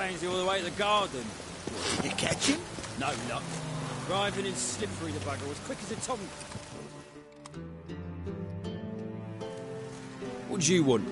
Pansy all the way to the garden. Did you catch him? No luck. Driving and slippery, the bugger, as quick as a tongue. What do you want?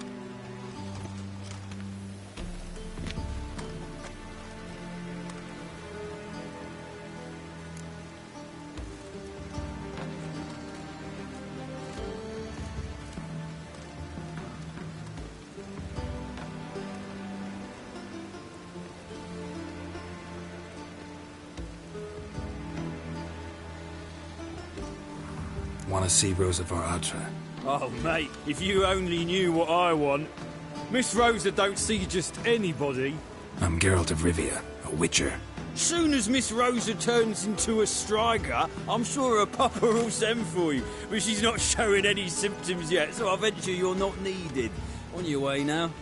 Want to see Rosa Varatra? Oh, mate, if you only knew what I want. Miss Rosa don't see just anybody. I'm Geralt of Rivia, a witcher. Soon as Miss Rosa turns into a striker, I'm sure her papa will send for you. But she's not showing any symptoms yet, so I venture you're not needed. On your way now.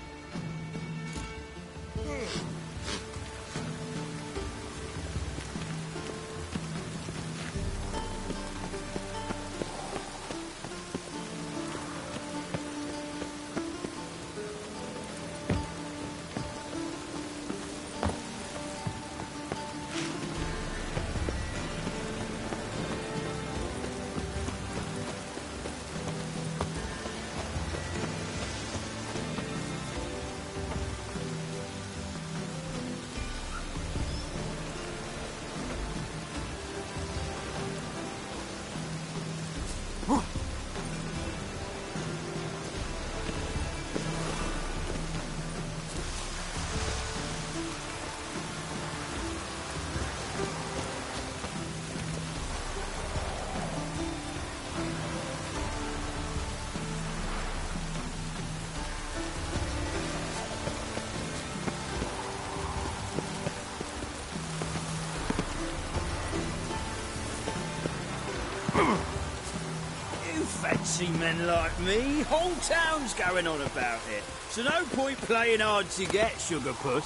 Fancy men like me, whole town's going on about it. So no point playing hard to get, sugar puss.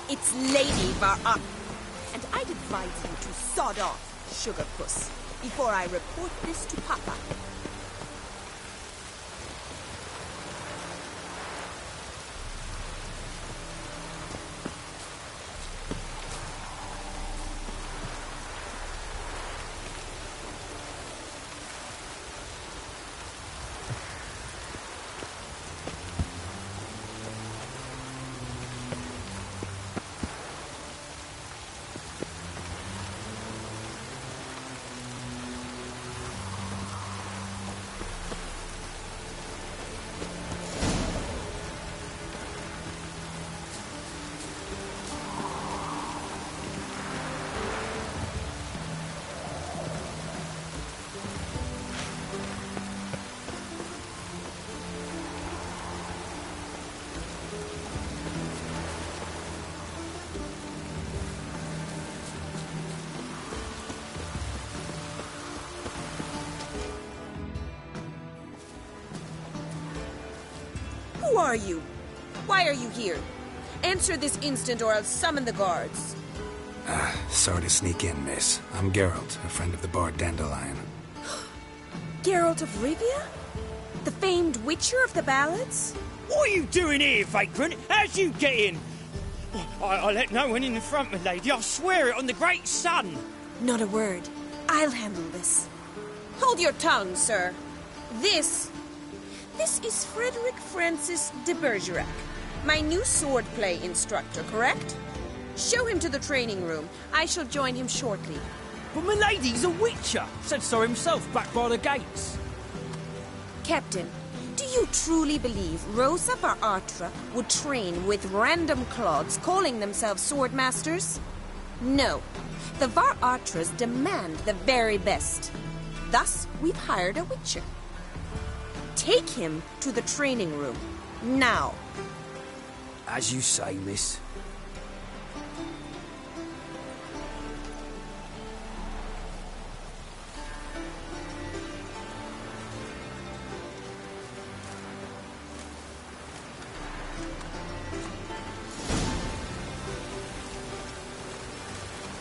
It's Lady Varatra, and I'd advise you to sod off, sugar puss, before I report this to Papa. Who are you? Why are you here? Answer this instant or I'll summon the guards. Sorry to sneak in, miss. I'm Geralt, a friend of the bard Dandelion. Geralt of Rivia? The famed witcher of the ballads? What are you doing here, vagrant? How'd you get in? I let no one in the front, my lady. I swear it on the great sun. Not a word. I'll handle this. Hold your tongue, sir. This is Frederick Francis de Bergerac, my new swordplay instructor, correct? Show him to the training room. I shall join him shortly. But my lady's a witcher. Said so himself back by the gates. Captain, do you truly believe Rosa Varatra would train with random clods calling themselves sword masters? No. The Varatras demand the very best. Thus, we've hired a witcher. Take him to the training room. Now. As you say, miss.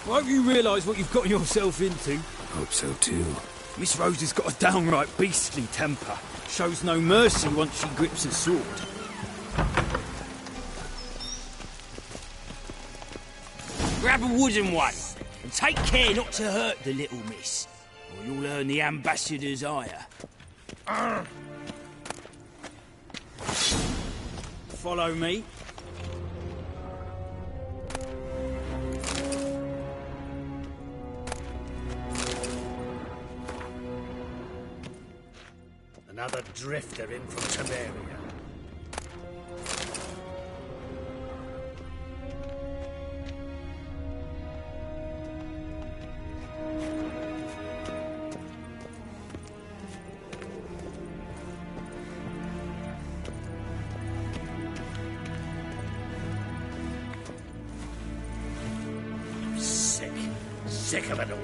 I hope you realise what you've gotten yourself into. Hope so too. Miss Rosa's got a downright beastly temper. Shows no mercy once she grips a sword. Grab a wooden one, and take care not to hurt the little miss, or you'll earn the ambassador's ire. Follow me. Another drifter in from Temeria. Sick of it all.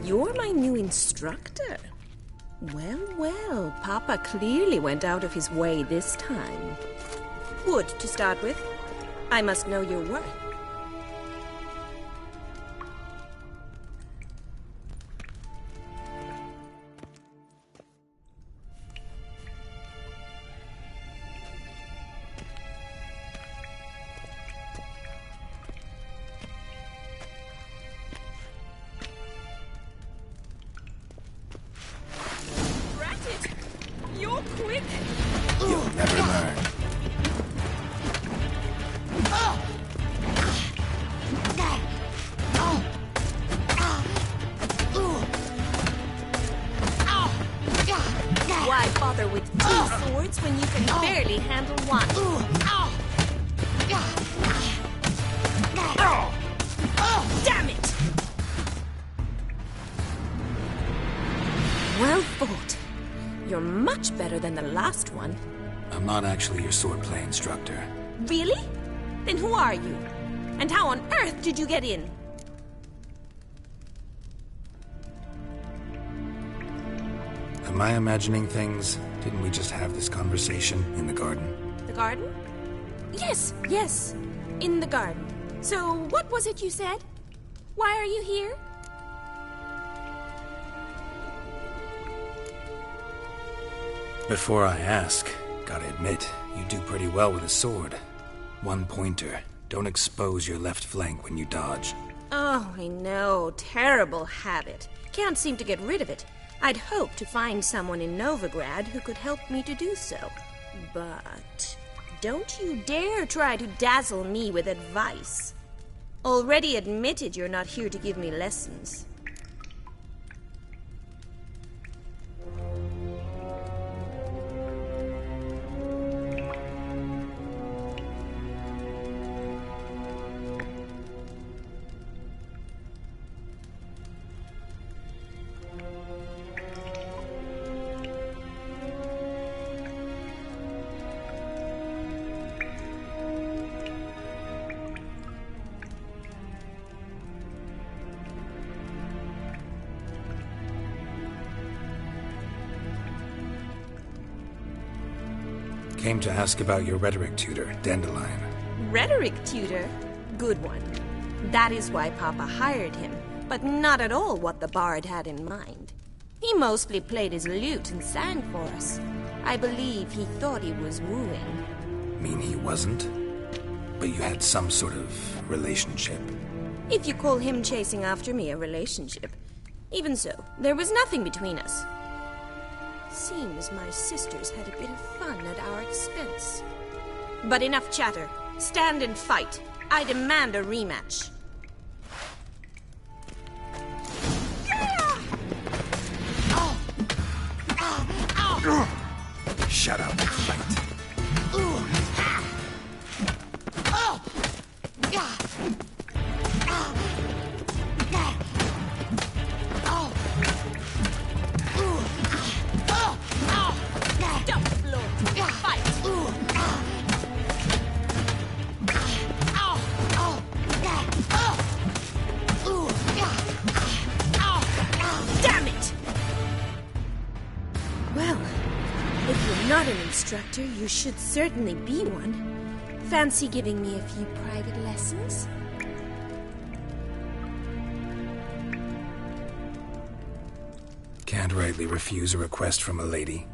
You're my new instructor. Well, well, Papa clearly went out of his way this time. Wood, to start with. I must know your worth. Drat it! You're quick! You'll never learn. Why bother with two swords when you can barely handle one? Damn it! Well fought. You're much better than the last one. I'm not actually your swordplay instructor. Really? Then who are you? And how on earth did you get in? Am I imagining things? Didn't we just have this conversation in the garden? The garden? Yes, yes. In the garden. So, what was it you said? Why are you here? Before I ask, gotta admit, you do pretty well with a sword. One pointer. Don't expose your left flank when you dodge. Oh, I know. Terrible habit. Can't seem to get rid of it. I'd hoped to find someone in Novigrad who could help me to do so. But don't you dare try to dazzle me with advice. Already admitted you're not here to give me lessons. Came to ask about your rhetoric tutor, Dandelion. Rhetoric tutor? Good one. That is why Papa hired him, but not at all what the bard had in mind. He mostly played his lute and sang for us. I believe he thought he was wooing. Mean he wasn't? But you had some sort of relationship. If you call him chasing after me a relationship. Even so, there was nothing between us. Seems my sisters had a bit of fun at our expense. But enough chatter. Stand and fight. I demand a rematch. Shut up and fight. Not an instructor, you should certainly be one. Fancy giving me a few private lessons? Can't rightly refuse a request from a lady.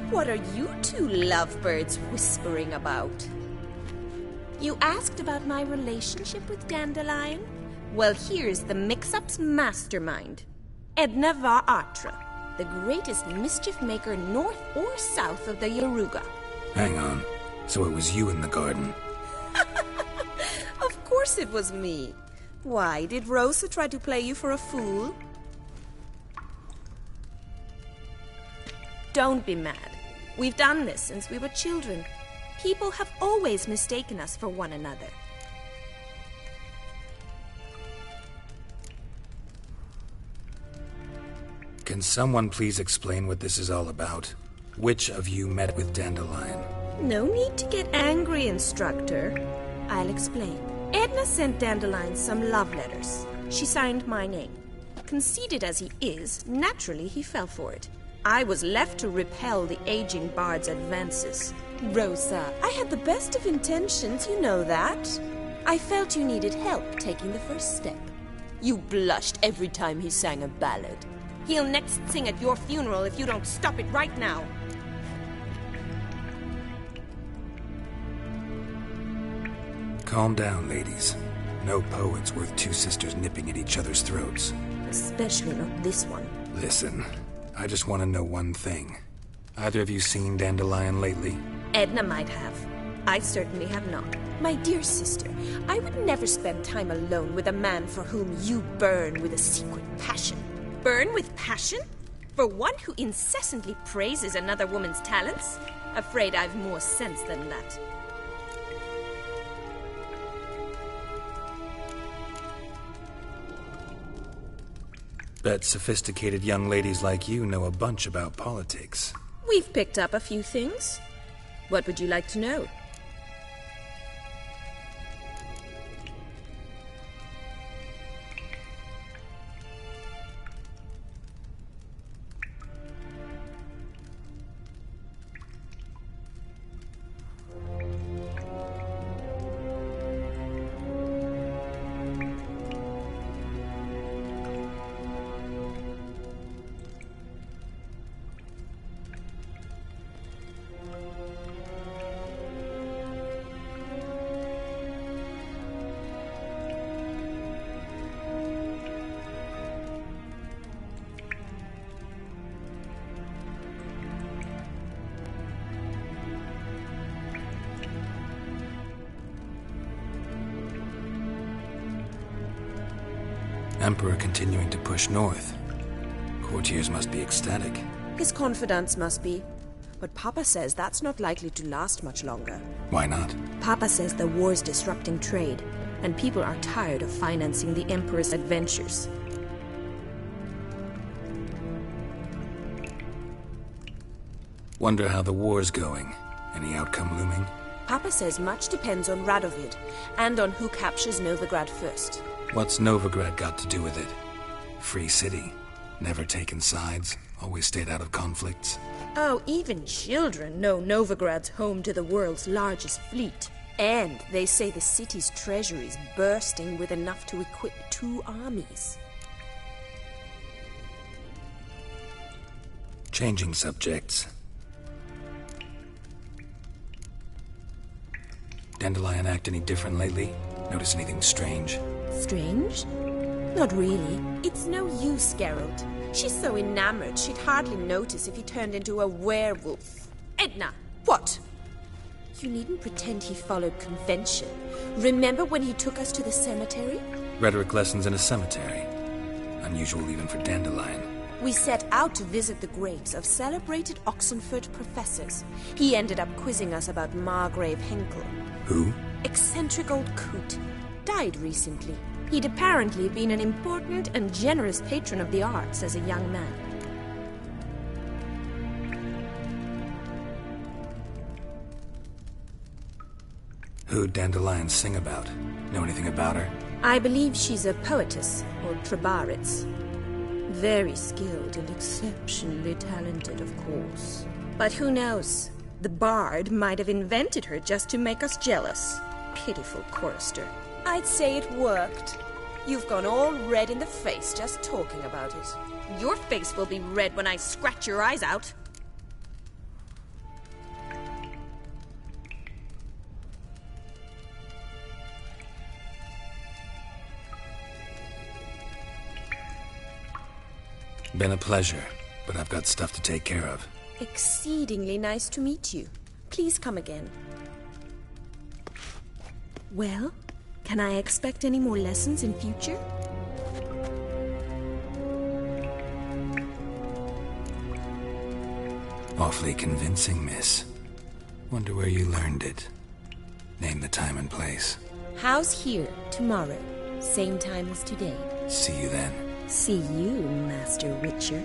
What are you two lovebirds whispering about? You asked about my relationship with Dandelion? Well, here's the mix-up's mastermind. Edna var Atra, the greatest mischief maker north or south of the Yaruga. Hang on. So it was you in the garden? Of course it was me. Why, did Rosa try to play you for a fool? Don't be mad. We've done this since we were children. People have always mistaken us for one another. Can someone please explain what this is all about? Which of you met with Dandelion? No need to get angry, Instructor. I'll explain. Edna sent Dandelion some love letters. She signed my name. Conceited as he is, naturally he fell for it. I was left to repel the aging bard's advances. Rosa, I had the best of intentions, you know that. I felt you needed help taking the first step. You blushed every time he sang a ballad. He'll next sing at your funeral if you don't stop it right now. Calm down, ladies. No poet's worth two sisters nipping at each other's throats. Especially not this one. Listen, I just want to know one thing. Either of you seen Dandelion lately? Edna might have. I certainly have not. My dear sister, I would never spend time alone with a man for whom you burn with a secret passion. Burn with passion? For one who incessantly praises another woman's talents? Afraid I've more sense than that. Bet sophisticated young ladies like you know a bunch about politics. We've picked up a few things. What would you like to know? Emperor continuing to push north. Courtiers must be ecstatic. His confidants must be. But Papa says that's not likely to last much longer. Why not? Papa says the war's disrupting trade, and people are tired of financing the Emperor's adventures. Wonder how the war's going. Any outcome looming? Papa says much depends on Radovid, and on who captures Novigrad first. What's Novigrad got to do with it? Free city. Never taken sides. Always stayed out of conflicts. Oh, even children know Novigrad's home to the world's largest fleet. And they say the city's treasury's bursting with enough to equip 2 armies. Changing subjects. Dandelion act any different lately? Notice anything strange? Strange? Not really. It's no use, Geralt. She's so enamored she'd hardly notice if he turned into a werewolf. Edna! What? You needn't pretend he followed convention. Remember when he took us to the cemetery? Rhetoric lessons in a cemetery. Unusual even for Dandelion. We set out to visit the graves of celebrated Oxenford professors. He ended up quizzing us about Margrave Henkel. Who? Eccentric old coot. Died recently. He'd apparently been an important and generous patron of the arts as a young man. Who'd Dandelion sing about? Know anything about her? I believe she's a poetess, or Trebaritz. Very skilled and exceptionally talented, of course. But who knows? The bard might have invented her just to make us jealous. Pitiful chorister. I'd say it worked. You've gone all red in the face just talking about it. Your face will be red when I scratch your eyes out. Been a pleasure, but I've got stuff to take care of. Exceedingly nice to meet you. Please come again. Well, can I expect any more lessons in future? Awfully convincing, miss. Wonder where you learned it. Name the time and place. House here, tomorrow. Same time as today. See you then. See you, Master Witcher.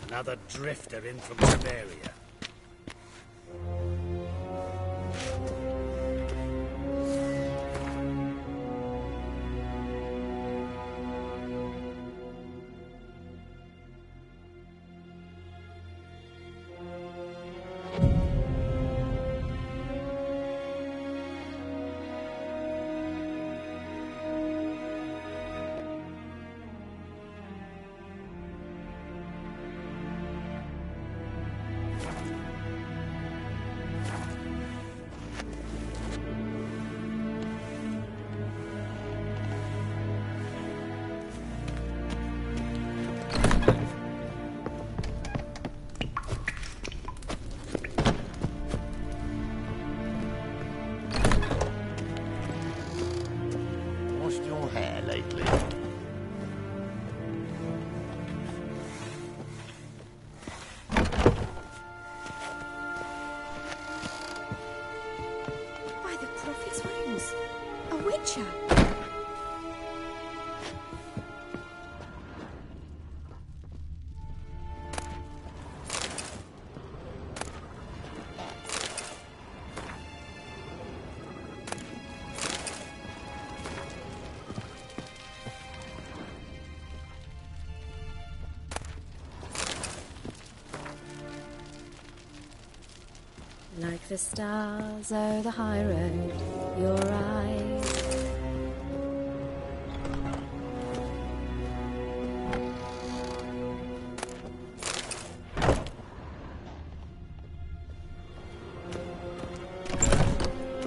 Another drifter in from Samaria. Like the stars o'er the high road, your eyes.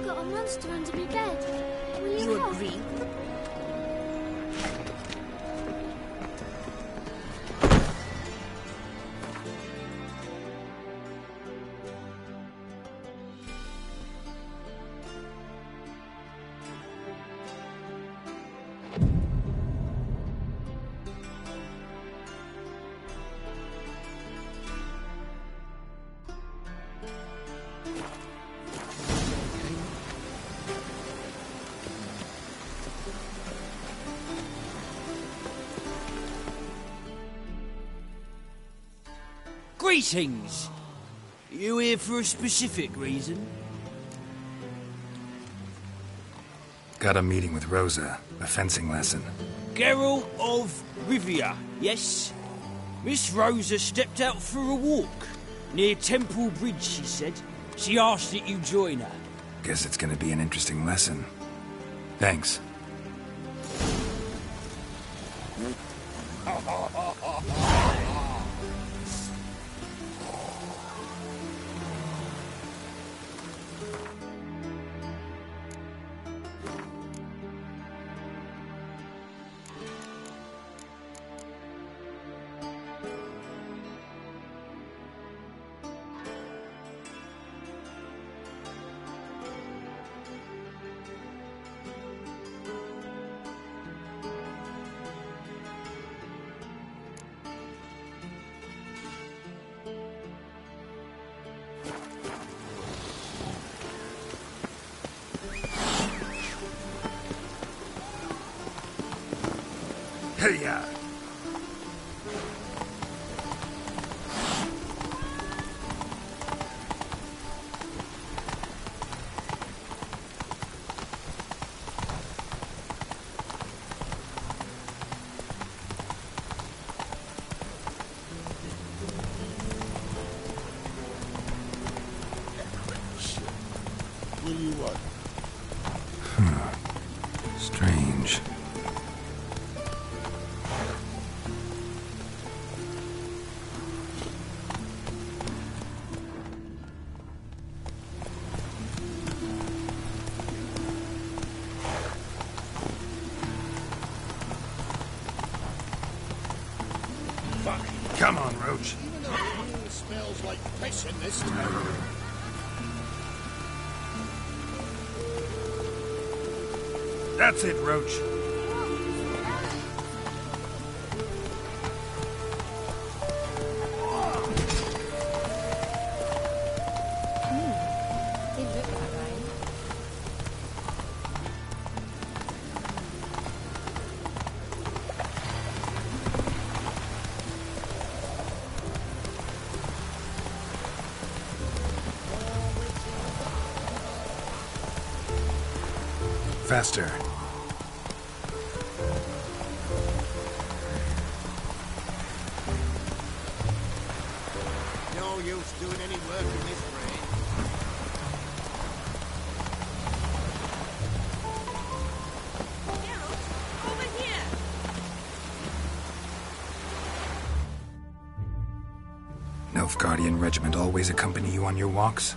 Got a monster under my bed. Will you help? Agree? Greetings! You here for a specific reason? Got a meeting with Rosa, a fencing lesson. Geralt of Rivia, yes? Miss Rosa stepped out for a walk. Near Temple Bridge, she said. She asked that you join her. Guess it's gonna be an interesting lesson. Thanks. Hey-ya! What do you want? Strange. Fuck. Come on, Roach. Even the fuel smells like piss in this town. That's it, Roach. Didn't look that way. Faster. No use doing any work in this rain. Geralt, over here! Nilfgaardian regiment always accompany you on your walks?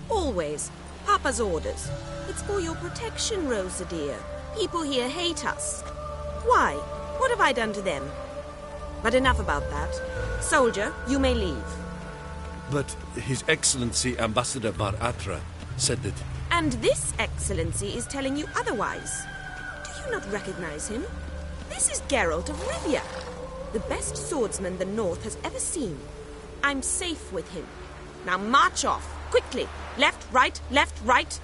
Always. Papa's orders. It's for your protection, Rosa dear. People here hate us. Why? What have I done to them? But enough about that. Soldier, you may leave. But His Excellency Ambassador Bar Atra said that... And this excellency is telling you otherwise. Do you not recognize him? This is Geralt of Rivia, the best swordsman the North has ever seen. I'm safe with him. Now march off, quickly. Left, right, left, right.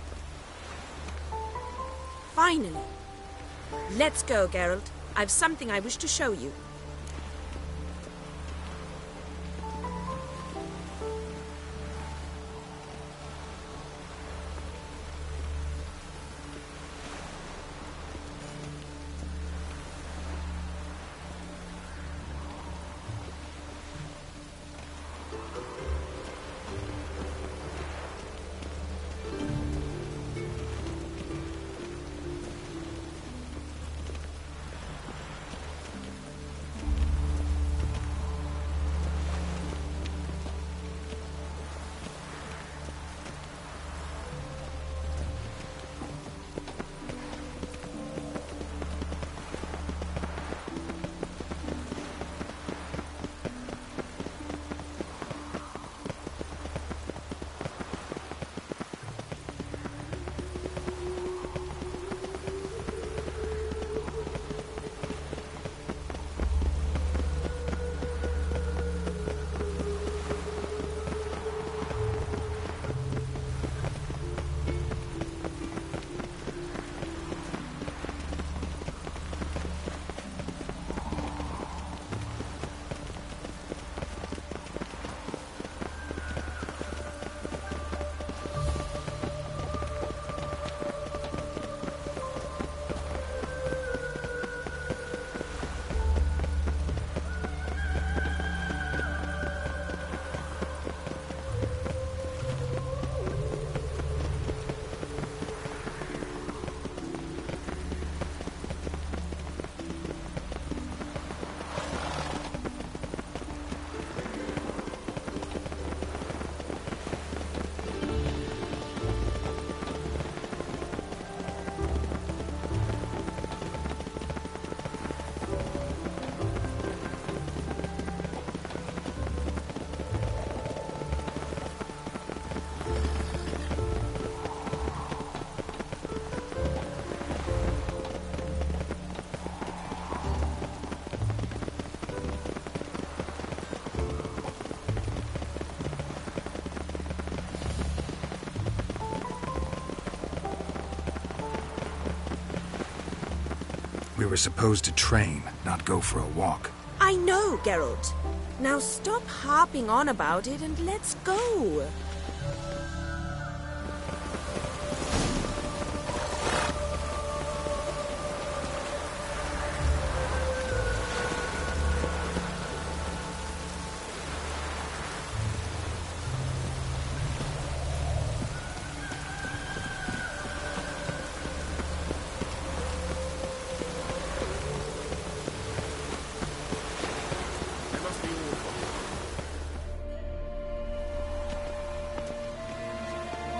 Finally. Let's go, Geralt. I've something I wish to show you. were supposed to train, not go for a walk. I know, Geralt. Now stop harping on about it and let's go.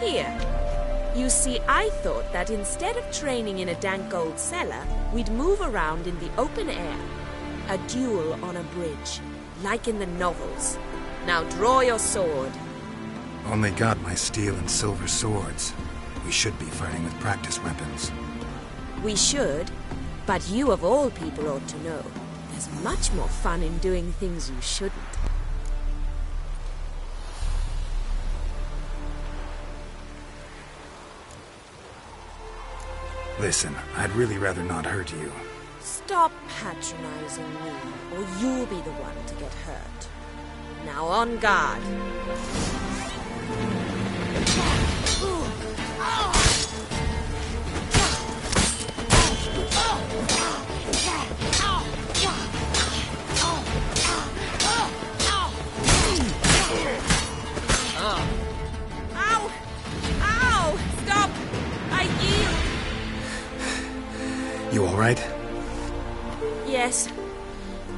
Here. You see, I thought that instead of training in a dank old cellar, we'd move around in the open air. A duel on a bridge, like in the novels. Now draw your sword. Only got my steel and silver swords. We should be fighting with practice weapons. We should, but you of all people ought to know. There's much more fun in doing things you shouldn't. Listen, I'd really rather not hurt you. Stop patronizing me, or you'll be the one to get hurt. Now on guard. Ow! Ow! Stop! I yield! You all right? Yes.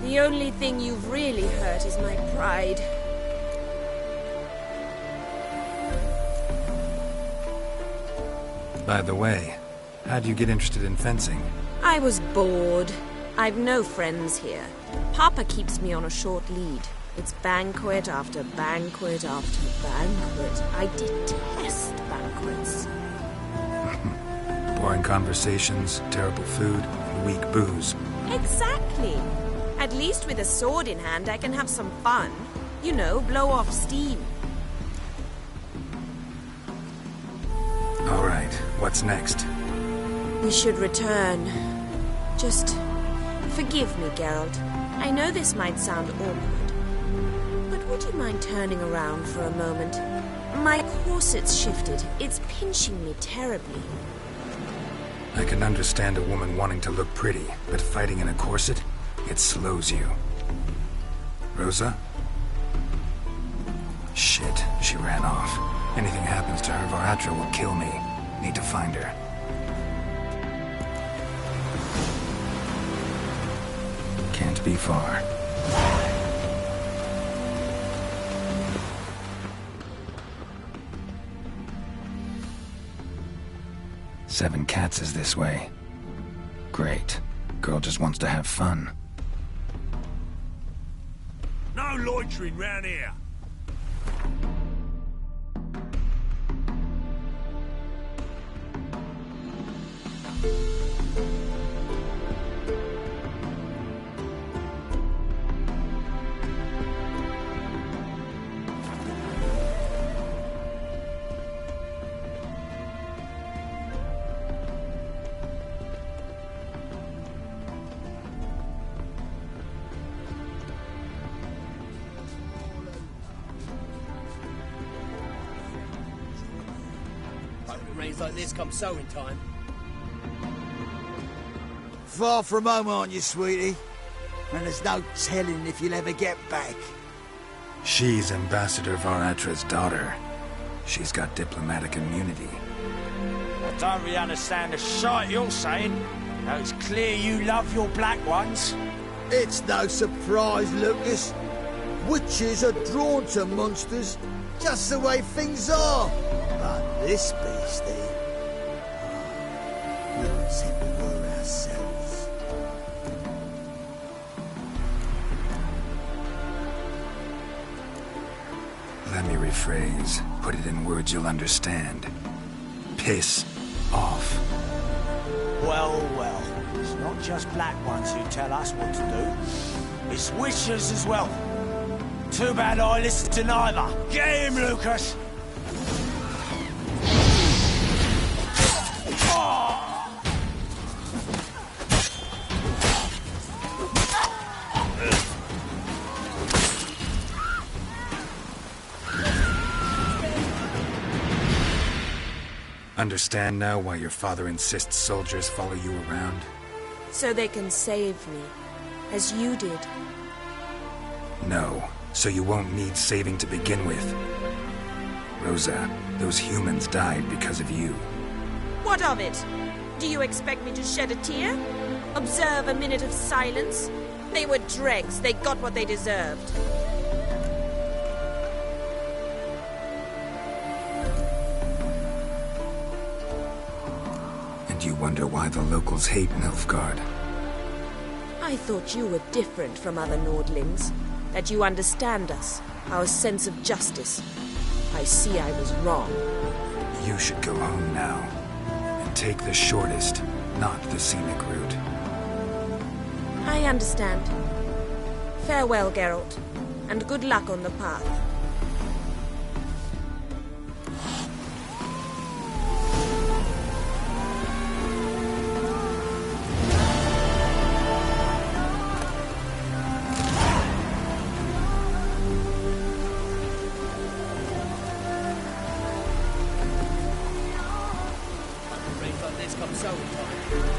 The only thing you've really hurt is my pride. By the way, how'd you get interested in fencing? I was bored. I've no friends here. Papa keeps me on a short lead. It's banquet after banquet after banquet. I detest banquets. Boring conversations, terrible food, and weak booze. Exactly. At least with a sword in hand, I can have some fun. You know, blow off steam. All right, what's next? We should return. Just forgive me, Geralt. I know this might sound awkward, but would you mind turning around for a moment? My corset's shifted. It's pinching me terribly. I can understand a woman wanting to look pretty, but fighting in a corset, it slows you. Rosa? Shit, she ran off. Anything happens to her, Varatra will kill me. Need to find her. Can't be far. Seven Cats is this way. Great. Girl just wants to have fun. No loitering round here. Rains like this come sowing time. Far from home, aren't you, sweetie? And there's no telling if you'll ever get back. She's Ambassador Varatra's daughter. She's got diplomatic immunity. I don't really understand the shite you're saying. Now it's clear you love your black ones. It's no surprise, Lucas. Witches are drawn to monsters, just the way things are. But this beastie... we would said we were ourselves. Let me rephrase. Put it in words you'll understand. Piss off. Well, well. It's not just black ones who tell us what to do. It's witches as well. Too bad I listened to neither. Get him, Lucas! Understand now why your father insists soldiers follow you around? So they can save me, as you did. No, so you won't need saving to begin with. Rosa, those humans died because of you. What of it? Do you expect me to shed a tear? Observe a minute of silence? They were dregs. They got what they deserved. And you wonder why the locals hate Nilfgaard. I thought you were different from other Nordlings. That you understand us, our sense of justice. I see I was wrong. You should go home now. And take the shortest, not the scenic route. I understand. Farewell, Geralt. And good luck on the path. This comes so time.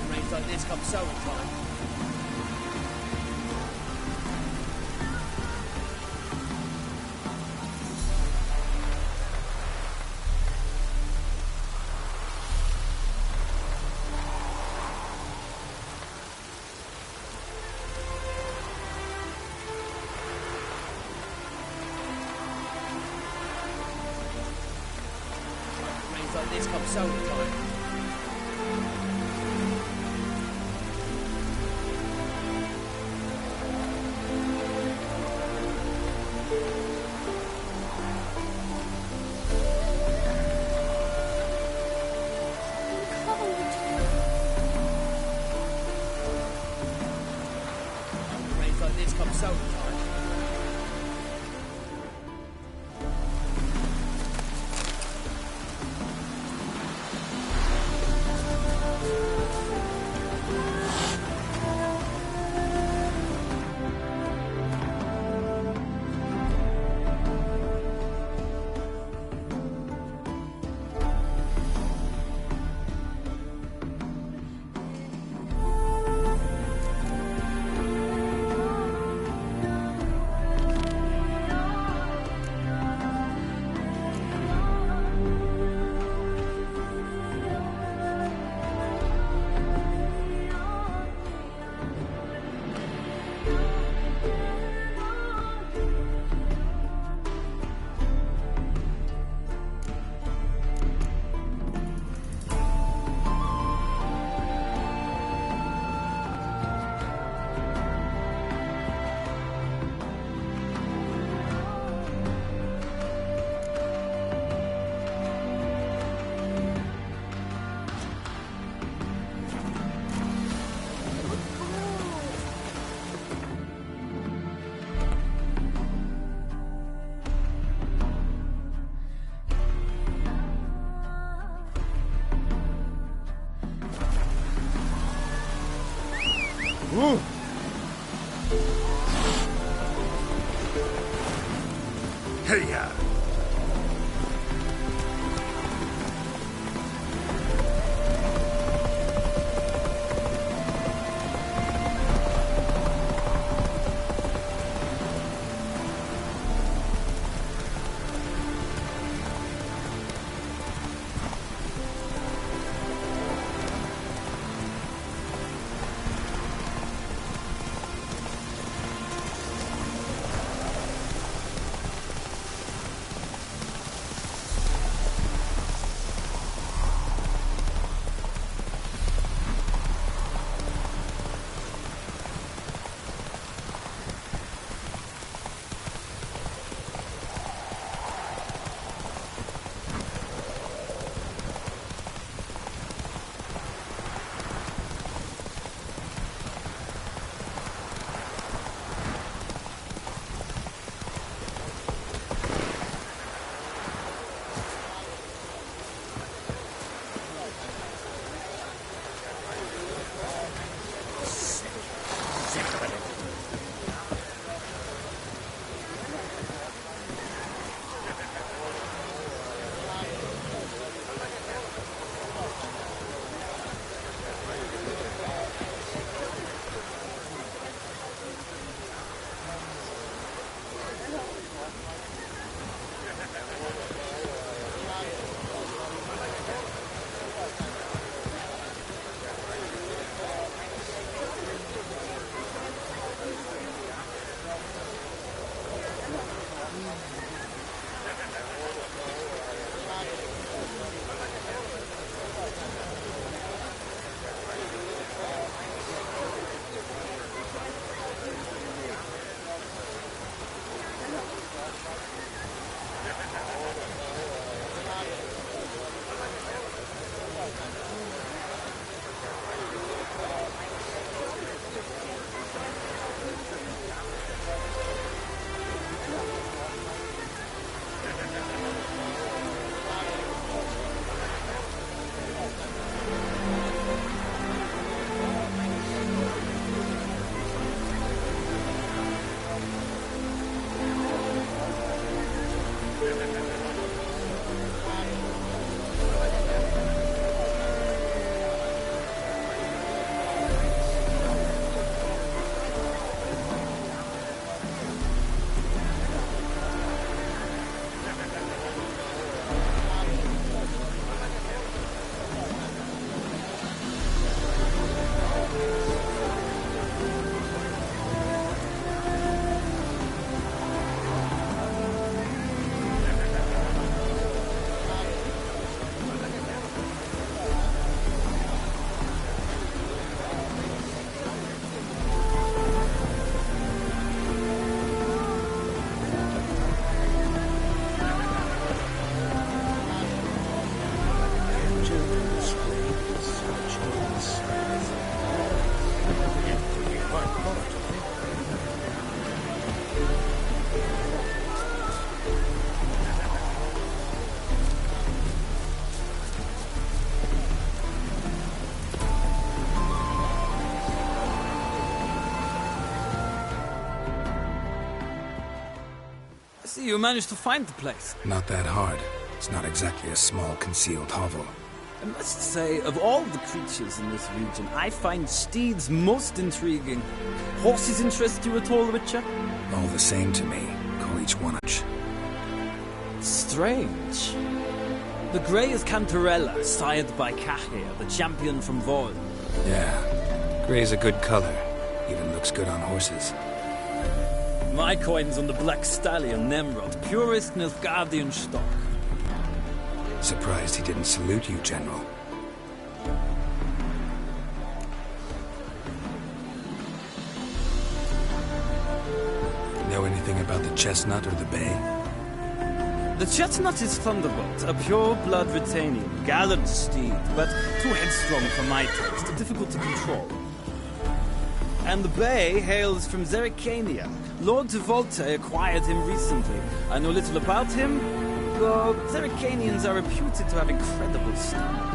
Rains like this come so time. Hey-ya! you managed to find the place. Not that hard. It's not exactly a small, concealed hovel. I must say, of all the creatures in this region, I find steeds most intriguing. Horses interest you at all, Witcher? All the same to me. Call each one a Strange. The grey is Cantarella, sired by Cahir, the champion from Vol. Yeah. Gray's a good color. Even looks good on horses. My coin's on the Black Stallion, Nemrod, purest Nilfgaardian stock. Surprised he didn't salute you, General. Know anything about the chestnut or the bay? The chestnut is Thunderbolt, a pure-blood Retanian, gallant steed, but too headstrong for my taste, difficult to control. And the bay hails from Zerrikania. Lord de Volte acquired him recently. I know little about him, though Zerrikanians are reputed to have incredible style.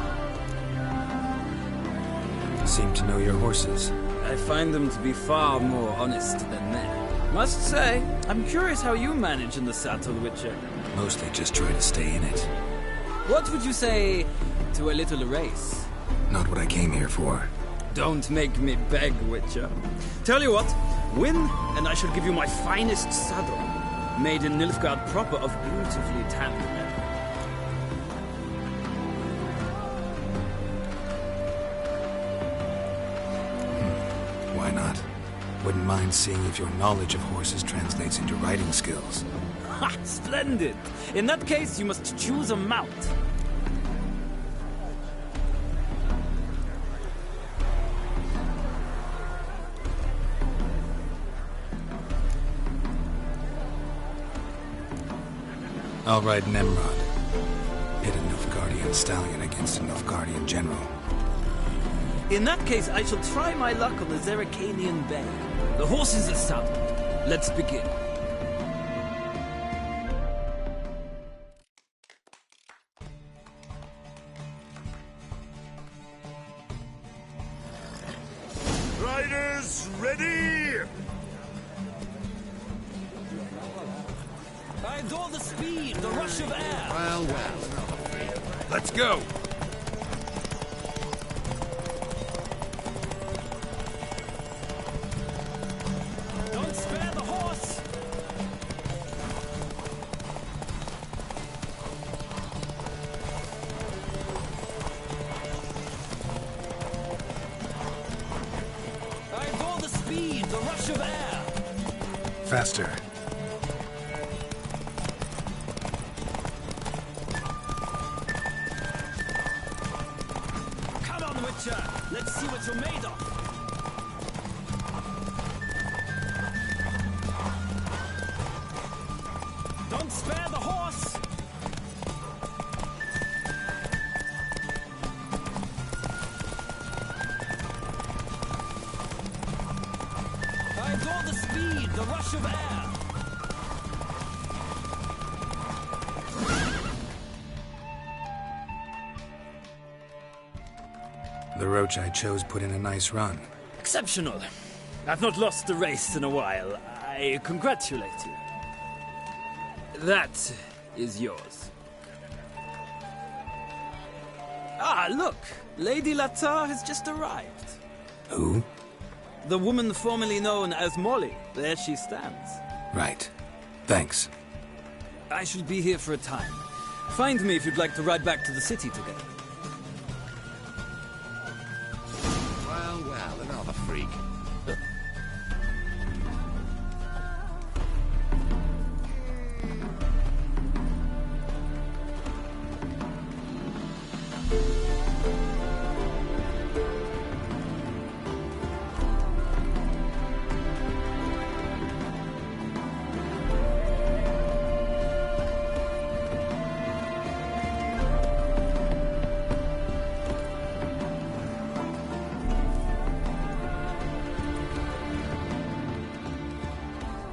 Seem to know your horses. I find them to be far more honest than men. Must say, I'm curious how you manage in the saddle, Witcher. Mostly just try to stay in it. What would you say to a little race? Not what I came here for. Don't make me beg, Witcher. Tell you what, win, and I shall give you my finest saddle, made in Nilfgaard proper of beautifully tanned leather. Why not? Wouldn't mind seeing if your knowledge of horses translates into riding skills. Ha! Splendid! In that case, you must choose a mount. I'll ride Nemrod. Hit a Nilfgaardian stallion against a Nilfgaardian general. In that case, I shall try my luck on the Zerrikanian Bay. The horses are saddled. Let's begin. Riders, ready! I adore the speed, the rush of air. Well, well. Let's go. Don't spare the horse. I adore the speed, the rush of air. Faster. Let's see what you're made of. Don't spare the horse. I adore the speed, the rush of air. The roach I chose put in a nice run. Exceptional. I've not lost a race in a while. I congratulate you. That is yours. Ah, look. Lady Latar has just arrived. Who? The woman formerly known as Molly. There she stands. Right. Thanks. I shall be here for a time. Find me if you'd like to ride back to the city together. Well, another freak.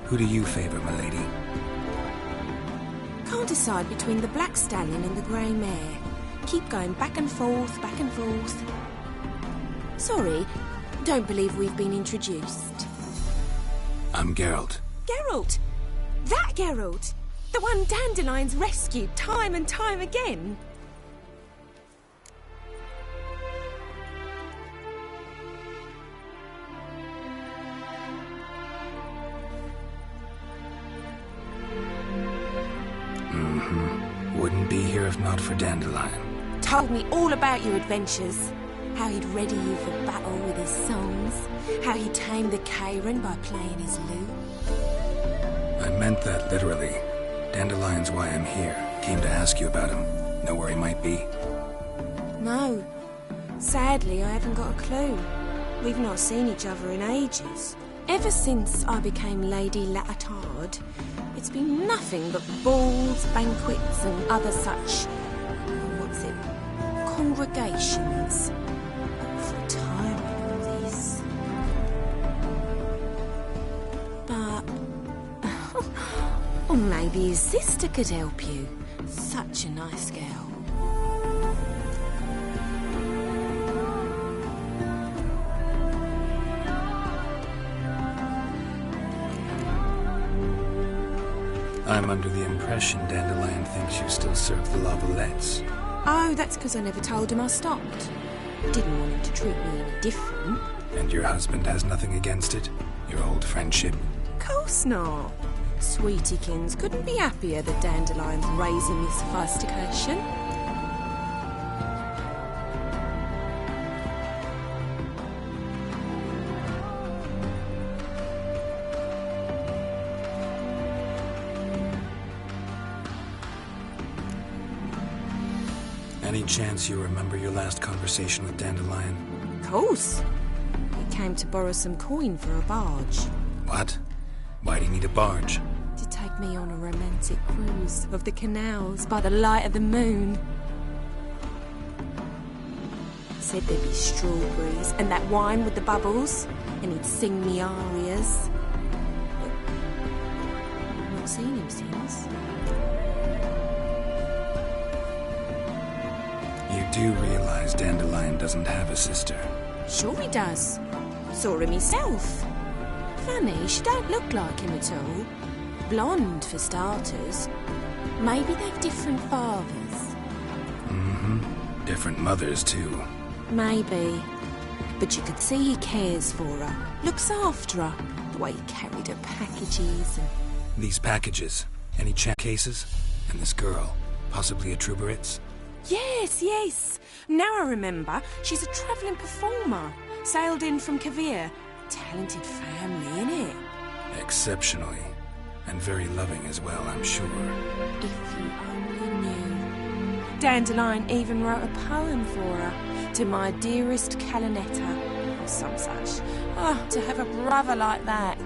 Who do you favor, milady? Can't decide between the Black Stallion and the Grey Mare. Keep going back and forth, back and forth. Sorry, don't believe we've been introduced. I'm Geralt. Geralt! That Geralt! The one Dandelion's rescued time and time again. Wouldn't be here if not for Dandelion. Told me all about your adventures. How he'd ready you for battle with his songs. How he tamed the Karen by playing his lute. I meant that literally. Dandelion's why I'm here. Came to ask you about him. Know where he might be? No. Sadly, I haven't got a clue. We've not seen each other in ages. Ever since I became Lady Latard, it's been nothing but balls, banquets and other such... what's it? Congregations. For a time like this. But... or maybe his sister could help you. Such a nice girl. I'm under the impression Dandelion thinks you still serve the Lavalettes. Oh, that's because I never told him I stopped. Didn't want him to treat me any different. And your husband has nothing against it? Your old friendship? Course not. Sweetiekins couldn't be happier that Dandelion's raising me sophistication. Any chance you remember your last conversation with Dandelion? Course. He came to borrow some coin for a barge. What? Why do you need a barge? To take me on a romantic cruise of the canals by the light of the moon. Said there'd be strawberries and that wine with the bubbles, and he'd sing me arias. But I've not seen him since. You do realize Dandelion doesn't have a sister? Sure he does. Saw him himself. Funny, she don't look like him at all. Blonde, for starters. Maybe they've different fathers. Different mothers, too. Maybe. But you could see he cares for her. Looks after her. The way he carried her packages and... These packages? Any cases? And this girl? Possibly a Truberitz? Yes. Now I remember. She's a travelling performer. Sailed in from Kavir. Talented family, innit? Exceptionally. And very loving as well, I'm sure. If you only knew. Dandelion even wrote a poem for her. To my dearest Calinetta. Or some such. Oh, to have a brother like that.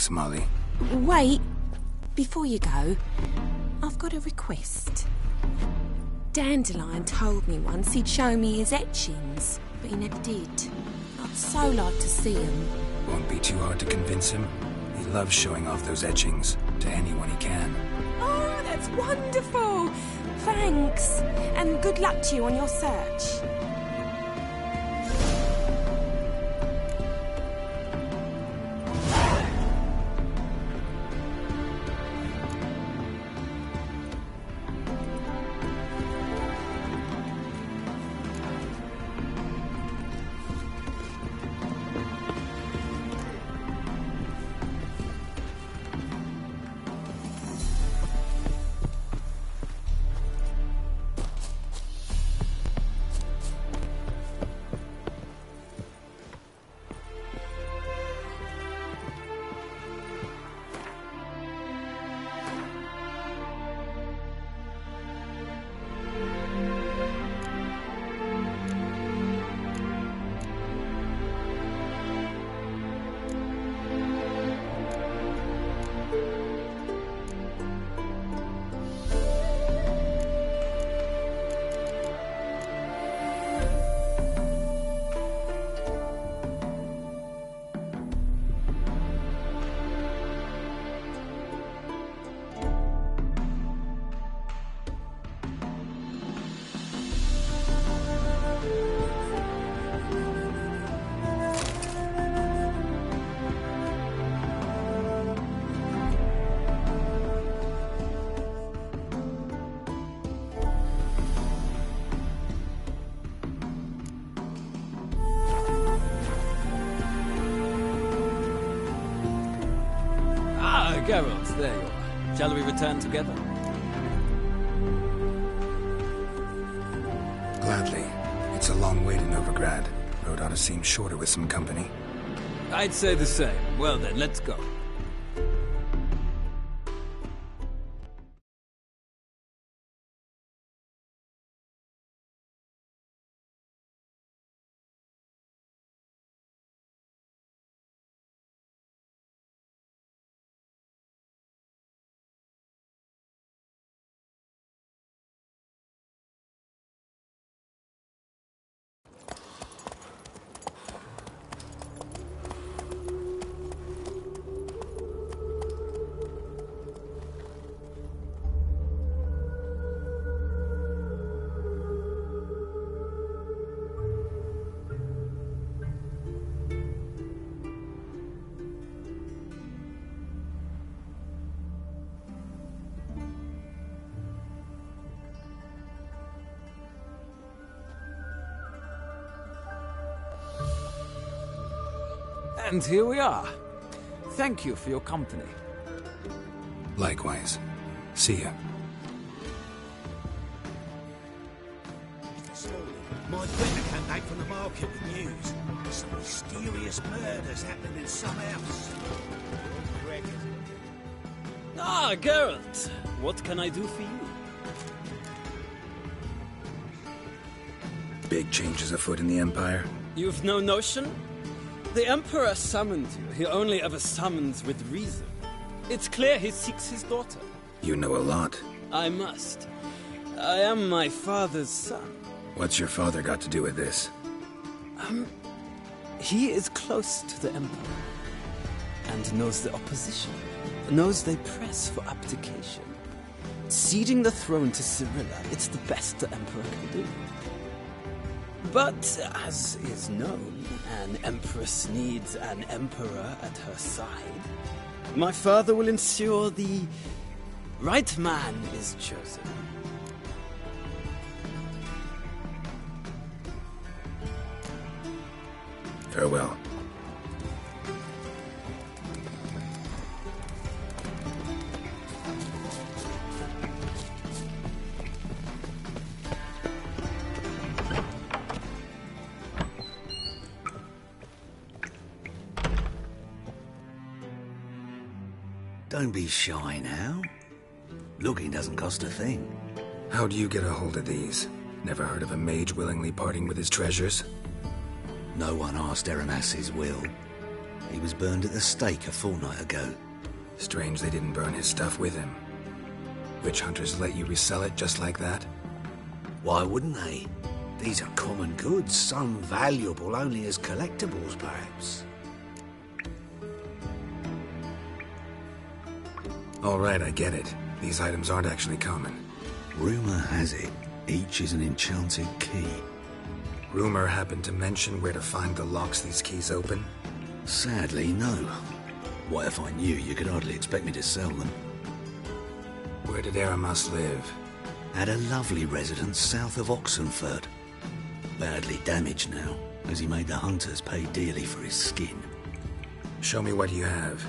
Thanks, Molly. Wait. Before you go, I've got a request. Dandelion told me once he'd show me his etchings, but he never did. I'd so like to see them. Won't be too hard to convince him. He loves showing off those etchings to anyone he can. Oh, that's wonderful! Thanks, and good luck to you on your search. Geralt, there you are. Shall we return together? Gladly. It's a long way to Novigrad. Road ought to seem shorter with some company. I'd say the same. Well then, let's go. And here we are. Thank you for your company. Likewise. See ya. My friend came back from the market with news. Some mysterious murders happening in some house. Ah, Geralt. What can I do for you? Big changes afoot in the Empire. You've no notion? The Emperor summoned you. He only ever summons with reason. It's clear he seeks his daughter. You know a lot. I must. I am my father's son. What's your father got to do with this? He is close to the Emperor. And knows the opposition. Knows they press for abdication. Ceding the throne to Cyrilla, it's the best the Emperor can do. But, as is known, an empress needs an emperor at her side. My father will ensure the right man is chosen. Farewell. Don't be shy now. Looking doesn't cost a thing. How do you get a hold of these? Never heard of a mage willingly parting with his treasures? No one asked Eramas's will. He was burned at the stake a fortnight ago. Strange they didn't burn his stuff with him. Witch hunters let you resell it just like that? Why wouldn't they? These are common goods, some valuable only as collectibles, perhaps. All right, I get it. These items aren't actually common. Rumor has it, each is an enchanted key. Rumor happened to mention where to find the locks these keys open? Sadly, no. What if I knew, you could hardly expect me to sell them. Where did Aramas live? At a lovely residence south of Oxenford. Badly damaged now, as he made the hunters pay dearly for his skin. Show me what you have.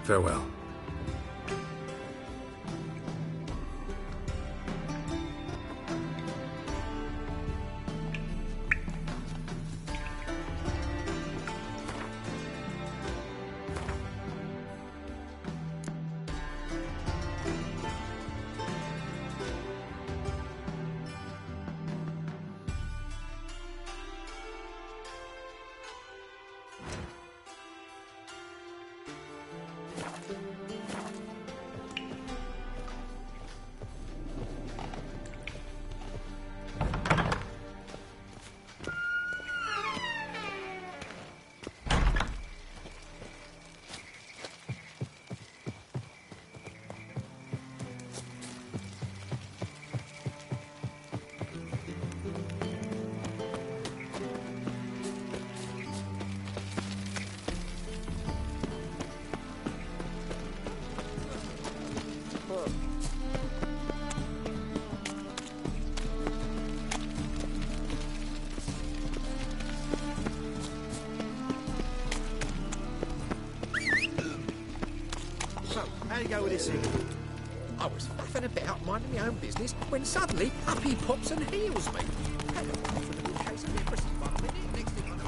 Farewell. How you go with this thing? I was faffing about minding my own business when suddenly up he pops and heals me. Had a profitable case of leprosy for a minute. Next thing I know.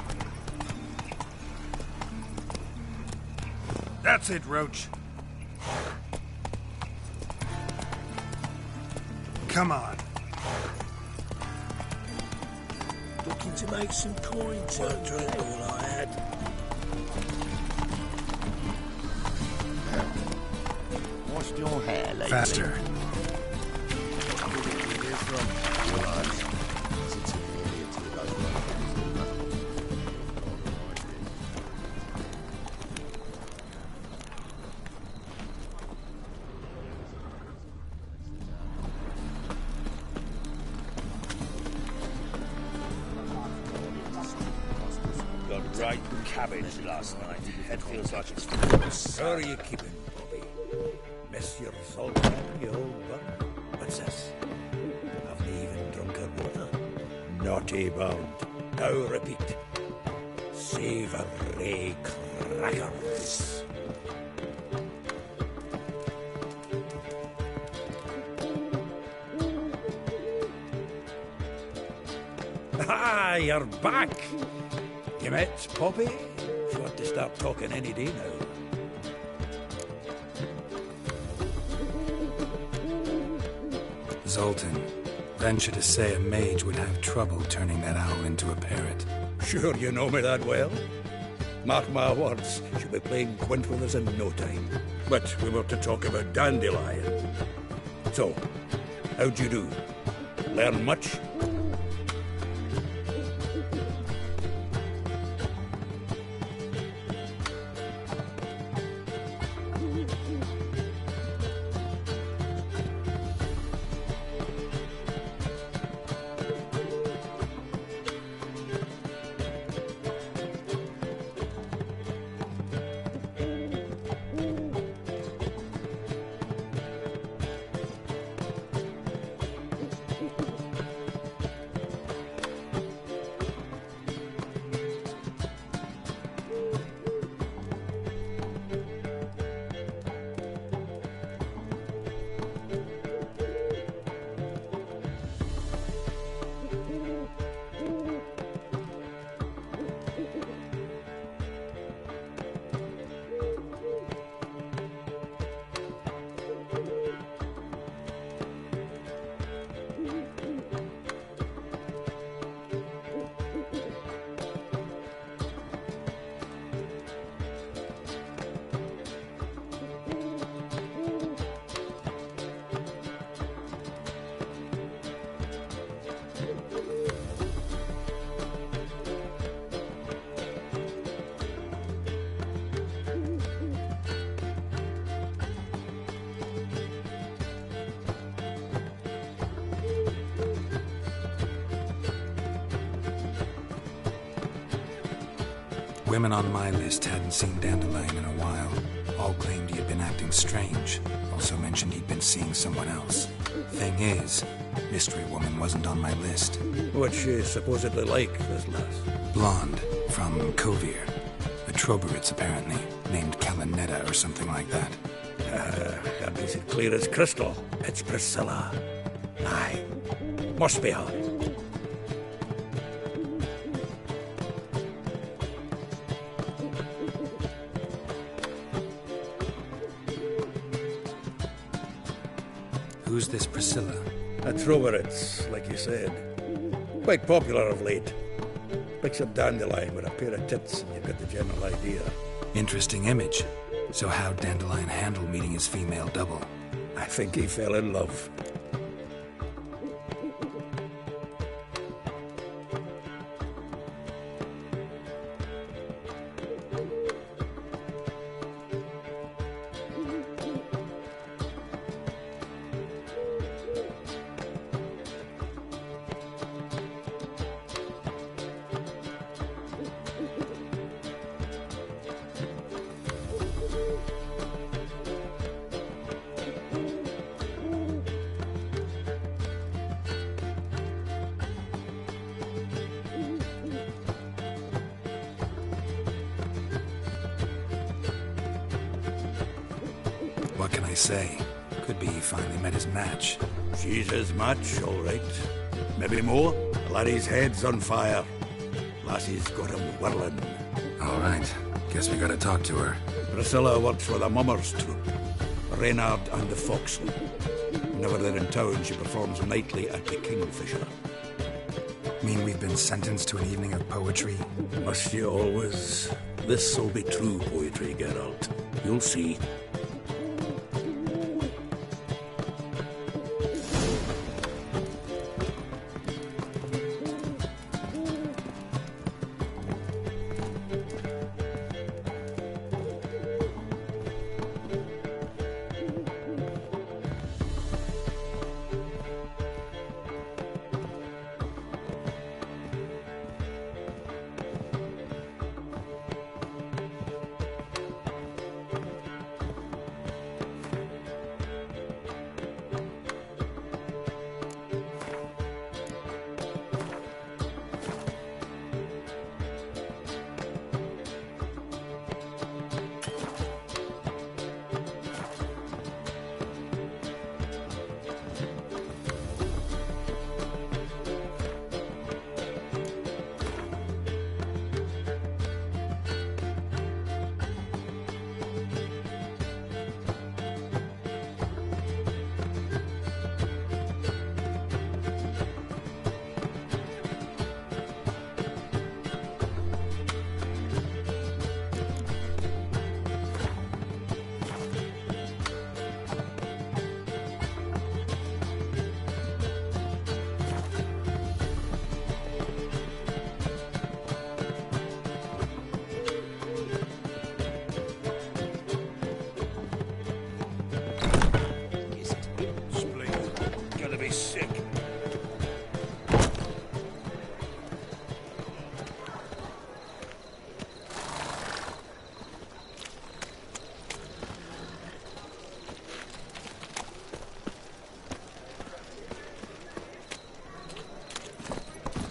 That's it, Roach. Come on. Looking to make some coins. Won't drink all I had. Washed your hair lately? Faster. Got right cabbage last night. Head feels like it's full. How are you keeping, Bobby? Miss your sultan, you old bum? What's this? Haven't even drunk her water? Naughty bound. Now repeat. Savoury crackers. Ah, you're back. You met Poppy? She ought to start talking any day now. Zoltan. Venture to say a mage would have trouble turning that owl into a parrot. Sure you know me that well? Mark my words, she'll be playing quint with us in no time. But we were to talk about Dandelion. So, how'd you do? Learn much? Women on my list hadn't seen Dandelion in a while. All claimed he had been acting strange. Also mentioned he'd been seeing someone else. Thing is, Mystery Woman wasn't on my list. What's she supposedly like, this lass? Blonde, from Kovir. A Troberitz, apparently, named Kalanetta or something like that. That makes it clear as crystal. It's Priscilla. Aye. Must be her. Who's this Priscilla? A Troberitz, like you said. Quite popular of late. Picture Dandelion with a pair of tits and you've got the general idea. Interesting image. So how'd Dandelion handle meeting his female double? I think he fell in love. What can I say? Could be he finally met his match. She's his match, all right. Maybe more. Laddie's head's on fire. Lassie's got him whirling. All right. Guess we gotta talk to her. Priscilla works for the Mummers troupe. Reynard and the Foxen. Whenever they're in town, she performs nightly at the Kingfisher. Mean we've been sentenced to an evening of poetry? Must you always? This'll be true poetry, Geralt. You'll see.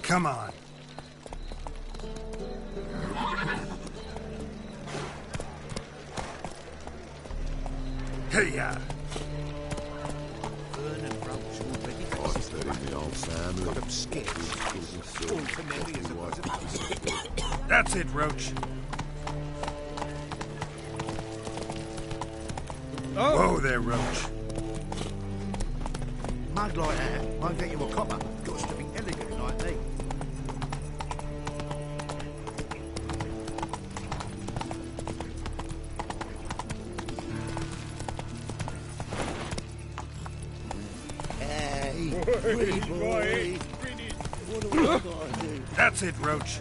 Come on. Hey-ya! That's it, Roach. Oh. Whoa there, Roach. Mug like that won't get you a copper. Got to be elegant like me. Hey, boy. What do we got to do? That's it, Roach.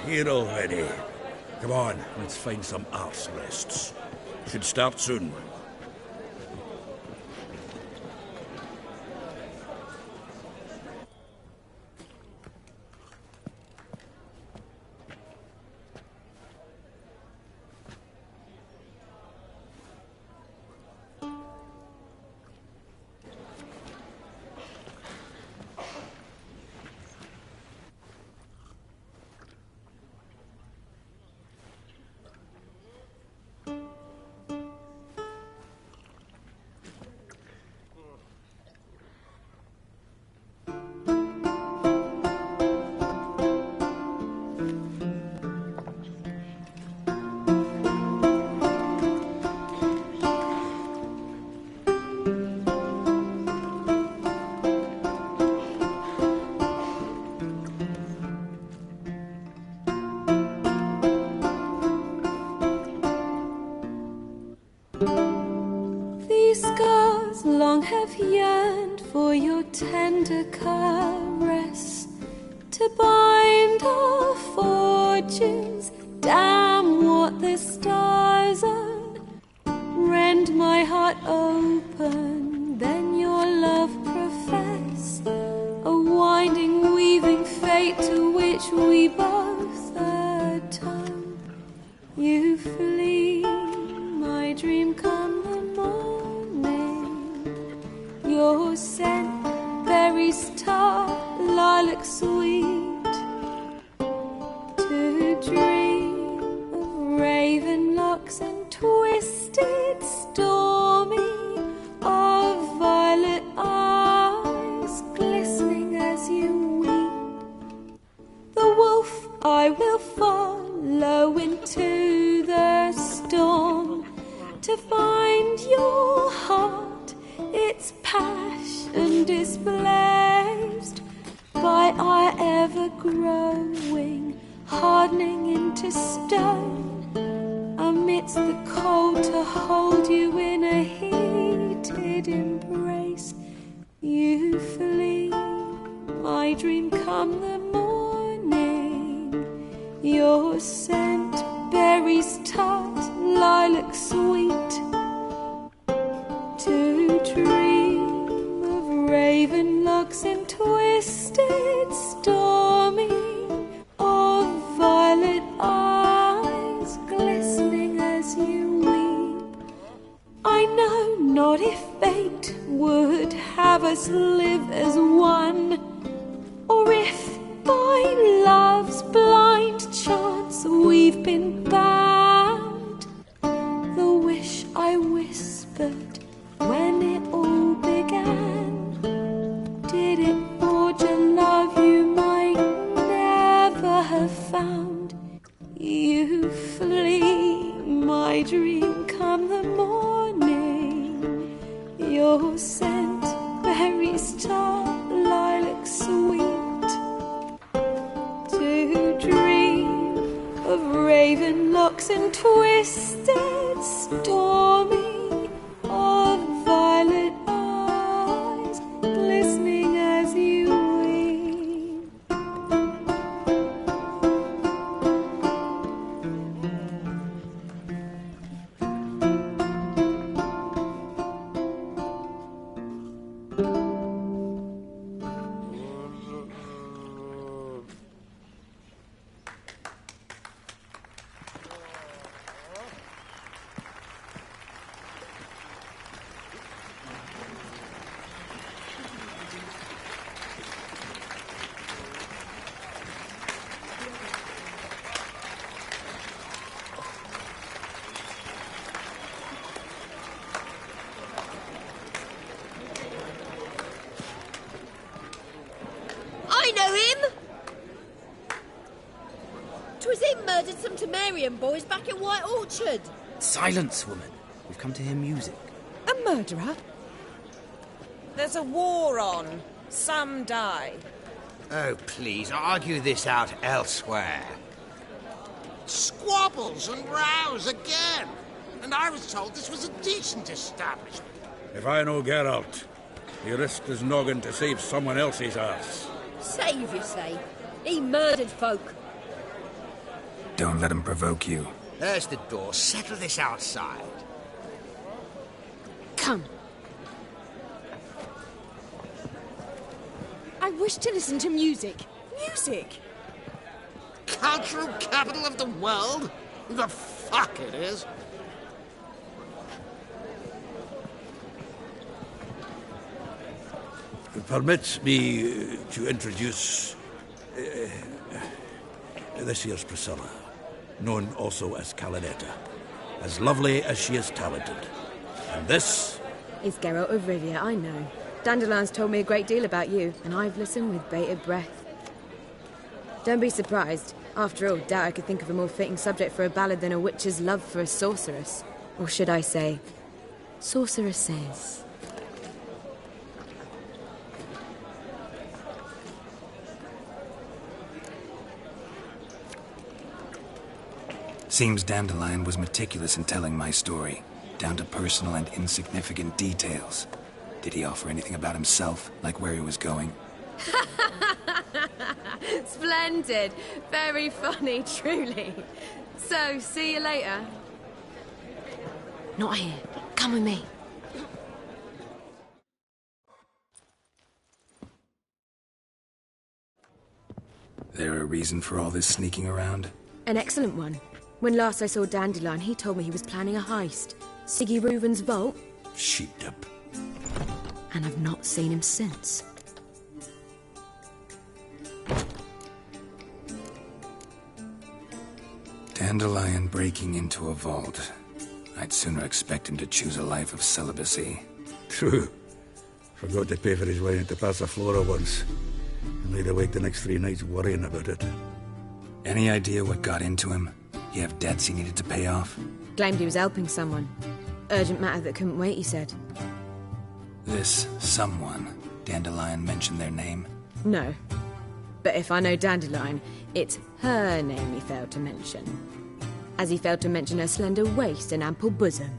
Here already. Come on, let's find some arse rests. Should start soon. These scars long have yearned for your tender caress, to bind our fortunes, damn third time. You flee, my dream come the morning. Your scent, berries tart, lilac sweet. To dream of raven locks and twisted stormy, of violet eyes glistening as you weep. The wolf I will follow into the storm to find your heart, its passion displaced by our ever-growing, hardening into stone. Amidst the cold to hold you in a heated embrace. You flee, my dream come the morning. Your scent, berries tart, lilac sweet. To dream of raven locks and twisted stormy, of violet eyes glistening as you weep. I know not if fate would have us live as one, or if by love's blind chance we've been bound. The wish I whispered when it all began, did it forge a love you might never have found? You flee, my dream come the morning. Your scent, berries tart, lilac sweet. To dream of raven locks and twisted stormy, of violet eyes glistening as you weep. I know him! 'Twas him murdered some Temerian boys back at White Orchard. Silence, woman. We've come to hear music. A murderer? There's a war on. Some die. Oh, please, argue this out elsewhere. Squabbles and rows again. And I was told this was a decent establishment. If I know Geralt, he risked his noggin to save someone else's ass. Save, you say? He murdered folk. Don't let him provoke you. There's the door. Settle this outside. Come. I wish to listen to music. Music? Cultural capital of the world? The fuck it is. Permit me to introduce this here's Priscilla, known also as Calinetta, as lovely as she is talented. And this is Geralt of Rivia, I know. Dandelion's told me a great deal about you, and I've listened with bated breath. Don't be surprised. After all, doubt I could think of a more fitting subject for a ballad than a witch's love for a sorceress. Or should I say, sorceresses. Seems Dandelion was meticulous in telling my story, down to personal and insignificant details. Did he offer anything about himself, like where he was going? Splendid. Very funny, truly. So, see you later. Not here. Come with me. There a reason for all this sneaking around? An excellent one. When last I saw Dandelion, he told me he was planning a heist. Siggy Reuven's vault. Sheeped up. And I've not seen him since. Dandelion breaking into a vault. I'd sooner expect him to choose a life of celibacy. True. Forgot to pay for his way into Passiflora once. And laid awake the next 3 nights worrying about it. Any idea what got into him? He have debts he needed to pay off? Claimed he was helping someone. Urgent matter that couldn't wait, he said. This someone, Dandelion mentioned their name? No. But if I know Dandelion, it's her name he failed to mention. As he failed to mention her slender waist and ample bosom.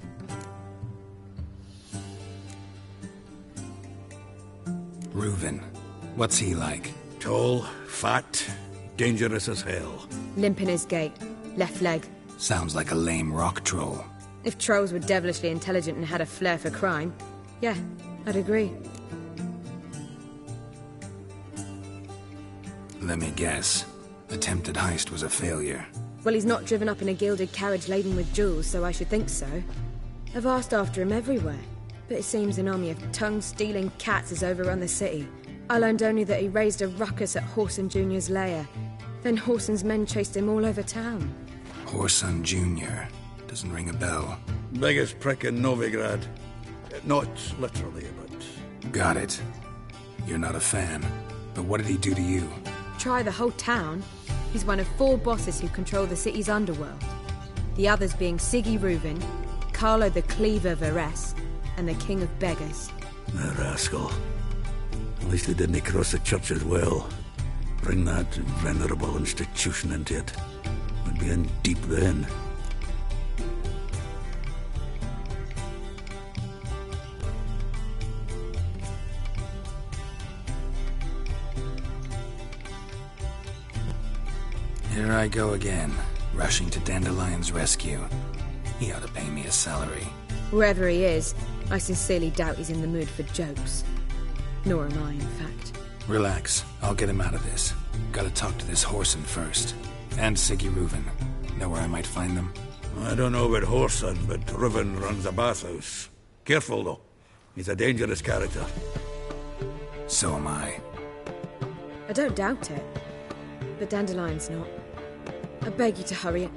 Reuven. What's he like? Tall, fat, dangerous as hell. Limp in his gait. Left leg. Sounds like a lame rock troll. If trolls were devilishly intelligent and had a flair for crime, yeah, I'd agree. Let me guess. Attempted heist was a failure. Well, he's not driven up in a gilded carriage laden with jewels, so I should think so. I've asked after him everywhere, but it seems an army of tongue-stealing cats has overrun the city. I learned only that he raised a ruckus at Whoreson Jr.'s lair. Then Whoreson's men chased him all over town. Whoreson Jr. Doesn't ring a bell. Biggest prick in Novigrad. Not literally, but... Got it. You're not a fan. But what did he do to you? Try the whole town. He's one of 4 bosses who control the city's underworld. The others being Siggy Reuven, Carlo the Cleaver Varese, and the King of Beggars. The rascal. At least he didn't cross the church as well. Bring that venerable institution into it. We'd be in deep then. Here I go again, rushing to Dandelion's rescue. He ought to pay me a salary. Wherever he is, I sincerely doubt he's in the mood for jokes. Nor am I, in fact. Relax. I'll get him out of this. Gotta talk to this Whoreson first. And Siggy Reuven. Know where I might find them? I don't know about Whoreson, but Reuven runs a bathhouse. Careful, though. He's a dangerous character. So am I. I don't doubt it. But Dandelion's not. I beg you to hurry.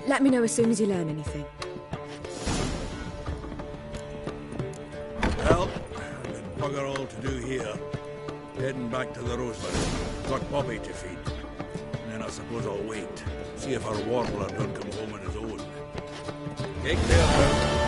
Let me know as soon as you learn anything. Well, I've got bugger all to do here. Heading back to the Rosemary. Got Bobby to feed. And then I suppose I'll wait. See if our warbler don't come home on his own. Take care, pal.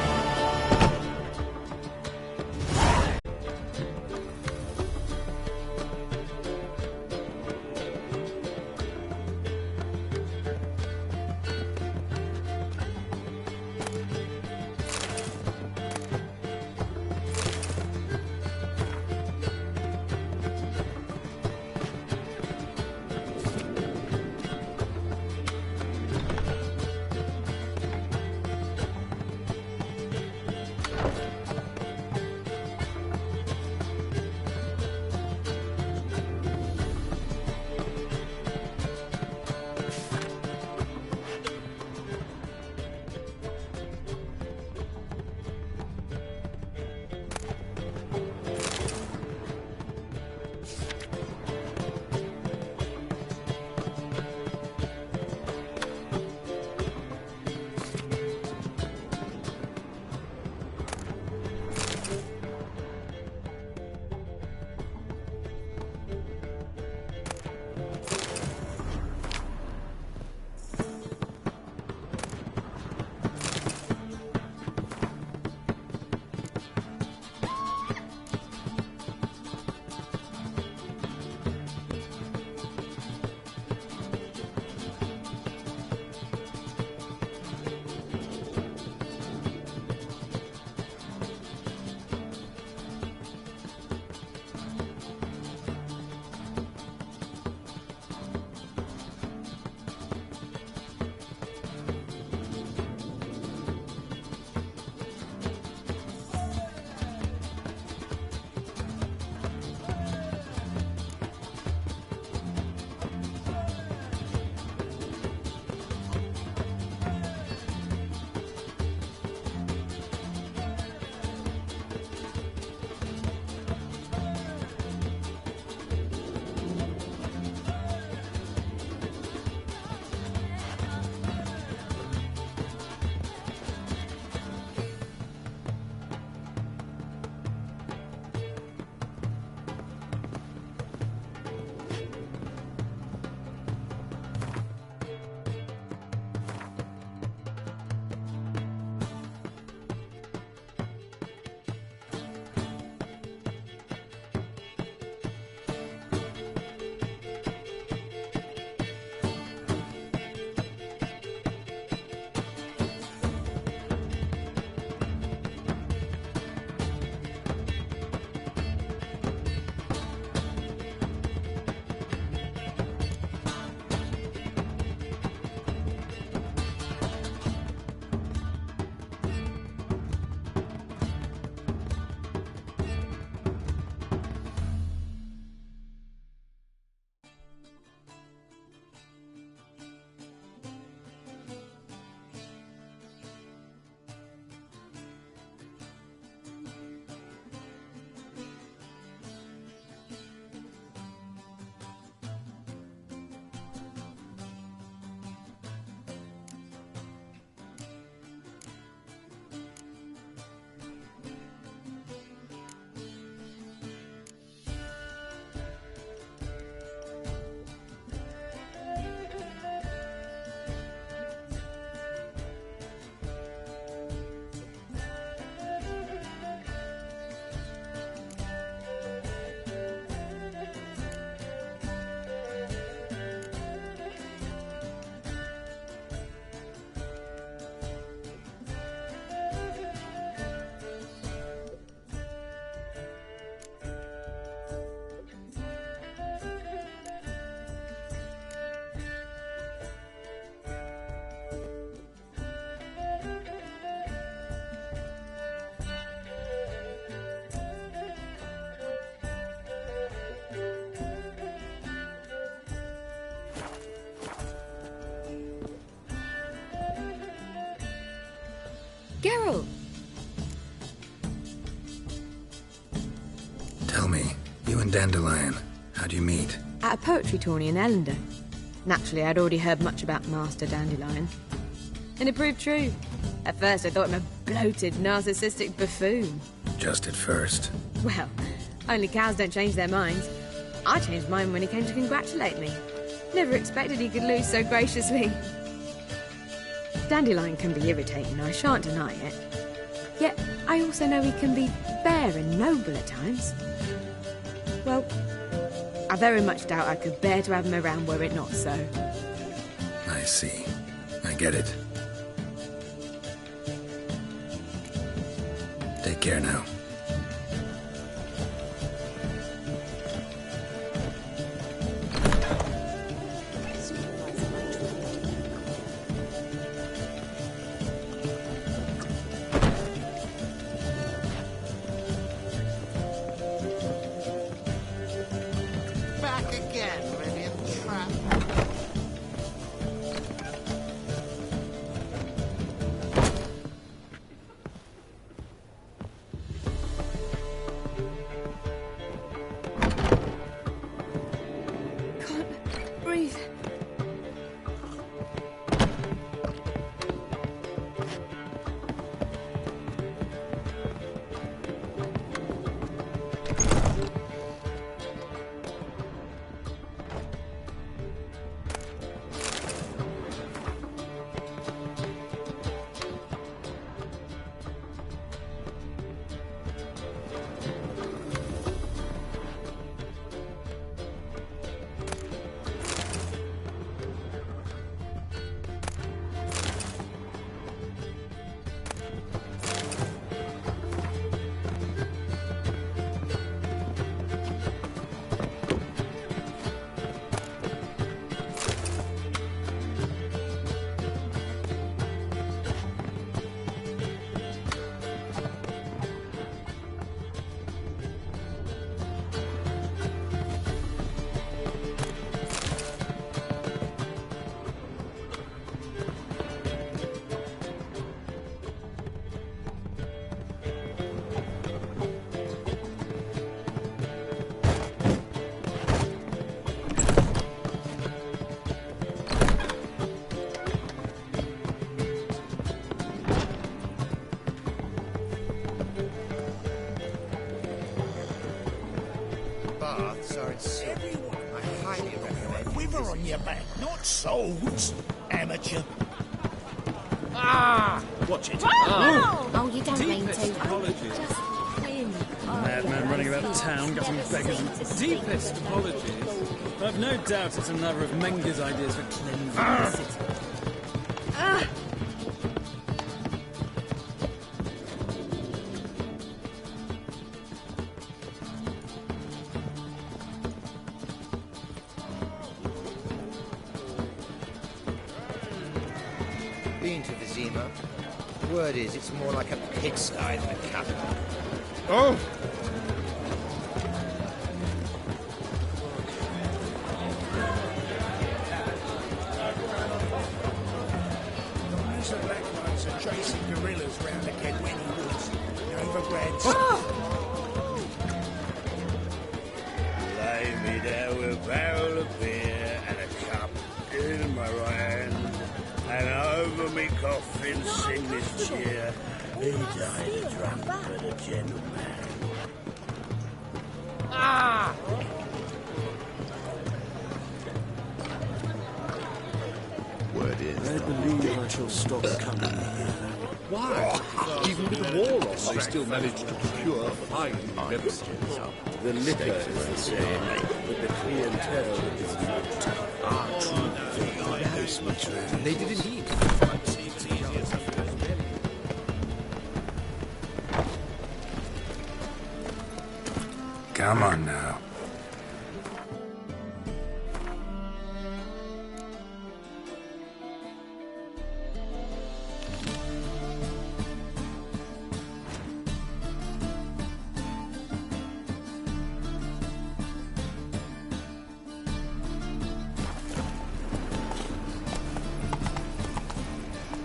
Dandelion. How'd you meet? At a poetry tourney in Ellender. Naturally, I'd already heard much about Master Dandelion. And it proved true. At first, I thought him a bloated, narcissistic buffoon. Just at first. Well, only cows don't change their minds. I changed mine when he came to congratulate me. Never expected he could lose so graciously. Dandelion can be irritating, I shan't deny it. Yet, I also know he can be fair and noble at times. Well, I very much doubt I could bear to have him around were it not so. I see. I get it. Take care now. Back again, Meridian Trap. Can't breathe. Baths are everyone. I highly recommend. Quiver on your back, not swords. Amateur. Ah! Watch it. Oh, you don't mean Deepest to. apologies. Just win. Madman running about town, getting beggars and deepest apologies. I've no doubt it's another of Menger's ideas for cleansing the city. Been to the Zima. Word is, it's more like a pigsty than a capital. Oh! Those are black ones are chasing gorillas round the Kedweni woods. Overbred. Lay me there with a barrel of beer and a cup in my right hand. And over me coffin sing this cheer. He died a drunk but a gentleman. Ah! Word is, I believe I shall stop coming here. Why? Even with the war on, they still manage to procure fine beverages. The liquor is the same, but the clientele is not. Ah, true. Very much true. They did indeed. Come on now.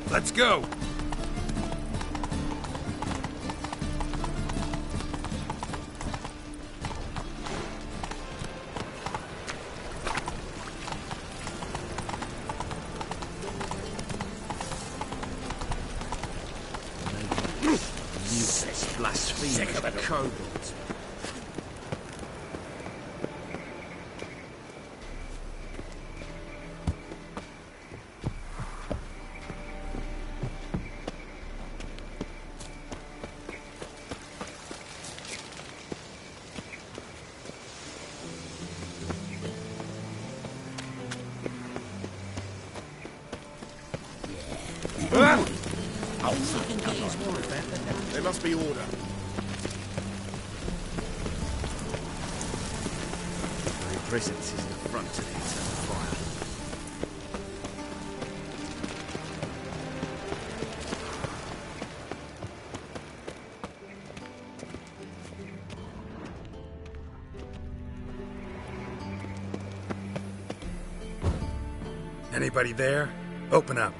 Let's go! Blasphemous kobolds. There must be order. Very presence is the front to the eternal fire. Anybody there? Open up.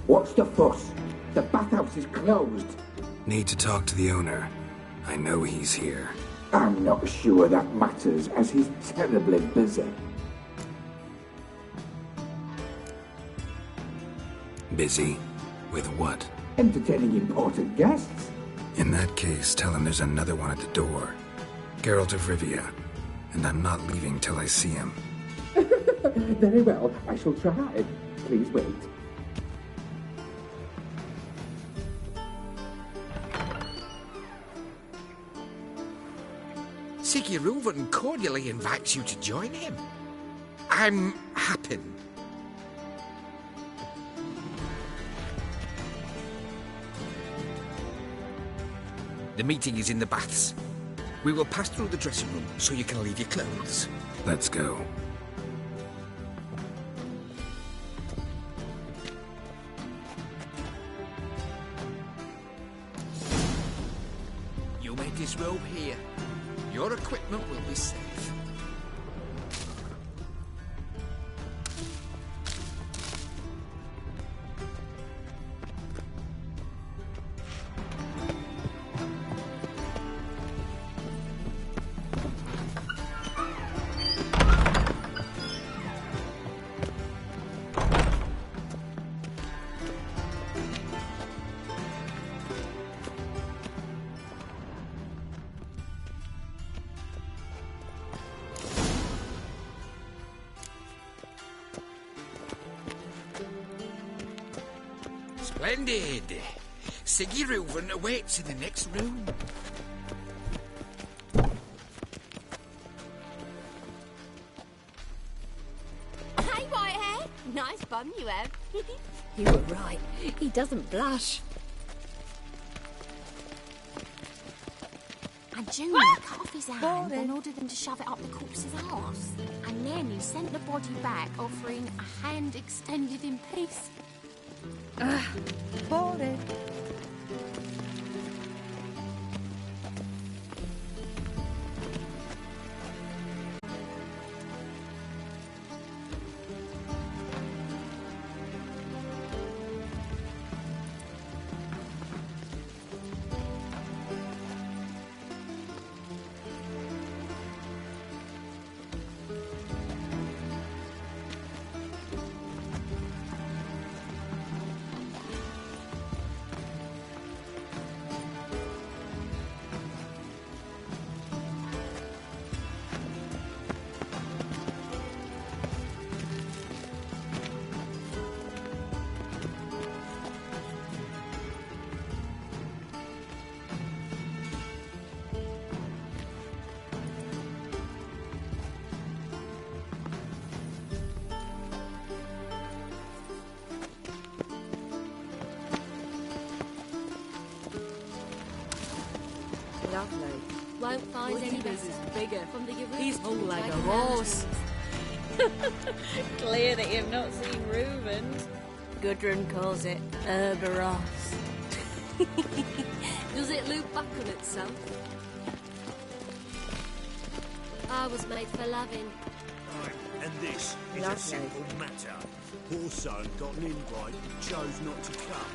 What's the fuss? The bathhouse is closed. Need to talk to the owner. I know he's here. I'm not sure that matters, as he's terribly busy. Busy? With what? Entertaining important guests. In that case, tell him there's another one at the door. Geralt of Rivia. And I'm not leaving till I see him. Very well, I shall try. Please wait. Siggy Reuven cordially invites you to join him. I'm happy. The meeting is in the baths. We will pass through the dressing room so you can leave your clothes. Let's go. You may disrobe here. Your equipment will be safe. Splendid. Siggy Reuven awaits in the next room. Hey, Whitehair. Nice bum you have. You were right. He doesn't blush. And Junior cut off his hand and ordered them to shove it up the corpse's arse. And then he sent the body back, offering a hand extended in peace. Boring. Lovely. Won't find any better. Bigger. From the He's Jerusalem hung like a wagon horse. Clear that you've not seen Reuven. Gudrun calls it Herberos. Does it loop back on itself? I was made for loving. And this is a simple matter. Poor son got an invite, chose not to come.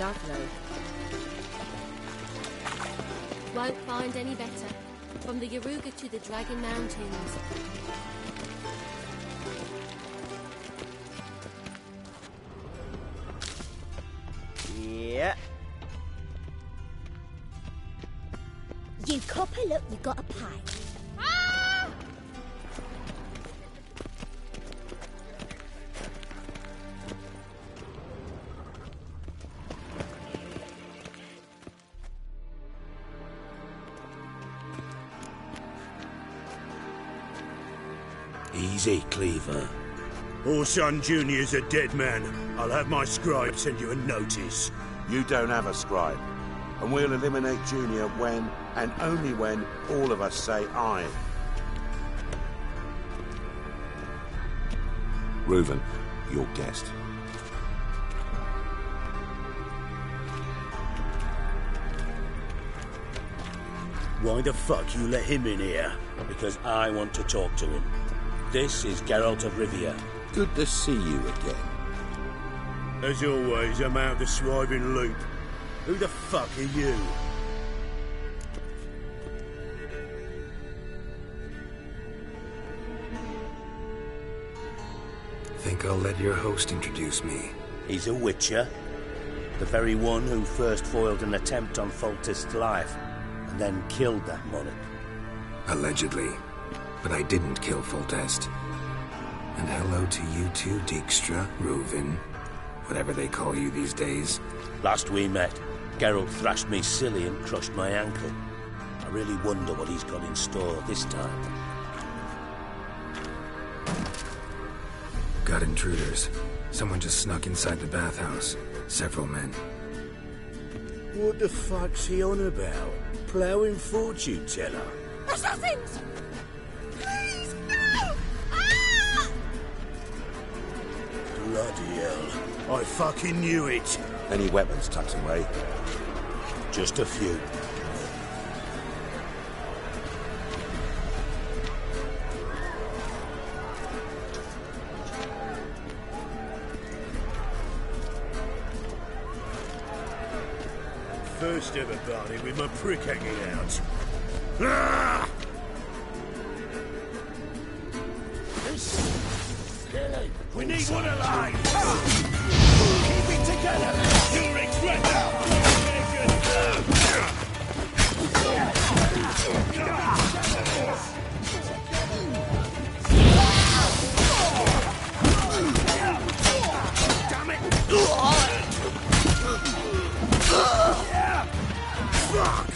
Darklow. Won't find any better. From the Yaruga to the Dragon Mountains. Yeah. You copper, look, you gotta pay. Easy, Cleaver. Orson Jr.'s a dead man. I'll have my scribe send you a notice. You don't have a scribe. And we'll eliminate Junior when, and only when, all of us say aye. Reuven, your guest. Why the fuck you let him in here? Because I want to talk to him. This is Geralt of Rivia. Good to see you again. As always, I'm out the swiving loop. Who the fuck are you? Think I'll let your host introduce me. He's a witcher. The very one who first foiled an attempt on Foltest's life, and then killed that monarch. Allegedly. But I didn't kill Foltest. And hello to you too, Dijkstra, Reuven, whatever they call you these days. Last we met, Geralt thrashed me silly and crushed my ankle. I really wonder what he's got in store this time. Got intruders. Someone just snuck inside the bathhouse. Several men. What the fuck's he on about? Ploughing fortune teller? Assassins! Please, no! Ah! Bloody hell. I fucking knew it. Any weapons tucked away? Just a few. First ever party with my prick hanging out. Ah! We need one alive! Keep it together! You'll regret that! Damn it! Fuck!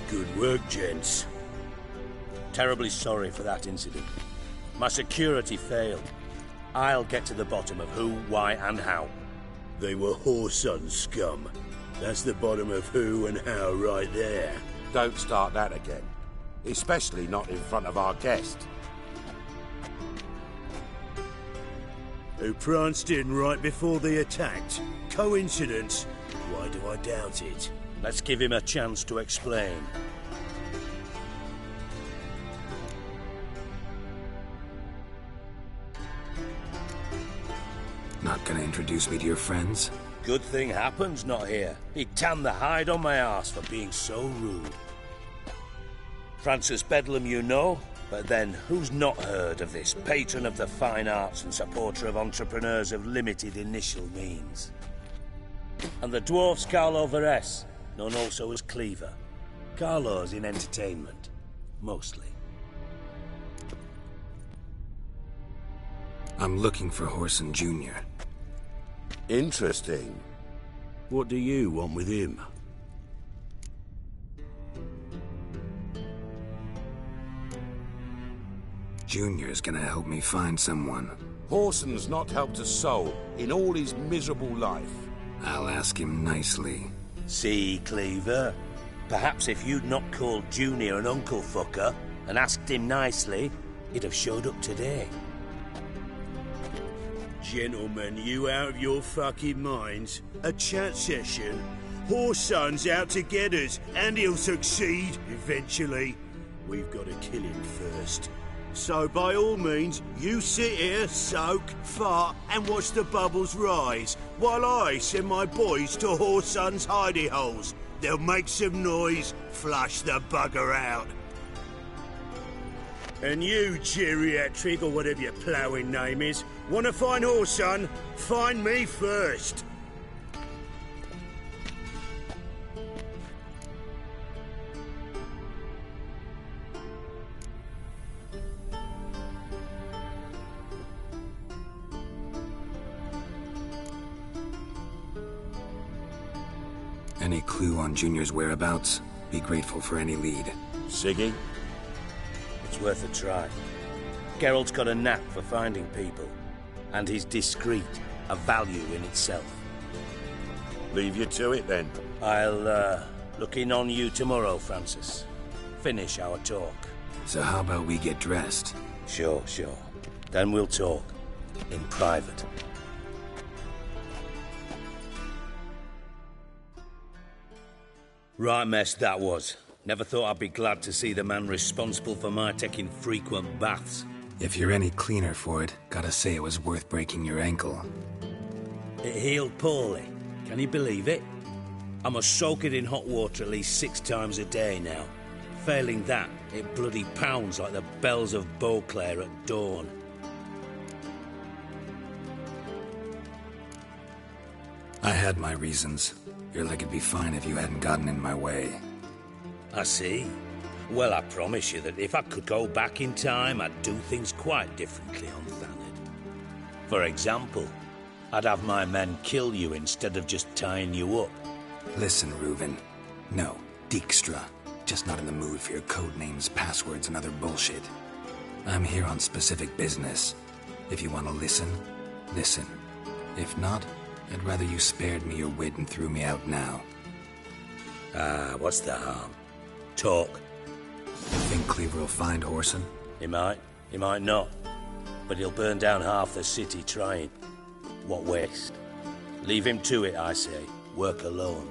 Good work, gents. Terribly sorry for that incident. My security failed. I'll get to the bottom of who, why, and how. They were whoreson scum. That's the bottom of who and how right there. Don't start that again. Especially not in front of our guest. Who pranced in right before they attacked. Coincidence? Why do I doubt it? Let's give him a chance to explain. Not gonna introduce me to your friends? Good thing Happen's not here. He'd tan the hide on my arse for being so rude. Francis Bedlam you know, but then who's not heard of this patron of the fine arts and supporter of entrepreneurs of limited initial means? And the dwarf's Carlo Veres, known also as Cleaver. Carlo's in entertainment, mostly. I'm looking for Whoreson Jr. Interesting. What do you want with him? Junior's gonna help me find someone. Horson's not helped a soul in all his miserable life. I'll ask him nicely. See, Cleaver? Perhaps if you'd not called Junior an uncle fucker and asked him nicely, he'd have showed up today. Gentlemen, you out of your fucking minds? A chat session? Horson's out to get us, and he'll succeed eventually. We've got to kill him first. So by all means, you sit here, soak, fart, and watch the bubbles rise, while I send my boys to Horson's hidey holes. They'll make some noise, flush the bugger out. And you, geriatric, or whatever your ploughing name is, want to find Horson? Find me first. Any clue on Junior's whereabouts? Be grateful for any lead. Siggy? It's worth a try. Geralt's got a knack for finding people, and he's discreet, a value in itself. Leave you to it, then. I'll, look in on you tomorrow, Francis. Finish our talk. So how about we get dressed? Sure. Then we'll talk. In private. Right mess that was. Never thought I'd be glad to see the man responsible for my taking frequent baths. If you're any cleaner for it, gotta say it was worth breaking your ankle. It healed poorly. Can you believe it? I must soak it in hot water at least 6 times a day now. Failing that, it bloody pounds like the bells of Beauclair at dawn. I had my reasons. Your leg would be fine if you hadn't gotten in my way. I see. Well, I promise you that if I could go back in time, I'd do things quite differently on Thanedd. For example, I'd have my men kill you instead of just tying you up. Listen, Reuven. No, Dijkstra. Just not in the mood for your code names, passwords, and other bullshit. I'm here on specific business. If you want to listen, listen. If not, I'd rather you spared me your wit and threw me out now. What's the harm? Talk. You think Cleaver will find Horson? He might not. But he'll burn down half the city trying. What waste? Leave him to it, I say. Work alone.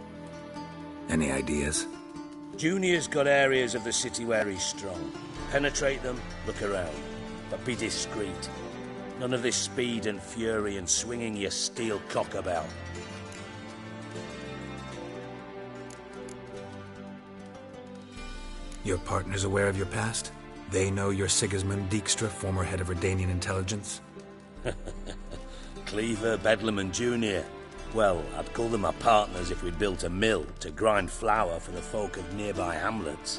Any ideas? Junior's got areas of the city where he's strong. Penetrate them, look around. But be discreet. None of this speed and fury and swinging your steel cock about. Your partner's aware of your past? They know you're Sigismund Dijkstra, former head of Redanian intelligence? Cleaver, Bedlam and Junior. Well, I'd call them my partners if we'd built a mill to grind flour for the folk of nearby hamlets.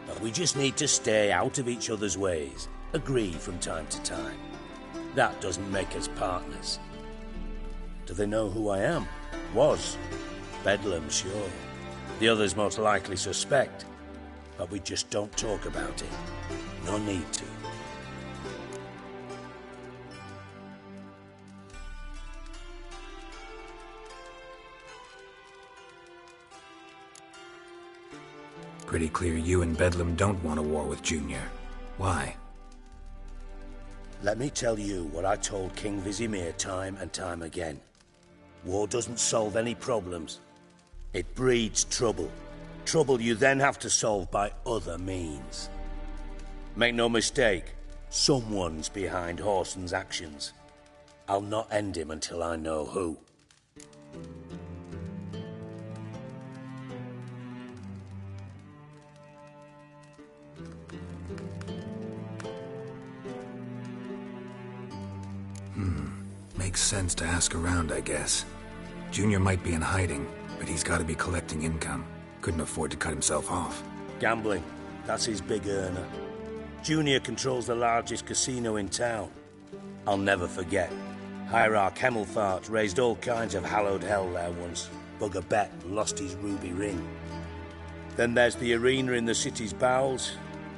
But we just need to stay out of each other's ways. Agree from time to time. That doesn't make us partners. Do they know who I am? Was. Bedlam, sure. The others most likely suspect. But we just don't talk about it. No need to. Pretty clear you and Bedlam don't want a war with Junior. Why? Let me tell you what I told King Vizimir time and time again. War doesn't solve any problems. It breeds trouble. Trouble you then have to solve by other means. Make no mistake, someone's behind Horson's actions. I'll not end him until I know who. Makes sense to ask around, I guess. Junior might be in hiding, but he's got to be collecting income. Couldn't afford to cut himself off. Gambling. That's his big earner. Junior controls the largest casino in town. I'll never forget. Hierarch Hemmelfart raised all kinds of hallowed hell there once. Bugger bet and lost his ruby ring. Then there's the arena in the city's bowels,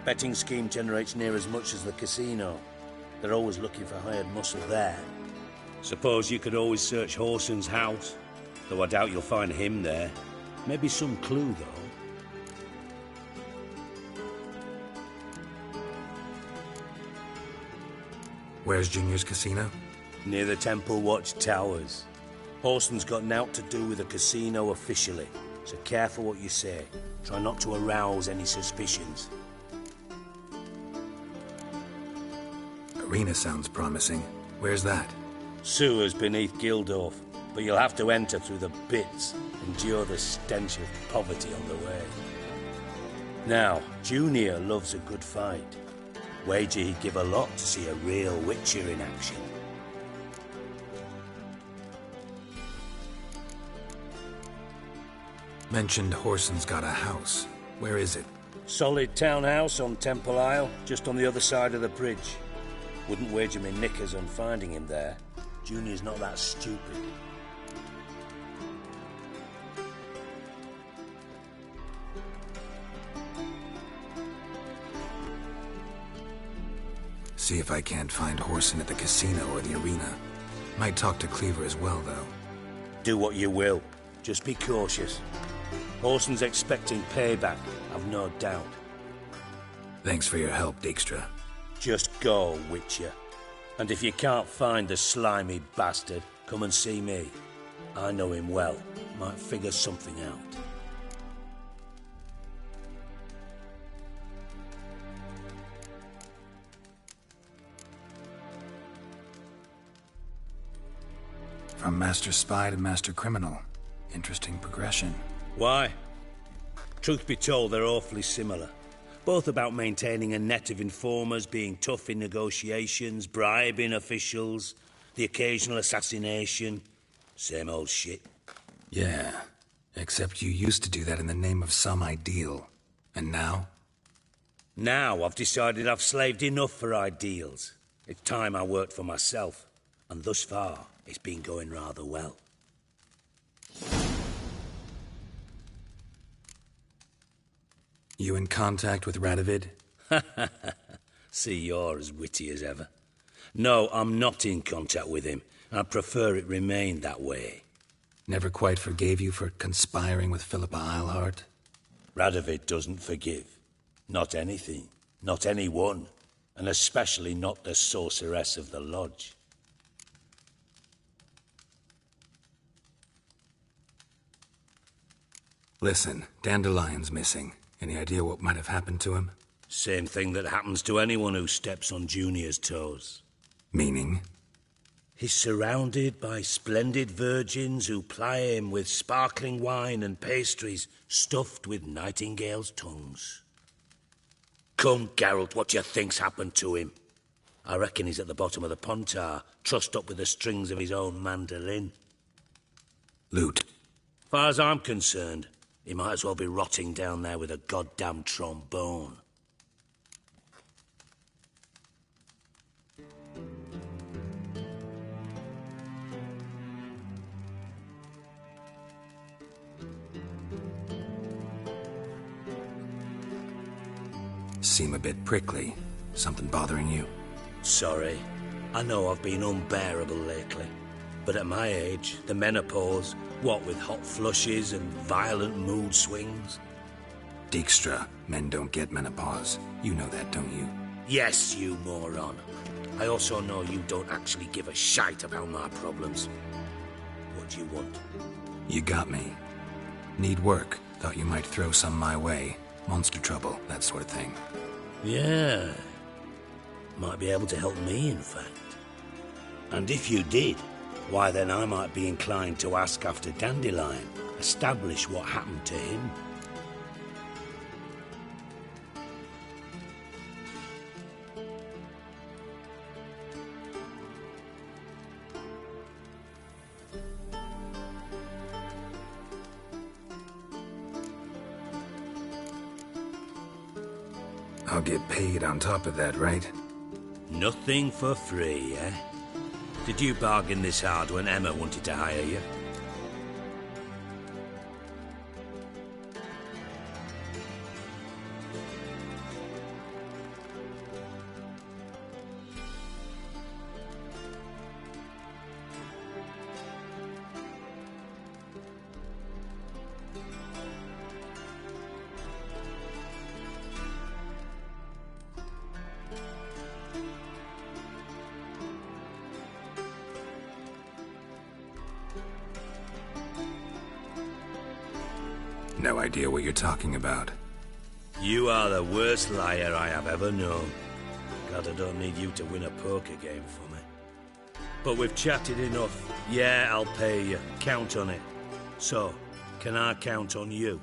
Betting scheme generates near as much as the casino. They're always looking for hired muscle there. Suppose you could always search Horson's house, though I doubt you'll find him there. Maybe some clue, though. Where's Junior's casino? Near the Temple Watch Towers. Horson's got naught to do with the casino officially, so careful what you say. Try not to arouse any suspicions. Arena sounds promising. Where's that? Sewers beneath Gildorf, but you'll have to enter through the bits, endure the stench of poverty on the way. Now, Junior loves a good fight. Wager he'd give a lot to see a real Witcher in action. Mentioned Horson's got a house. Where is it? Solid townhouse on Temple Isle, just on the other side of the bridge. Wouldn't wager me knickers on finding him there. Junior's not that stupid. See if I can't find Horson at the casino or the arena. Might talk to Cleaver as well, though. Do what you will. Just be cautious. Horson's expecting payback, I've no doubt. Thanks for your help, Dijkstra. Just go, Witcher. And if you can't find the slimy bastard, come and see me. I know him well. Might figure something out. From Master Spy to Master Criminal. Interesting progression. Why? Truth be told, they're awfully similar. Both about maintaining a net of informers, being tough in negotiations, bribing officials, the occasional assassination. Same old shit. Yeah, except you used to do that in the name of some ideal. And now? Now I've decided I've slaved enough for ideals. It's time I worked for myself. And thus far, it's been going rather well. You in contact with Radovid? See, you're as witty as ever. No, I'm not in contact with him. I prefer it remained that way. Never quite forgave you for conspiring with Philippa Eilhart? Radovid doesn't forgive. Not anything. Not anyone. And especially not the sorceress of the Lodge. Listen, Dandelion's missing. Any idea what might have happened to him? Same thing that happens to anyone who steps on Junior's toes. Meaning? He's surrounded by splendid virgins who ply him with sparkling wine and pastries stuffed with nightingales' tongues. Come, Geralt, what do you think's happened to him? I reckon he's at the bottom of the Pontar, trussed up with the strings of his own mandolin. Loot. Far as I'm concerned, he might as well be rotting down there with a goddamn trombone. Seem a bit prickly. Something bothering you? Sorry. I know I've been unbearable lately. But at my age, the menopause, what with hot flushes and violent mood swings? Dijkstra, men don't get menopause. You know that, don't you? Yes, you moron. I also know you don't actually give a shite about my problems. What do you want? You got me. Need work. Thought you might throw some my way. Monster trouble, that sort of thing. Yeah. Might be able to help me, in fact. And if you did, why then I might be inclined to ask after Dandelion, establish what happened to him. I'll get paid on top of that, right? Nothing for free, eh? Did you bargain this hard when Emma wanted to hire you? No idea what you're talking about. You are the worst liar I have ever known. God, I don't need you to win a poker game for me. But we've chatted enough. Yeah, I'll pay you. Count on it. So, can I count on you?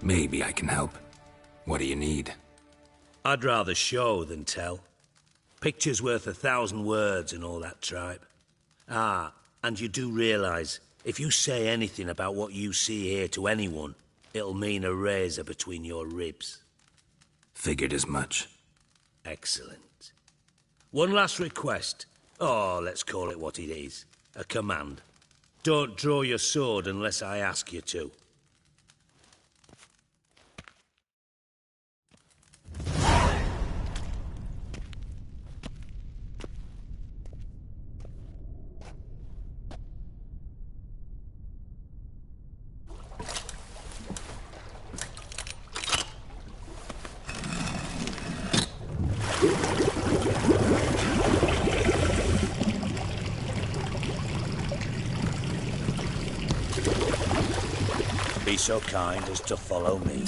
Maybe I can help. What do you need? I'd rather show than tell. Picture's worth 1,000 words and all that tripe. Ah, and you do realise, if you say anything about what you see here to anyone, it'll mean a razor between your ribs. Figured as much. Excellent. One last request. Oh, let's call it what it is. A command. Don't draw your sword unless I ask you to. Be so kind as to follow me.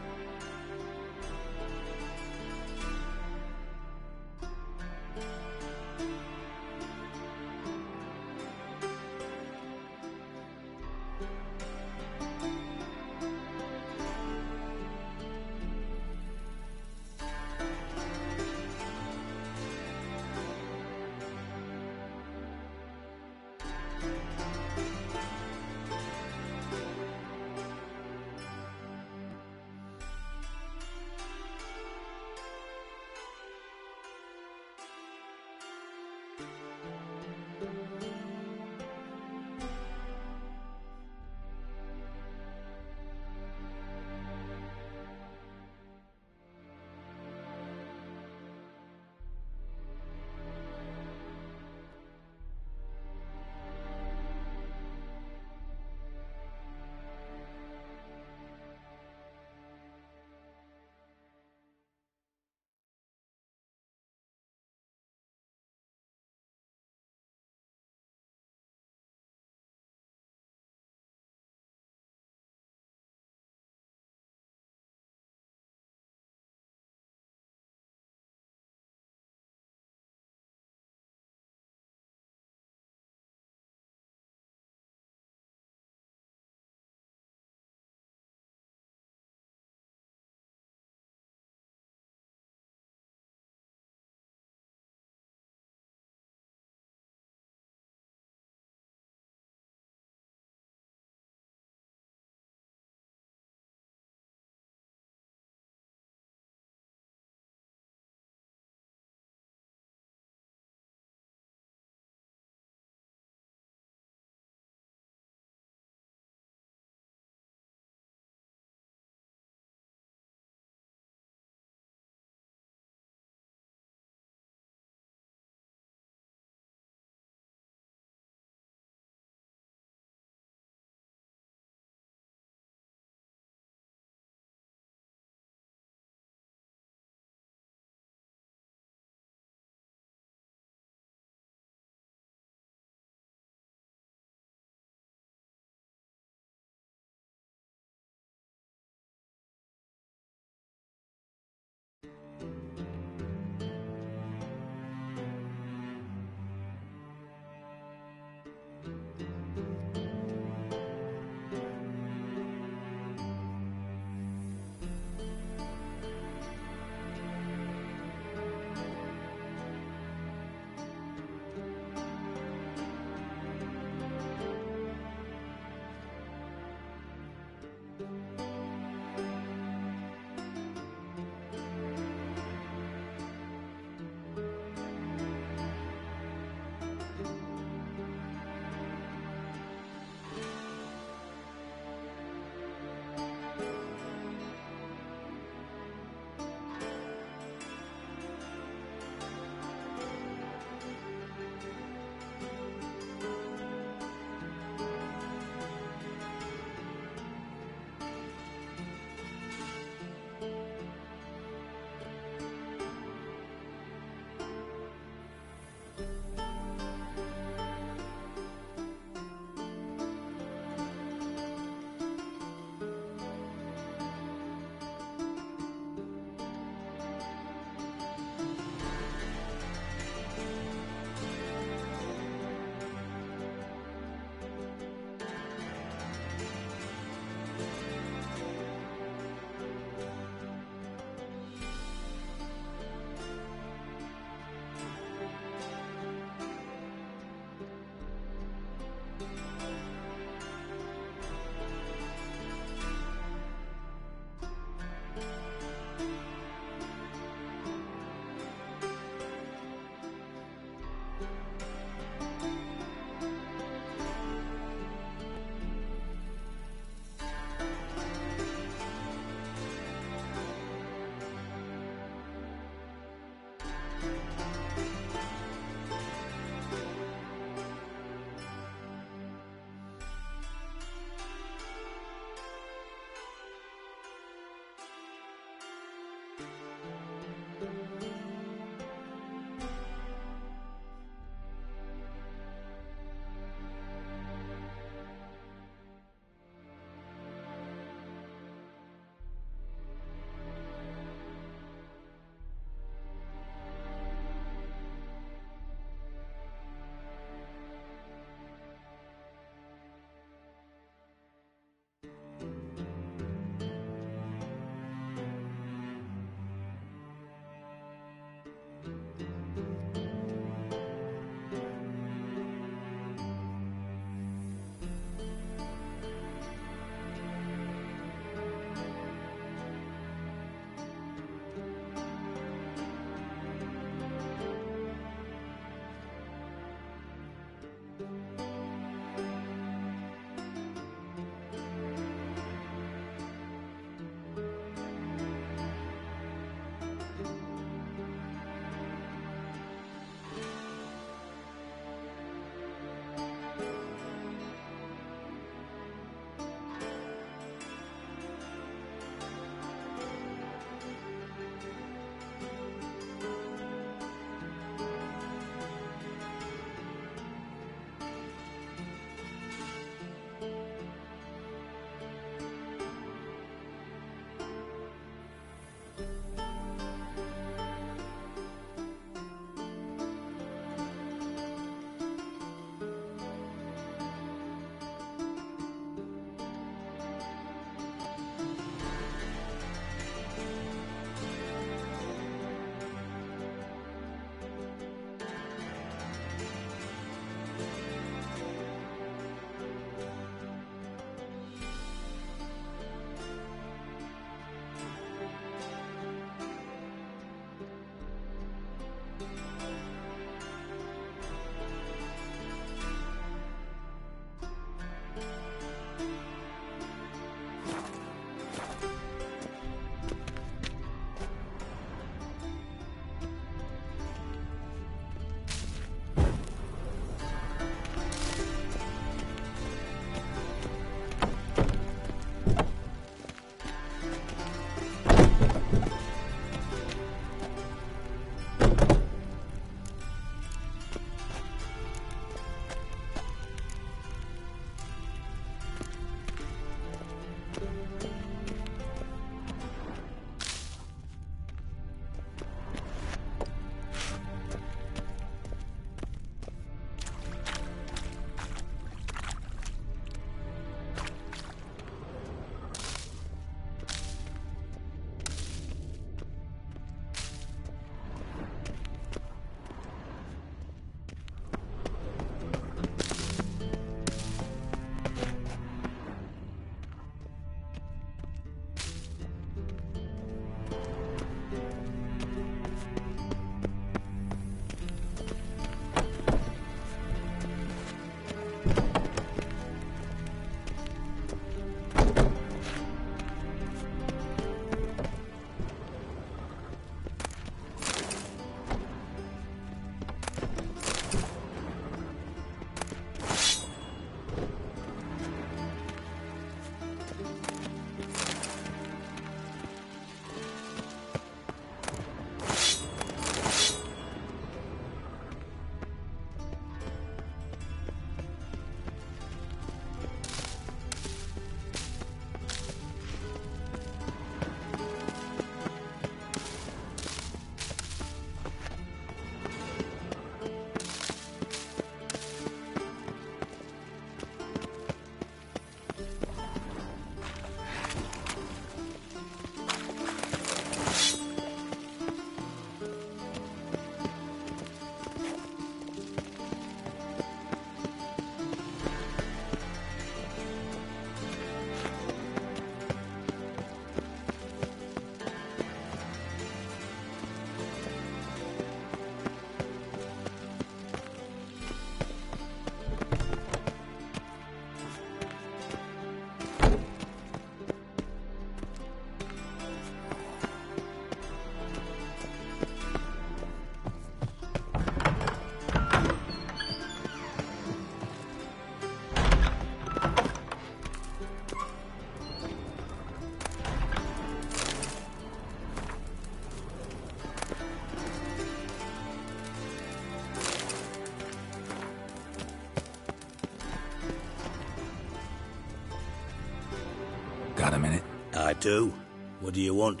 Got a minute? I do. What do you want?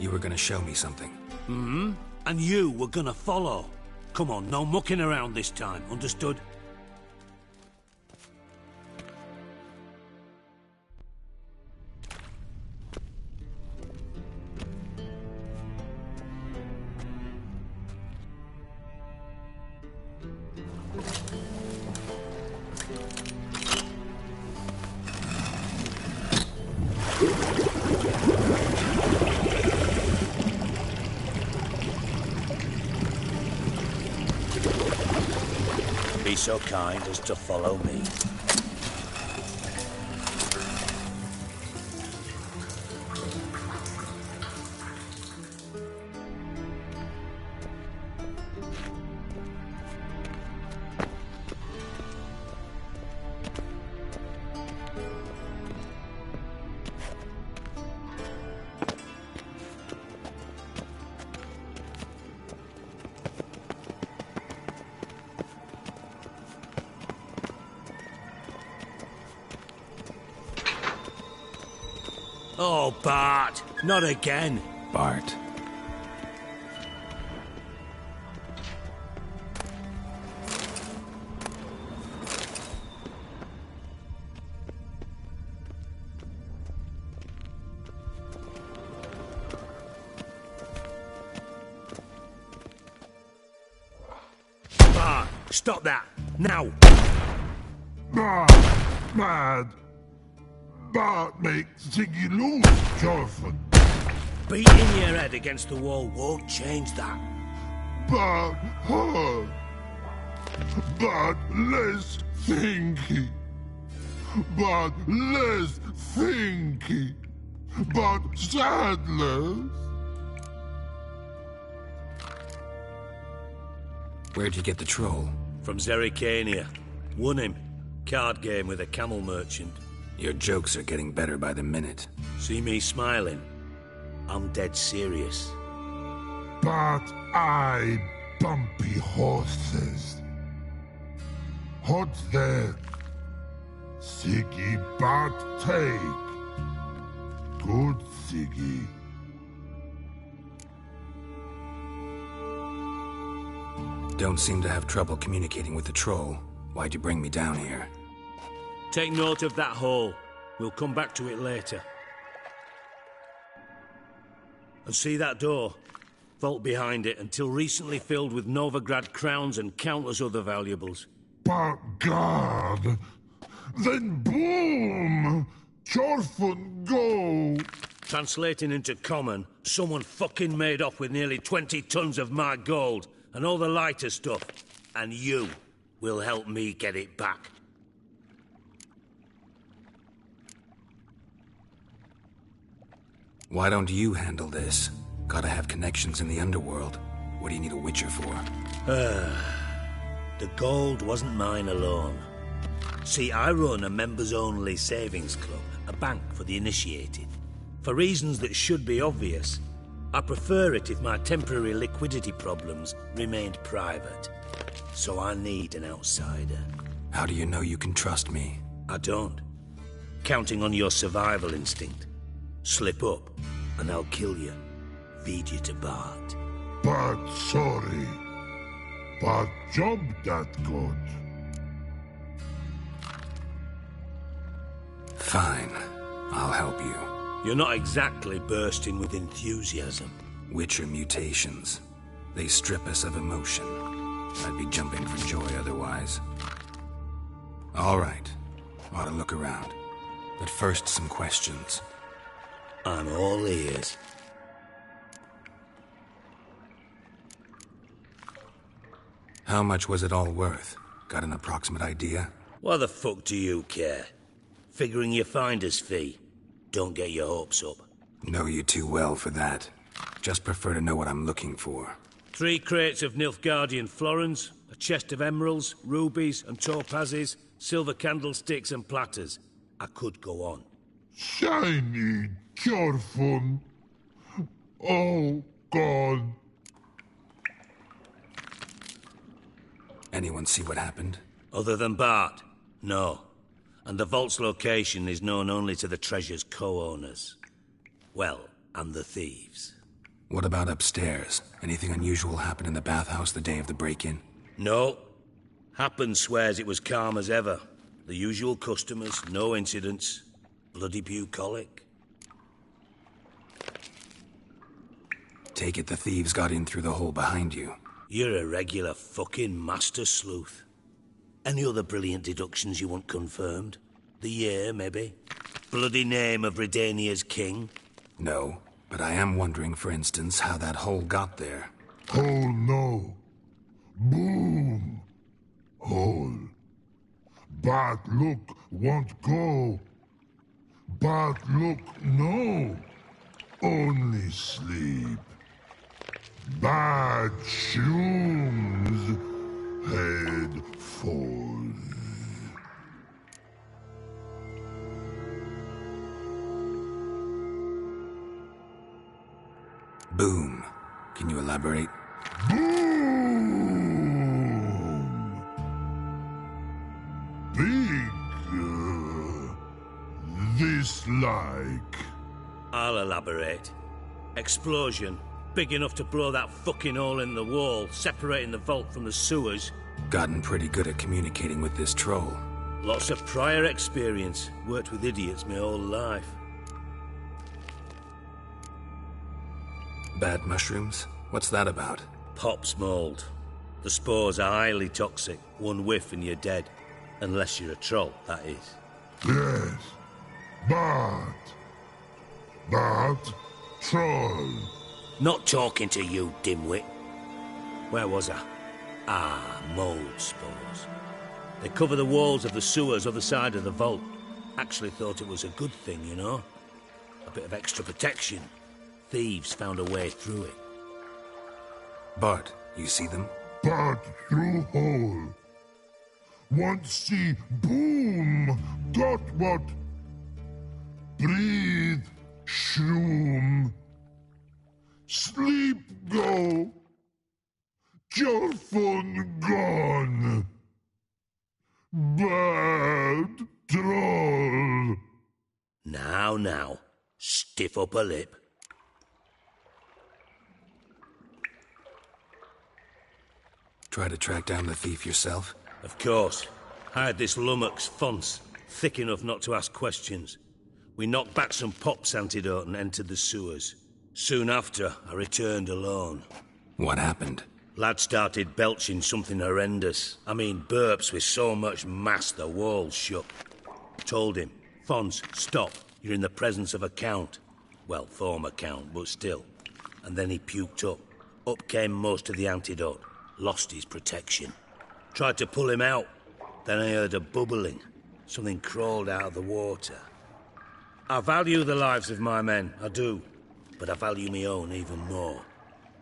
You were gonna show me something. Mm-hmm. And you were gonna follow. Come on, no mucking around this time, understood? Be so kind as to follow me. Oh, Bart, not again. Bart. Bart, stop that, now. Mad. Bart makes Ziggy lose, Jonathan. Beating your head against the wall won't change that. Bart hurt. Bart less thinky. Bart less thinky. Bart sadless. Where'd you get the troll? From Zerrikania. Won him. Card game with a camel merchant. Your jokes are getting better by the minute. See me smiling? I'm dead serious. But I bumpy horses. Hot there. Siggy Bart take. Good Siggy. Don't seem to have trouble communicating with the troll. Why'd you bring me down here? Take note of that hole. We'll come back to it later. And see that door? Vault behind it, until recently filled with Novigrad crowns and countless other valuables. But God! Then boom! Chorfun go! Translating into common, someone fucking made off with nearly 20 tons of my gold, and all the lighter stuff. And you will help me get it back. Why don't you handle this? Gotta have connections in the underworld. What do you need a witcher for? The gold wasn't mine alone. See, I run a members-only savings club, a bank for the initiated. For reasons that should be obvious, I prefer it if my temporary liquidity problems remained private. So I need an outsider. How do you know you can trust me? I don't. Counting on your survival instinct. Slip up, and I'll kill you. Feed you to Bart. But sorry. But job that good. Fine. I'll help you. You're not exactly bursting with enthusiasm. Witcher mutations. They strip us of emotion. I'd be jumping for joy otherwise. All right. Ought to look around. But first, some questions. I'm all ears. How much was it all worth? Got an approximate idea? Why the fuck do you care? Figuring your finder's fee. Don't get your hopes up. Know you too well for that. Just prefer to know what I'm looking for. 3 crates of Nilfgaardian florins, a chest of emeralds, rubies and topazes, silver candlesticks and platters. I could go on. Shiny Chorfun. Oh, God. Anyone see what happened? Other than Bart? No. And the vault's location is known only to the treasure's co-owners. Well, and the thieves. What about upstairs? Anything unusual happen in the bathhouse the day of the break-in? No. Happen swears it was calm as ever. The usual customers, no incidents. Bloody bucolic. Take it the thieves got in through the hole behind you. You're a regular fucking master sleuth. Any other brilliant deductions you want confirmed? The year, maybe? Bloody name of Redania's king? No, but I am wondering, for instance, how that hole got there. Hole no. Boom. Hole. Bad look won't go. Bad look no. Only sleep. Bad shoes. Head falls. Boom. Can you elaborate? Boom! Big. This like. I'll elaborate. Explosion. Big enough to blow that fucking hole in the wall, separating the vault from the sewers. Gotten pretty good at communicating with this troll. Lots of prior experience. Worked with idiots my whole life. Bad mushrooms? What's that about? Pops mold. The spores are highly toxic. One whiff and you're dead. Unless you're a troll, that is. Yes. Bad. Bad troll. Not talking to you, dimwit. Where was I? Ah, mold spores. They cover the walls of the sewers other side of the vault. Actually thought it was a good thing, you know? A bit of extra protection. Thieves found a way through it. Bart, you see them? Bad through hole. Want see boom. Got what? Breathe. Shroom. Sleep go. Your phone gone. Bad troll. Now. Stiff upper lip. Try to track down the thief yourself? Of course. Hired this lummox, Fonce. Thick enough not to ask questions. We knocked back some Pop's antidote and entered the sewers. Soon after, I returned alone. What happened? Lad started belching something horrendous. I mean, burps with so much mass the walls shook. Told him, Fonz, stop. You're in the presence of a count. Well, former count, but still. And then he puked up. Up came most of the antidote. Lost his protection. Tried to pull him out. Then I heard a bubbling. Something crawled out of the water. I value the lives of my men, I do. But I value my own even more.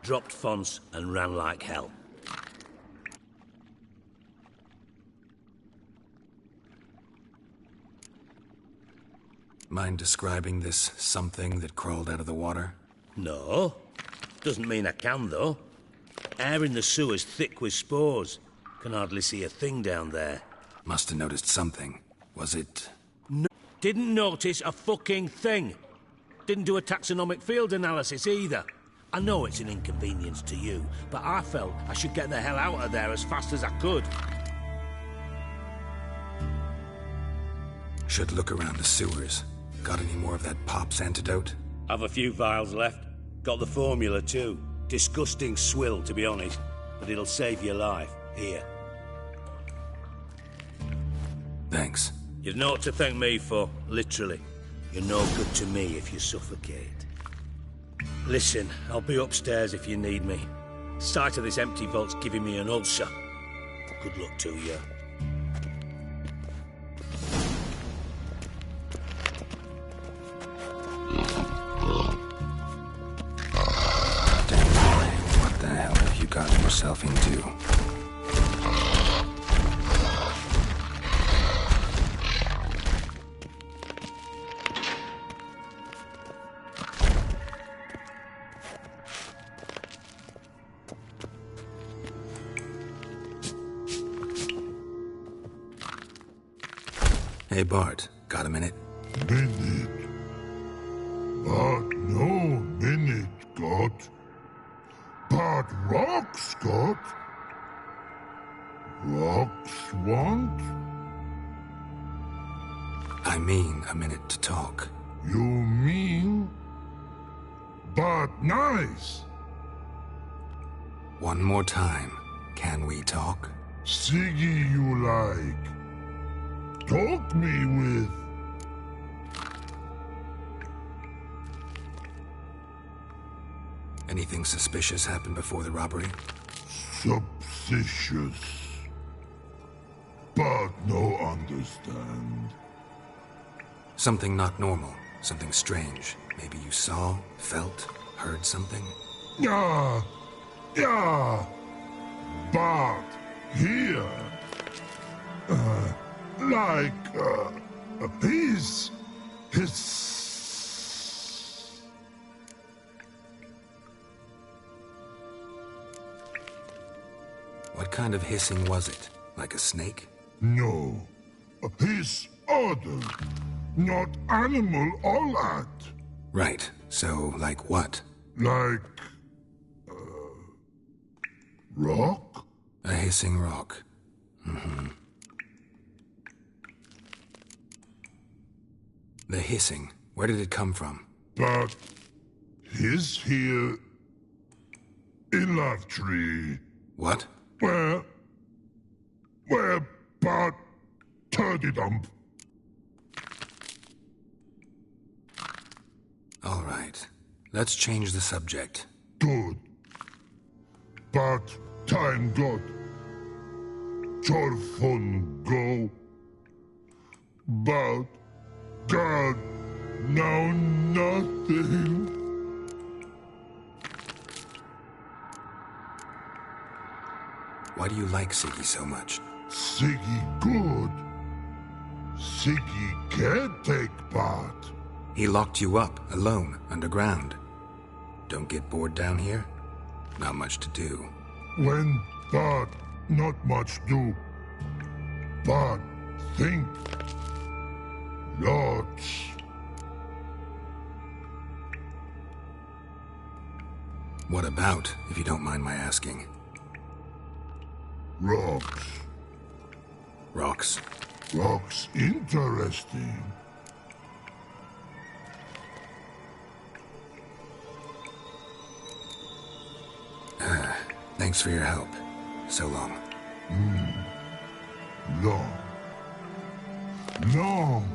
Dropped Fonce and ran like hell. Mind describing this something that crawled out of the water? No. Doesn't mean I can, though. Air in the sewer's thick with spores. Can hardly see a thing down there. Must have noticed something. Was it... No, didn't notice a fucking thing. Didn't do a taxonomic field analysis either. I know it's an inconvenience to you, but I felt I should get the hell out of there as fast as I could. Should look around the sewers. Got any more of that Pop's antidote? Have a few vials left. Got the formula too. Disgusting swill, to be honest. But it'll save your life. Here. Thanks. You've naught to thank me for, literally. You're no good to me if you suffocate. Listen, I'll be upstairs if you need me. Sight of this empty vault's giving me an ulcer. Good luck to you. What the hell have you gotten yourself into? Hey, Bart, got a minute? Minute. But no minute got. But rocks got. Rocks want? I mean a minute to talk. You mean? But nice. One more time. Can we talk? Siggy you like. Talk me with. Anything suspicious happened before the robbery? Suspicious. But no understand. Something not normal. Something strange. Maybe you saw, felt, heard something? Yeah. But here. A piece. What kind of hissing was it? Like a snake? No. A hiss other. Not animal all that. Right. So, like what? Like... rock? A hissing rock. Mm-hmm. The hissing. Where did it come from? But... hiss here... in Love Tree. What? Where but turdy dump. All right. Let's change the subject. Good. But time got. Your fun go. But God, now nothing. Why do you like Siggy so much? Siggy good. Siggy can't take part. He locked you up, alone, underground. Don't get bored down here? Not much to do. When but not much do. But think. Lots. What about, if you don't mind my asking? Rocks. Rocks? Rocks interesting. Thanks for your help. So long. Long. Long.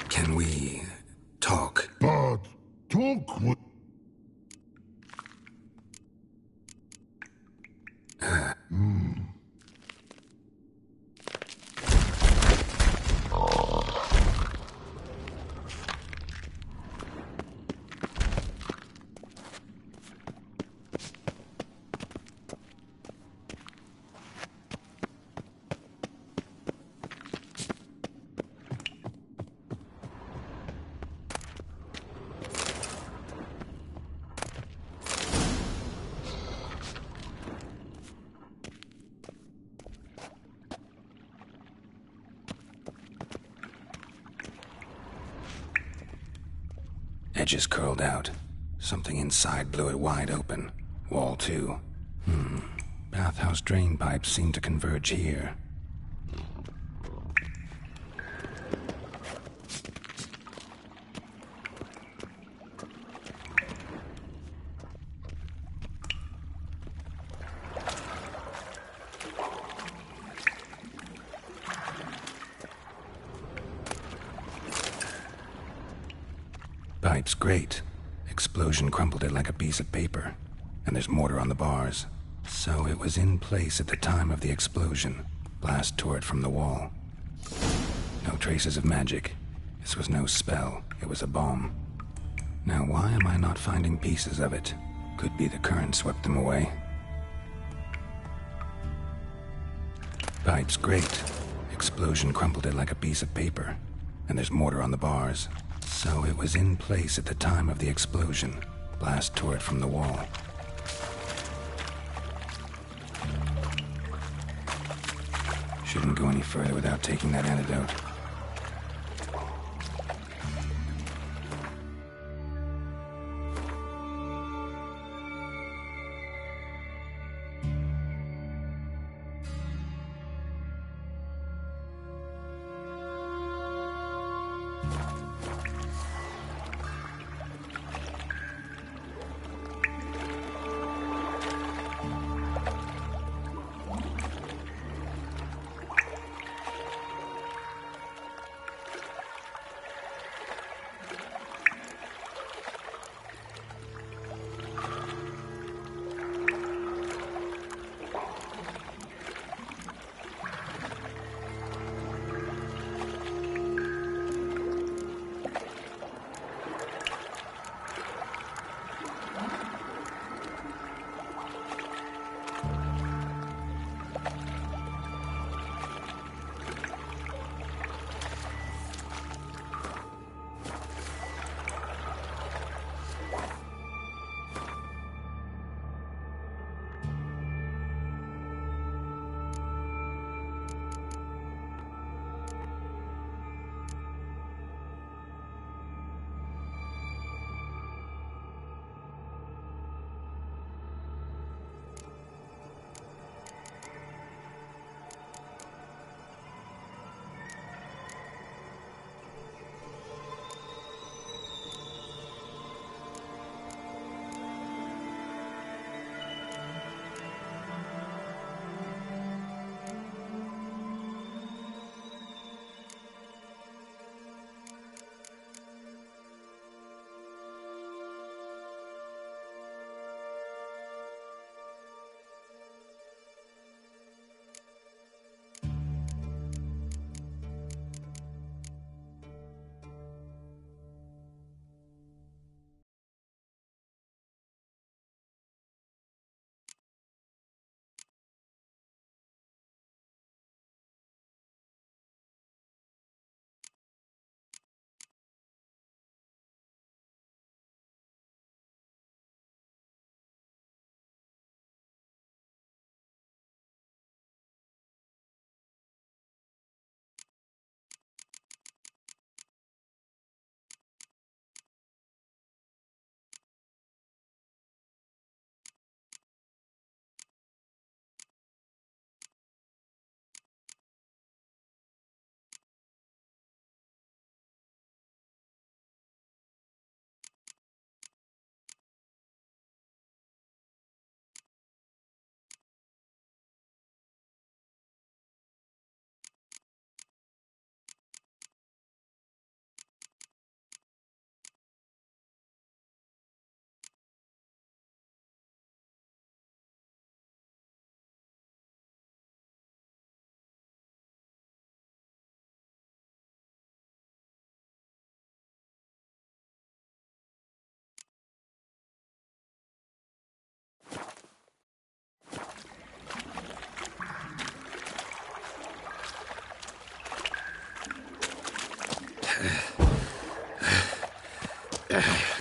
Can we talk? But talk with... Edges curled out. Something inside blew it wide open. Wall too. Bathhouse drain pipes seem to converge here. Pipe's great. Explosion crumpled it like a piece of paper. And there's mortar on the bars. So it was in place at the time of the explosion. Blast tore it from the wall. No traces of magic. This was no spell. It was a bomb. Now why am I not finding pieces of it? Could be the current swept them away. Pipe's great. Explosion crumpled it like a piece of paper. And there's mortar on the bars. So it was in place at the time of the explosion. Blast tore it from the wall. Shouldn't go any further without taking that antidote.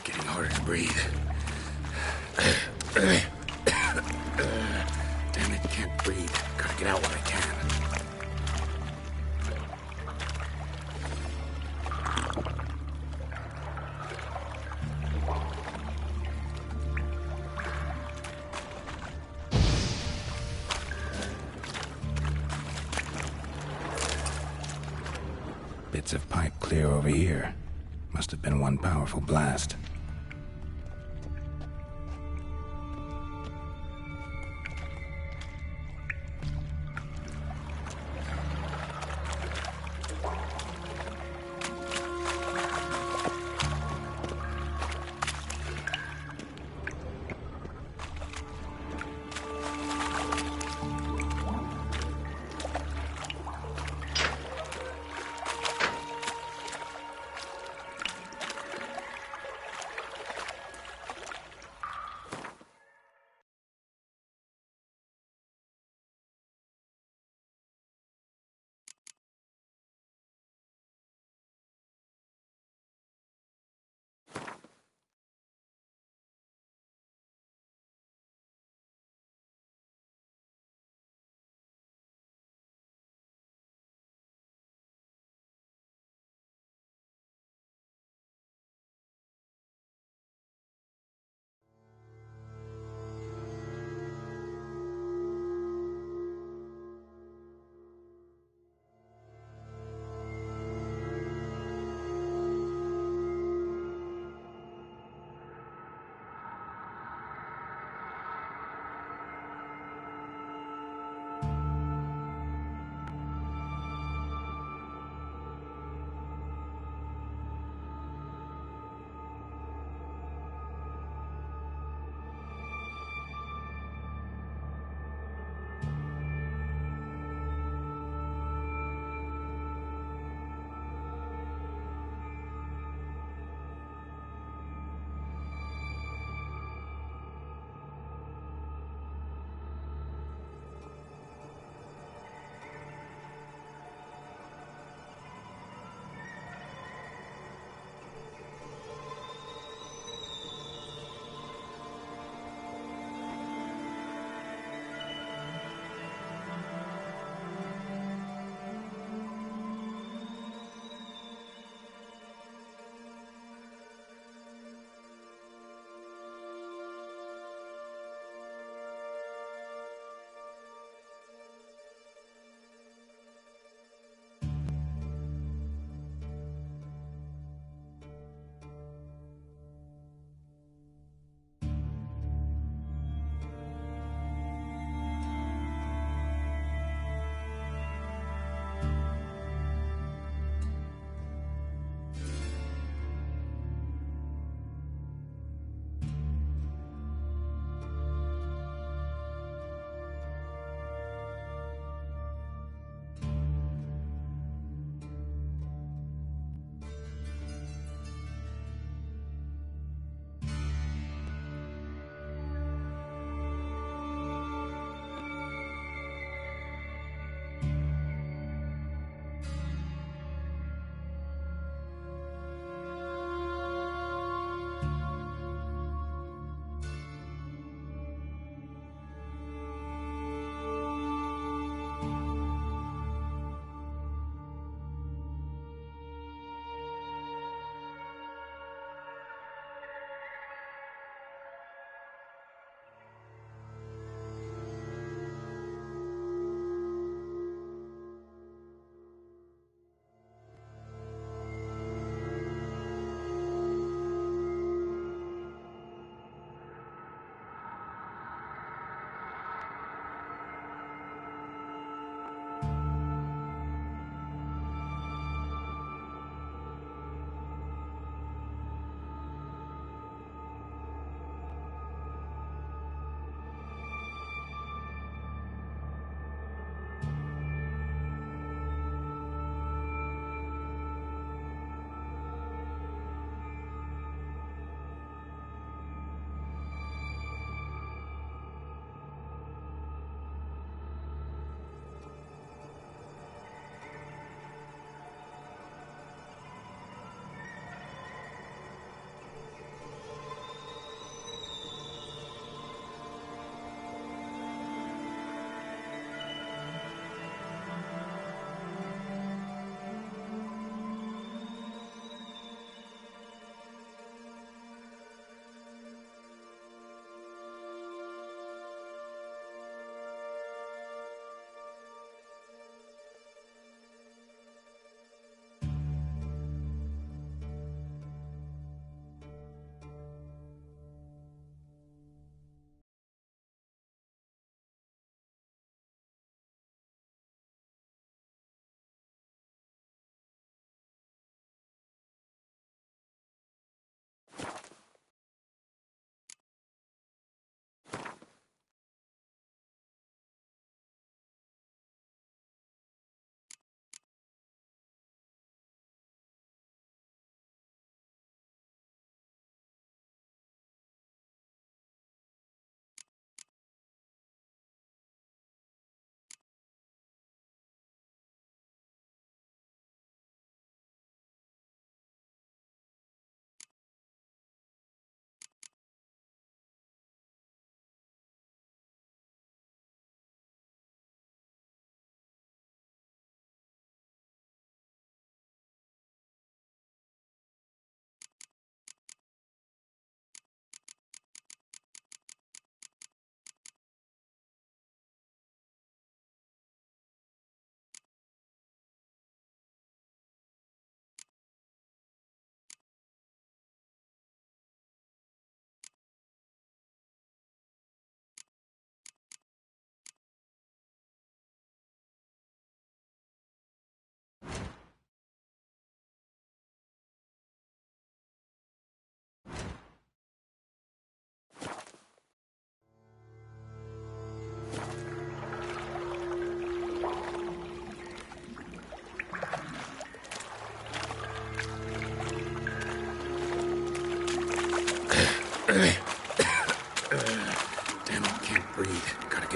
Getting harder to breathe. Damn it, can't breathe. Gotta get out when I can. Bits of pipe clear over here. Must have been one powerful blast.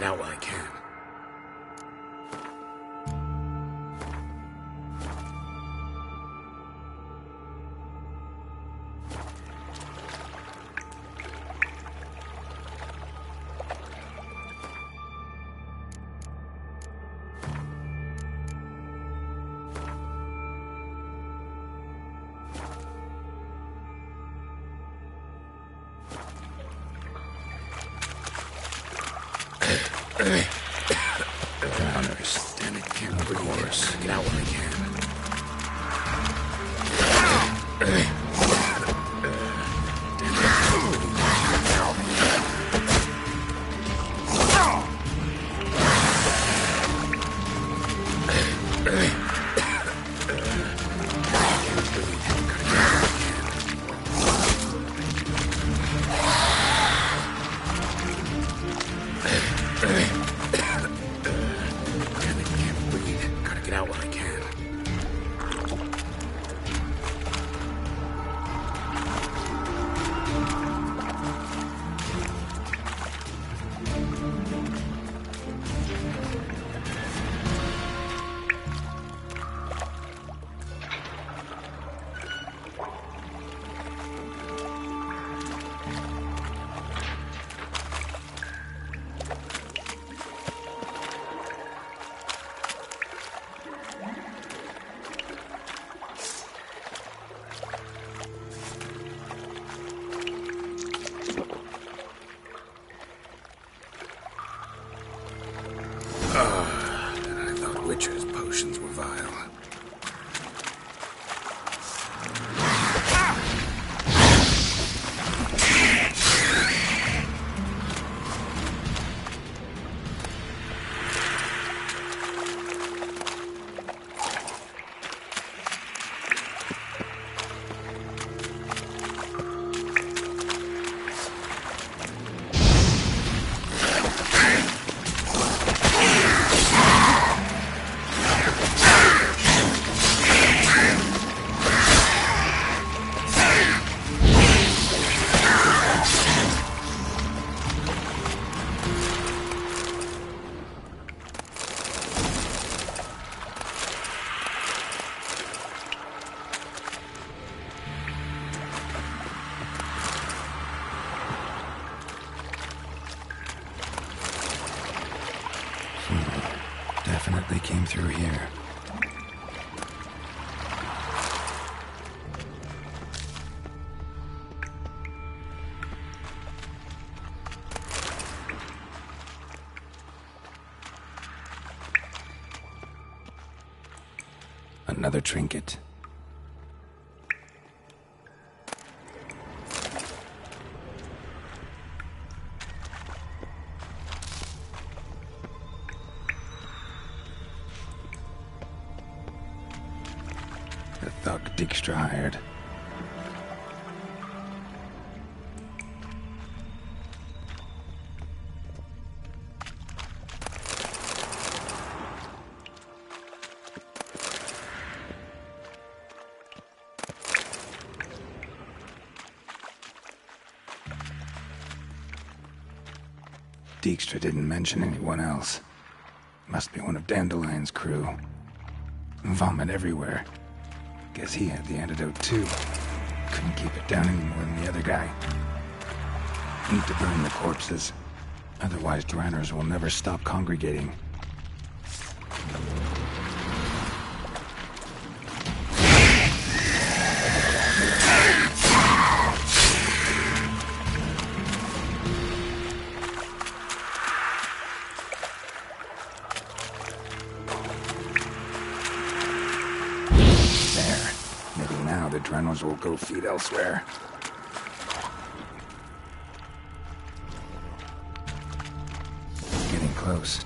get out while I can. Drowners. Damn it, can't of course. Get out when I can. I thought Witcher's potions were vile. Definitely came through here. Another trinket. The thug Dijkstra hired. Dijkstra didn't mention anyone else. Must be one of Dandelion's crew. Vomit everywhere. Guess he had the antidote too. Couldn't keep it down any more than the other guy. Need to burn the corpses. Otherwise, drowners will never stop congregating. The drowners will go feed elsewhere. Getting close.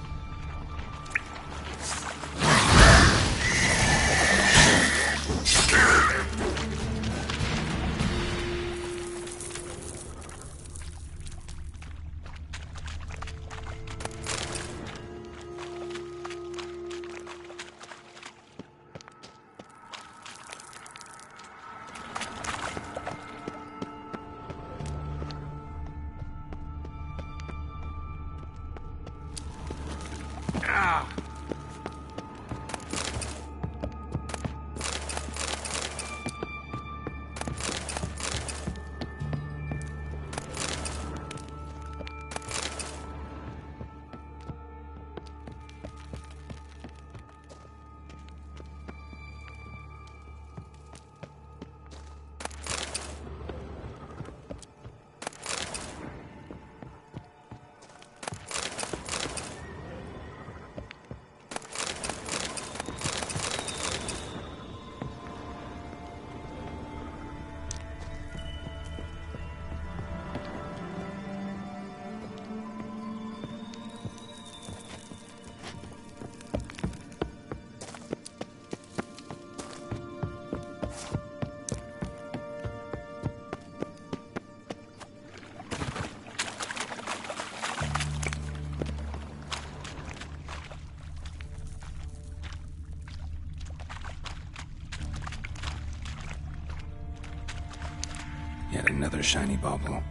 another shiny bauble.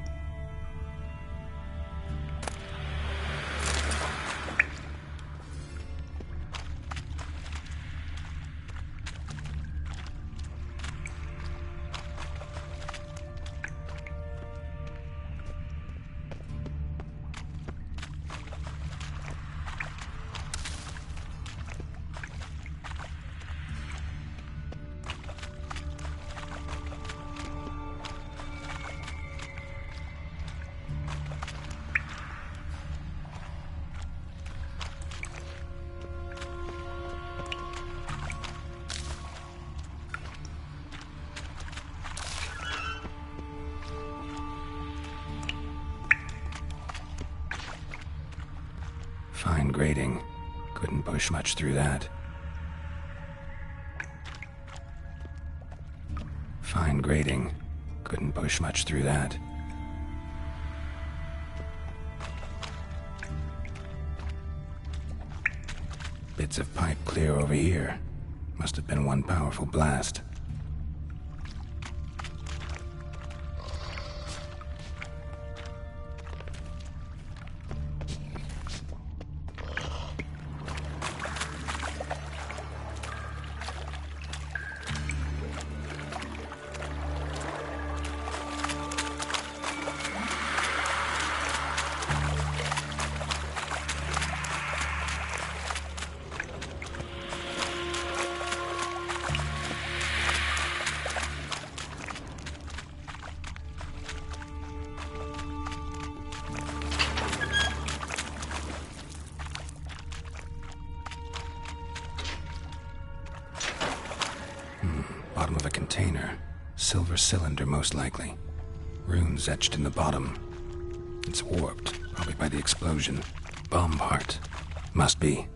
Fine grading. Couldn't push much through that. Fine grading. Couldn't push much through that. Bits of pipe clear over here. Must have been one powerful blast. Bottom of a container. Silver cylinder, most likely. Runes etched in the bottom. It's warped, probably by the explosion. Bomb part. Must be.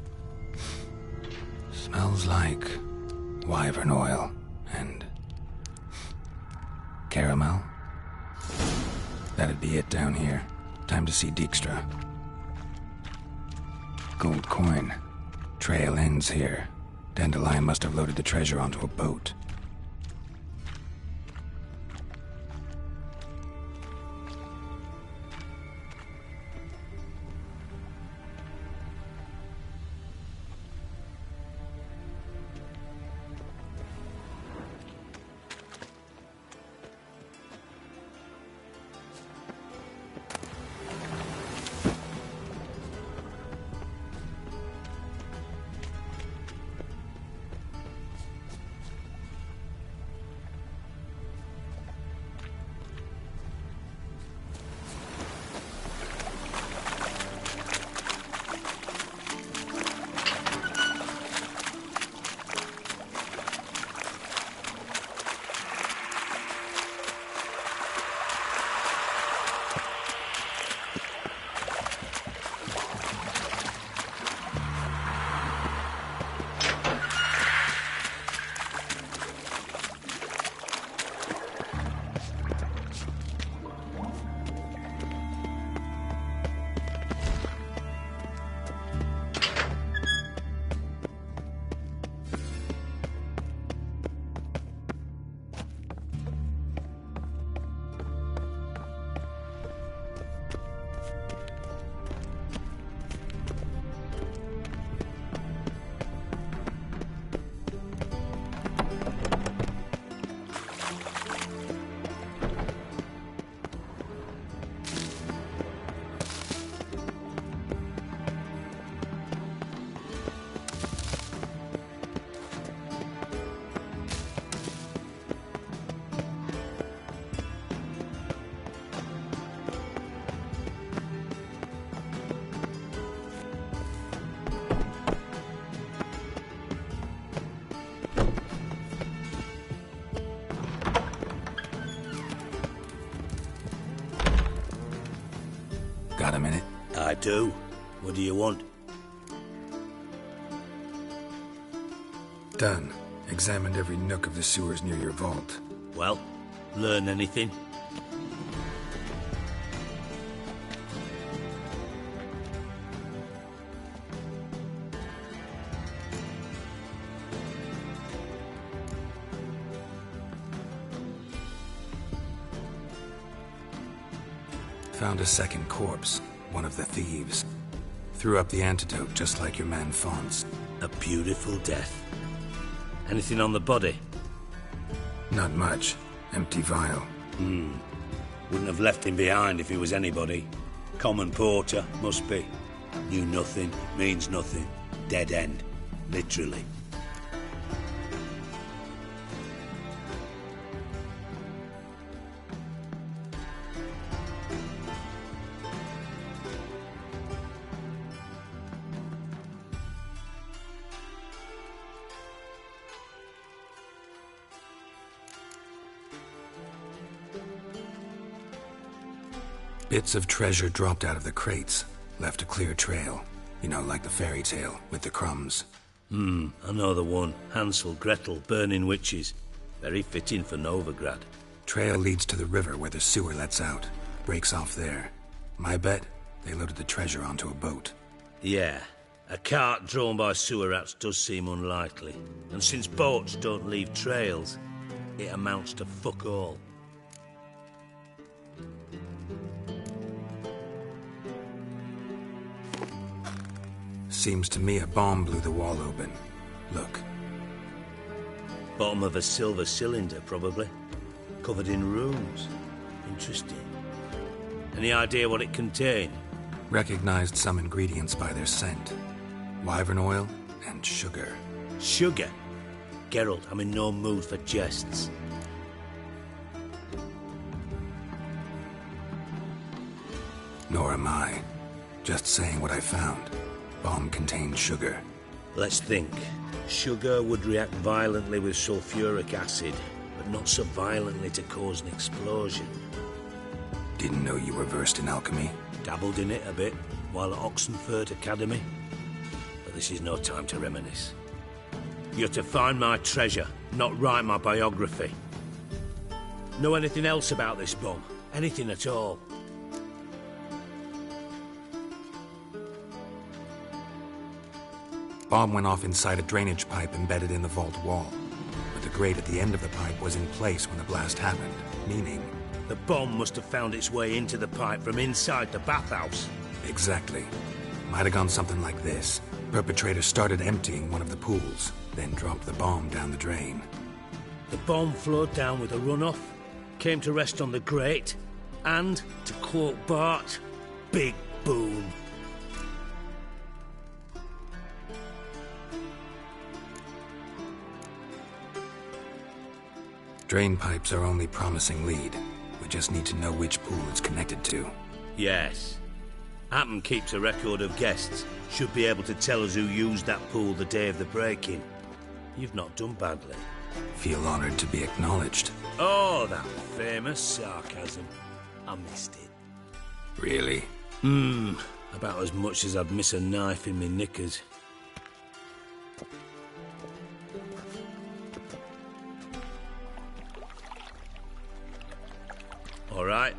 Smells like wyvern oil and caramel. That'd be it down here. Time to see Dijkstra. Gold coin. Trail ends here. Dandelion must have loaded the treasure onto a boat. Got a minute? I do. What do you want? Done. Examined every nook of the sewers near your vault. Well, learn anything? Found a second corpse, one of the thieves. Threw up the antidote just like your man Fonz. A beautiful death. Anything on the body? Not much. Empty vial. Wouldn't have left him behind if he was anybody. Common porter, must be. Knew nothing, means nothing. Dead end. Literally. Bits of treasure dropped out of the crates. Left a clear trail. You know, like the fairy tale, with the crumbs. I know the one. Hansel, Gretel, burning witches. Very fitting for Novigrad. Trail leads to the river where the sewer lets out. Breaks off there. My bet, they loaded the treasure onto a boat. Yeah. A cart drawn by sewer rats does seem unlikely. And since boats don't leave trails, it amounts to fuck all. Seems to me a bomb blew the wall open. Look. Bottom of a silver cylinder, probably. Covered in runes. Interesting. Any idea what it contained? Recognized some ingredients by their scent. Wyvern oil and sugar. Sugar? Geralt, I'm in no mood for jests. Nor am I. Just saying what I found. Bomb contained sugar. Let's think. Sugar would react violently with sulfuric acid, but not so violently to cause an explosion. Didn't know you were versed in alchemy. Dabbled in it a bit while at Oxenford Academy. But this is no time to reminisce. You're to find my treasure, not write my biography. Know anything else about this bomb? Anything at all? Bomb went off inside a drainage pipe embedded in the vault wall. But the grate at the end of the pipe was in place when the blast happened, meaning... The bomb must have found its way into the pipe from inside the bathhouse. Exactly. Might have gone something like this. Perpetrator started emptying one of the pools, then dropped the bomb down the drain. The bomb flowed down with a runoff, came to rest on the grate, and, to quote Bart, big boom. Drain pipes are only promising lead. We just need to know which pool it's connected to. Yes. Happen keeps a record of guests. Should be able to tell us who used that pool the day of the break-in. You've not done badly. Feel honored to be acknowledged. Oh, that famous sarcasm. I missed it. Really? About as much as I'd miss a knife in my knickers. All right.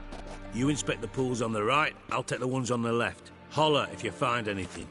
You inspect the pools on the right, I'll take the ones on the left. Holler if you find anything.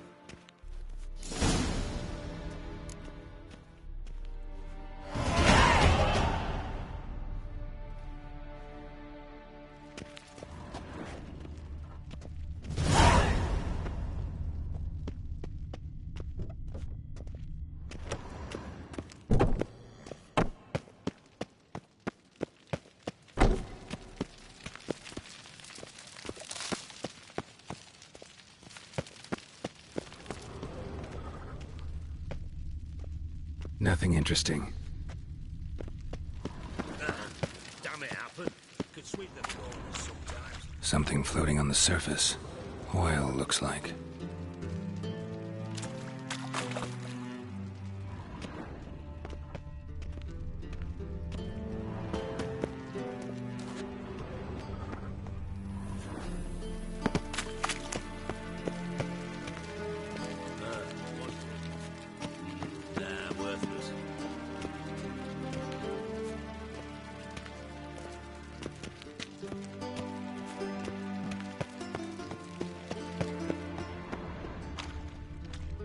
Nothing interesting. Damn it, Happen. Could sweep the floor sometimes. Something floating on the surface. Oil, looks like.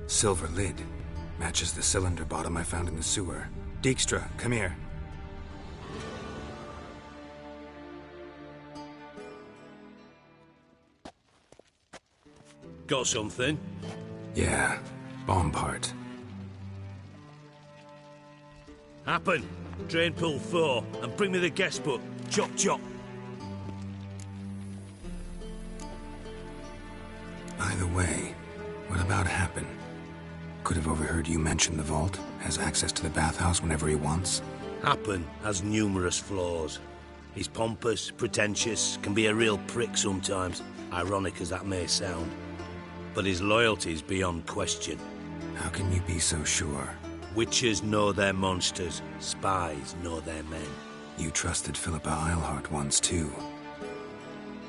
Silver lid. Matches the cylinder bottom I found in the sewer. Dijkstra, come here. Got something? Yeah, bomb part. Happen. Drain pool 4, and bring me the guest book. Chop chop. By the way, what about Happen? Could have overheard you mention the vault. Has access to the bathhouse whenever he wants. Happen has numerous flaws. He's pompous, pretentious, can be a real prick sometimes, ironic as that may sound. But his loyalty's beyond question. How can you be so sure? Witches know their monsters, spies know their men. You trusted Philippa Eilhart once too.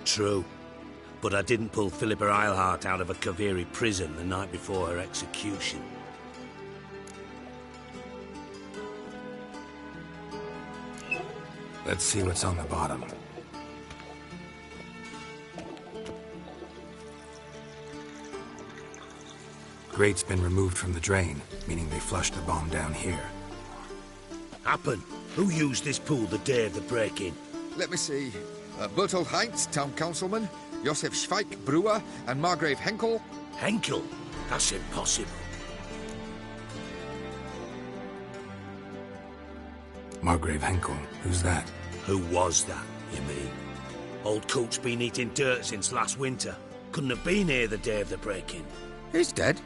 True. But I didn't pull Philippa Eilhart out of a Kaviri prison the night before her execution. Let's see what's on the bottom. Grate's been removed from the drain, meaning they flushed the bomb down here. Happen. Who used this pool the day of the break-in? Let me see. Bertold Heinz, town councilman, Josef Schweik, brewer, and Margrave Henkel. Henkel? That's impossible. Margrave Henkel? Who's that? Who was that, you mean? Old Coot's been eating dirt since last winter. Couldn't have been here the day of the break-in. He's dead?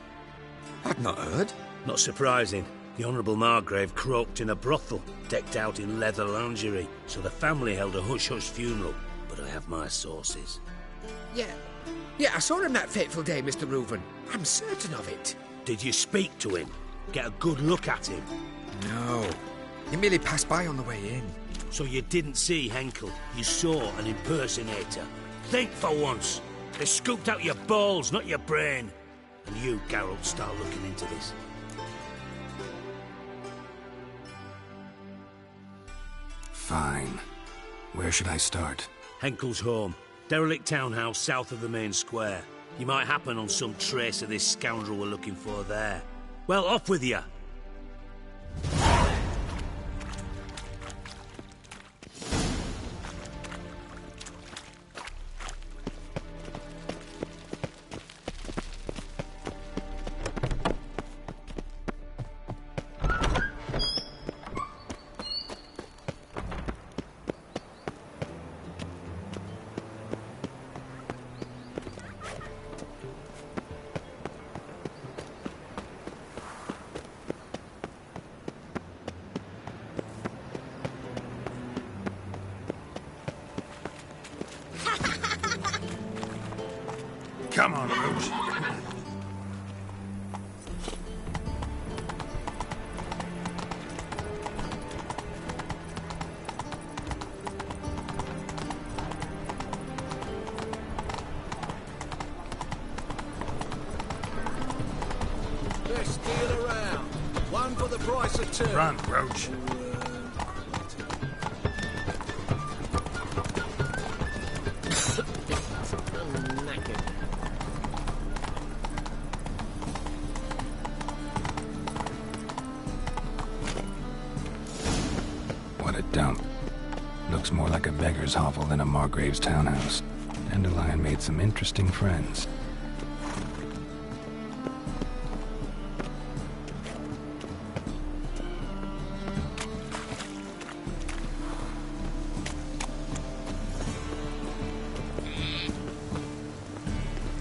I'd not heard. Not surprising. The Honourable Margrave croaked in a brothel, decked out in leather lingerie, so the family held a hush-hush funeral. But I have my sources. Yeah, I saw him that fateful day, Mr. Reuven. I'm certain of it. Did you speak to him? Get a good look at him? No. He merely passed by on the way in. So you didn't see Henkel. You saw an impersonator. Think for once. They scooped out your balls, not your brain. And you, Geralt, start looking into this. Fine. Where should I start? Henkel's home. Derelict townhouse south of the main square. You might happen on some trace of this scoundrel we're looking for there. Well, off with you. Come on, Rouge. Best deal around. One for the price of two. Run, Roach. What a dump. Looks more like a beggar's hovel than a Margrave's townhouse. Dandelion made some interesting friends.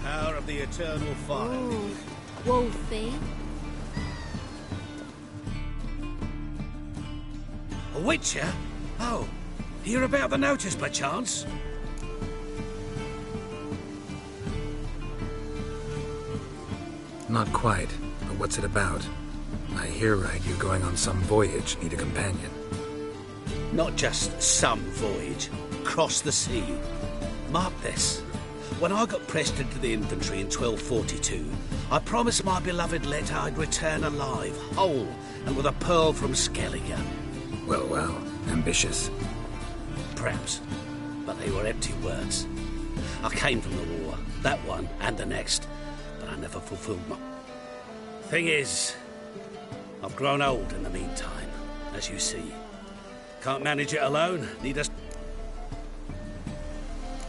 Power of the eternal fire. Ooh, Wolfie. A witcher? Oh, hear about the notice by chance? Not quite, but what's it about? I hear right, you're going on some voyage, need a companion. Not just some voyage. Cross the sea. Mark this. When I got pressed into the infantry in 1242, I promised my beloved Let I'd return alive, whole, and with a pearl from Skellige. Well, well, ambitious. Perhaps, but they were empty words. I came from the war, that one and the next, but I never fulfilled my... Thing is, I've grown old in the meantime, as you see. Can't manage it alone, need a...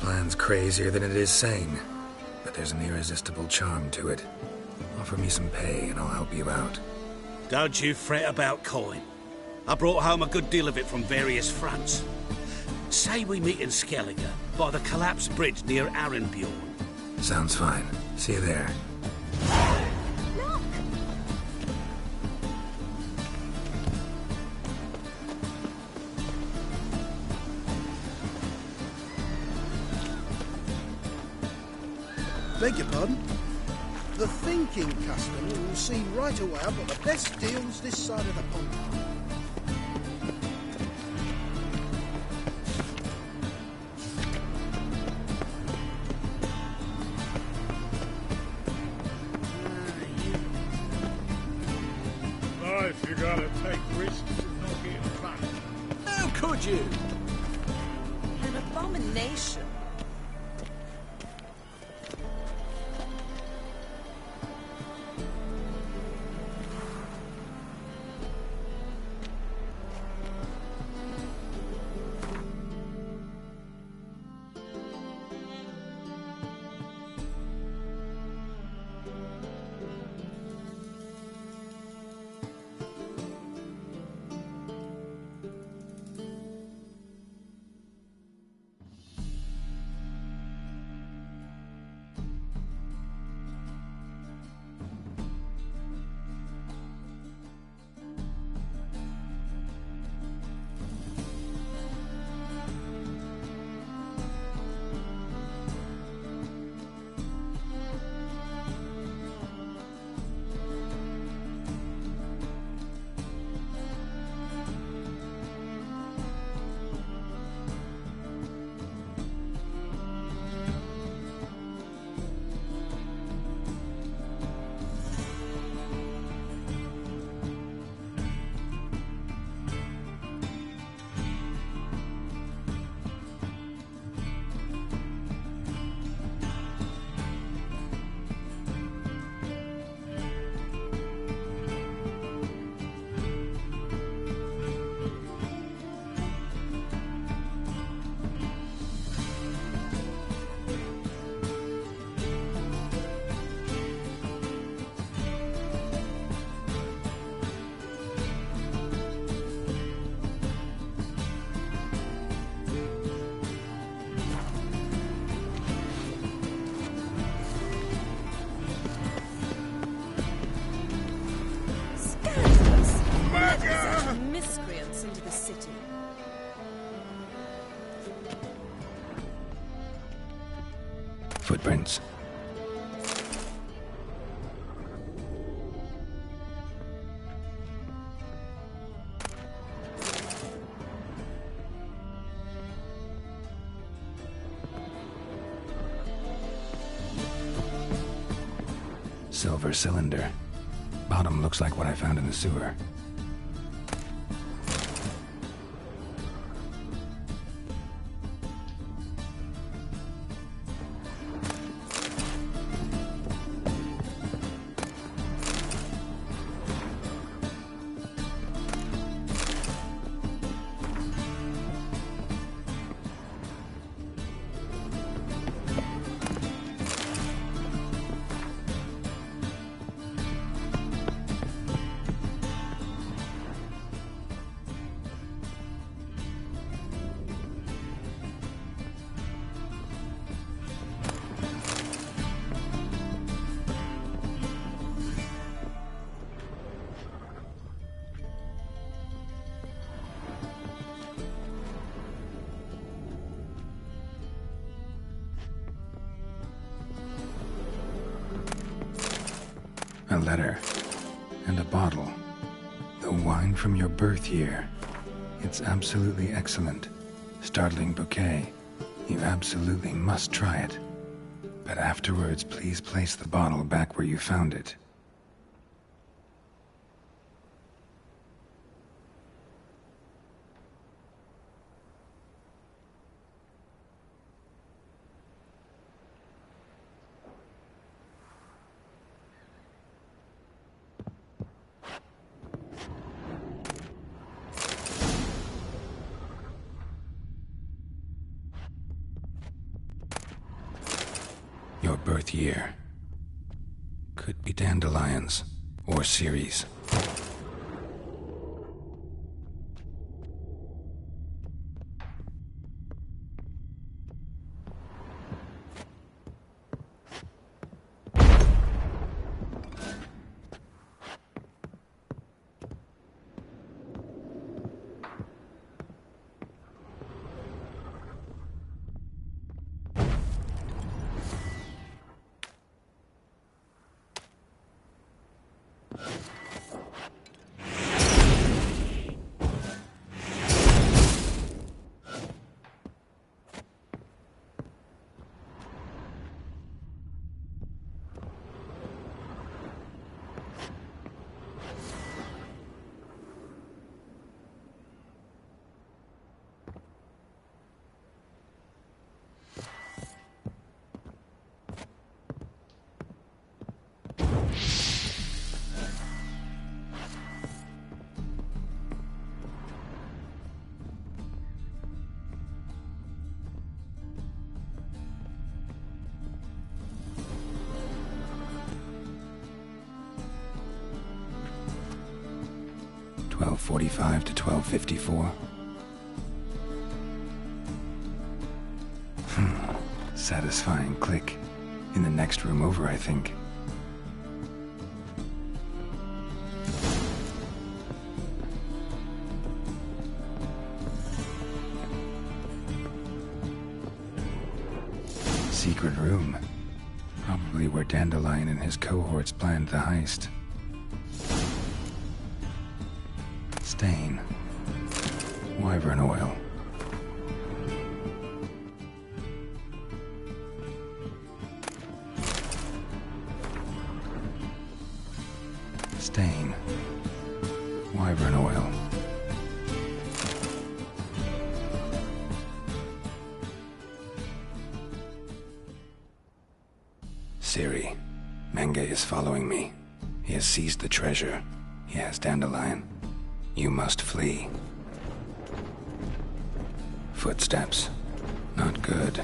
Plan's crazier than it is sane. but there's an irresistible charm to it. Offer me some pay and I'll help you out. Don't you fret about coin. I brought home a good deal of it from various fronts. Say we meet in Skellige, by the collapsed bridge near Arenbjorn. Sounds fine. See you there. Beg your pardon? The thinking customer will see right away I've got the best deals this side of the pond. Life, you gotta take risks and not get fucked. How could you? An abomination. Miscreants into the city. Footprints. Silver cylinder. Bottom looks like what I found in the sewer. A letter. And a bottle. The wine from your birth year. It's absolutely excellent. Startling bouquet. You absolutely must try it. But afterwards, please place the bottle back where you found it. Your birth year. Could be dandelions or Ceres. .45 to 12:54. Satisfying click. In the next room over, I think. Secret room. Probably where Dandelion and his cohorts planned the heist. Stain. Wyvern oil. Stain. Wyvern oil. Siri, Menge is following me. He has seized the treasure. He has Dandelion. You must flee. Footsteps. Not good.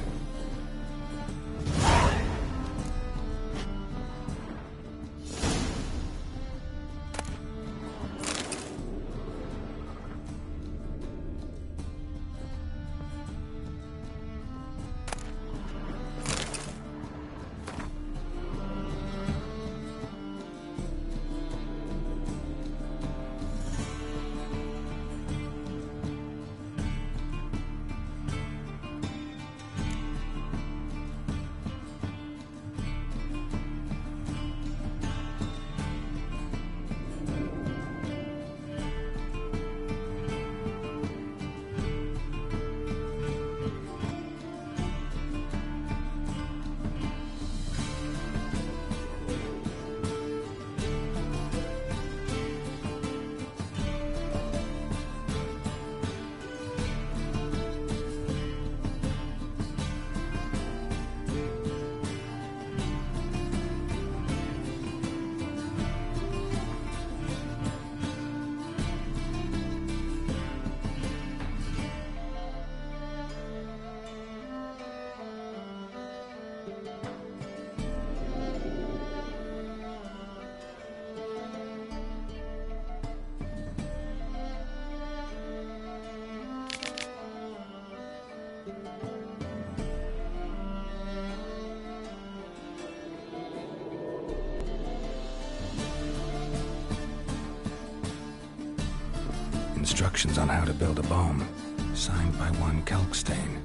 Instructions on how to build a bomb, signed by one Kalkstain.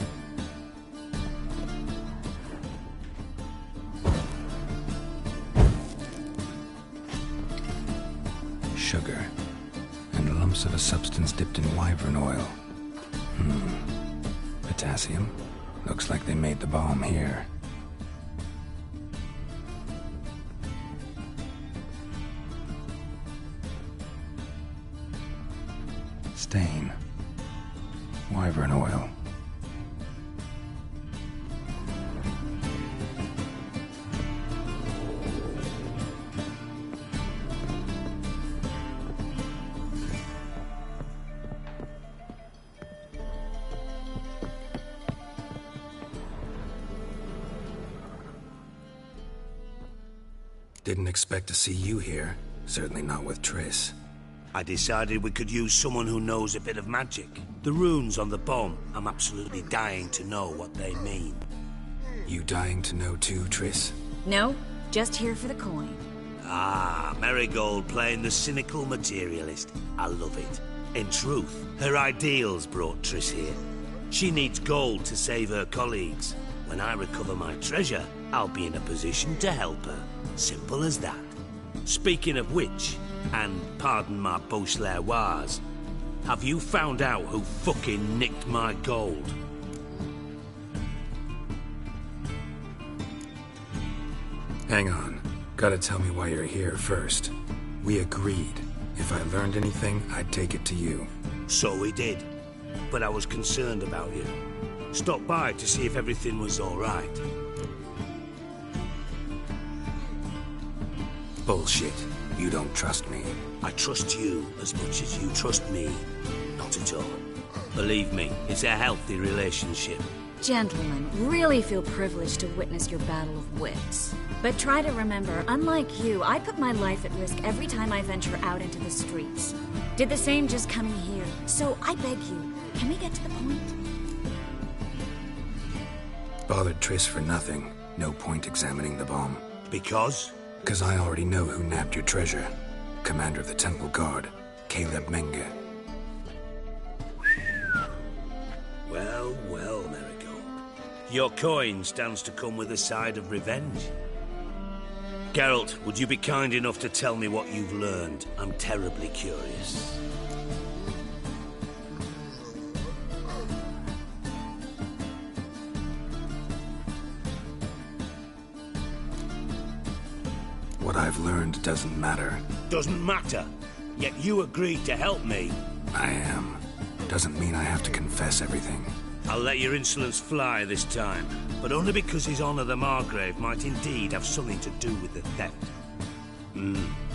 Sugar, and lumps of a substance dipped in wyvern oil. Potassium? Looks like they made the bomb here. Stain. Wyvern oil. Didn't expect to see you here. Certainly not with Triss. I decided we could use someone who knows a bit of magic. The runes on the bomb, I'm absolutely dying to know what they mean. You dying to know too, Triss? No, just here for the coin. Ah, Marigold playing the cynical materialist. I love it. In truth, her ideals brought Triss here. She needs gold to save her colleagues. When I recover my treasure, I'll be in a position to help her. Simple as that. Speaking of which, and pardon my Beauclervoise, have you found out who fucking nicked my gold? Hang on. Gotta tell me why you're here first. We agreed. If I learned anything, I'd take it to you. So we did. But I was concerned about you. Stopped by to see if everything was all right. Bullshit. You don't trust me. I trust you as much as you trust me. Not at all. Believe me, it's a healthy relationship. Gentlemen, really feel privileged to witness your battle of wits. But try to remember, unlike you, I put my life at risk every time I venture out into the streets. Did the same just coming here. So I beg you, can we get to the point? Bothered Triss for nothing. No point examining the bomb. Because? Because I already know who nabbed your treasure. Commander of the Temple Guard, Caleb Menge. Well, well, Marigold. Your coin stands to come with a side of revenge. Geralt, would you be kind enough to tell me what you've learned? I'm terribly curious. What I've learned doesn't matter. Doesn't matter? Yet you agreed to help me. I am. Doesn't mean I have to confess everything. I'll let your insolence fly this time, but only because His Honor the Margrave might indeed have something to do with the theft.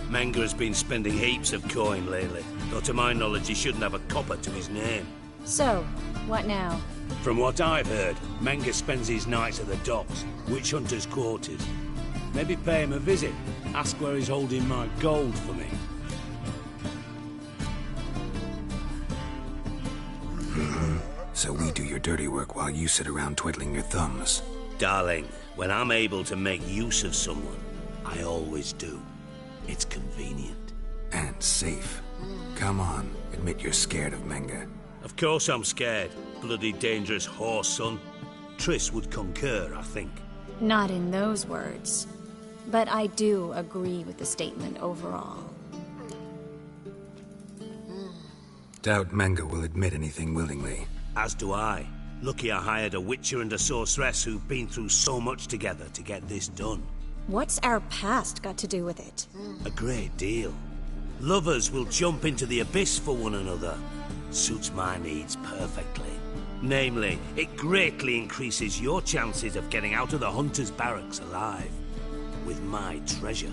Menge has been spending heaps of coin lately, though to my knowledge he shouldn't have a copper to his name. So, what now? From what I've heard, Menge spends his nights at the docks, witch hunters' quarters. Maybe pay him a visit, ask where he's holding my gold for me. So we do your dirty work while you sit around twiddling your thumbs. Darling, when I'm able to make use of someone, I always do. It's convenient. And safe. Come on, admit you're scared of Menge. Of course I'm scared. Bloody dangerous horse, son. Triss would concur, I think. Not in those words. But I do agree with the statement overall. Doubt Menge will admit anything willingly. As do I. Lucky I hired a witcher and a sorceress who've been through so much together to get this done. What's our past got to do with it? A great deal. Lovers will jump into the abyss for one another. Suits my needs perfectly. Namely, it greatly increases your chances of getting out of the hunter's barracks alive. With my treasure.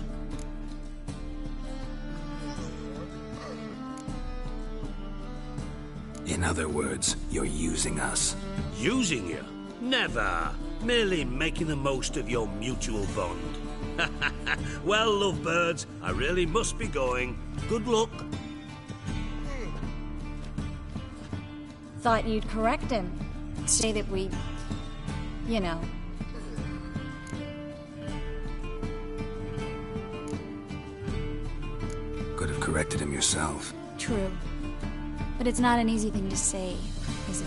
In other words, you're using us. Using you? Never. Merely making the most of your mutual bond. Well, lovebirds, I really must be going. Good luck. Thought you'd correct him. Say that we... you know... Could have corrected him yourself. True. But it's not an easy thing to say, is it?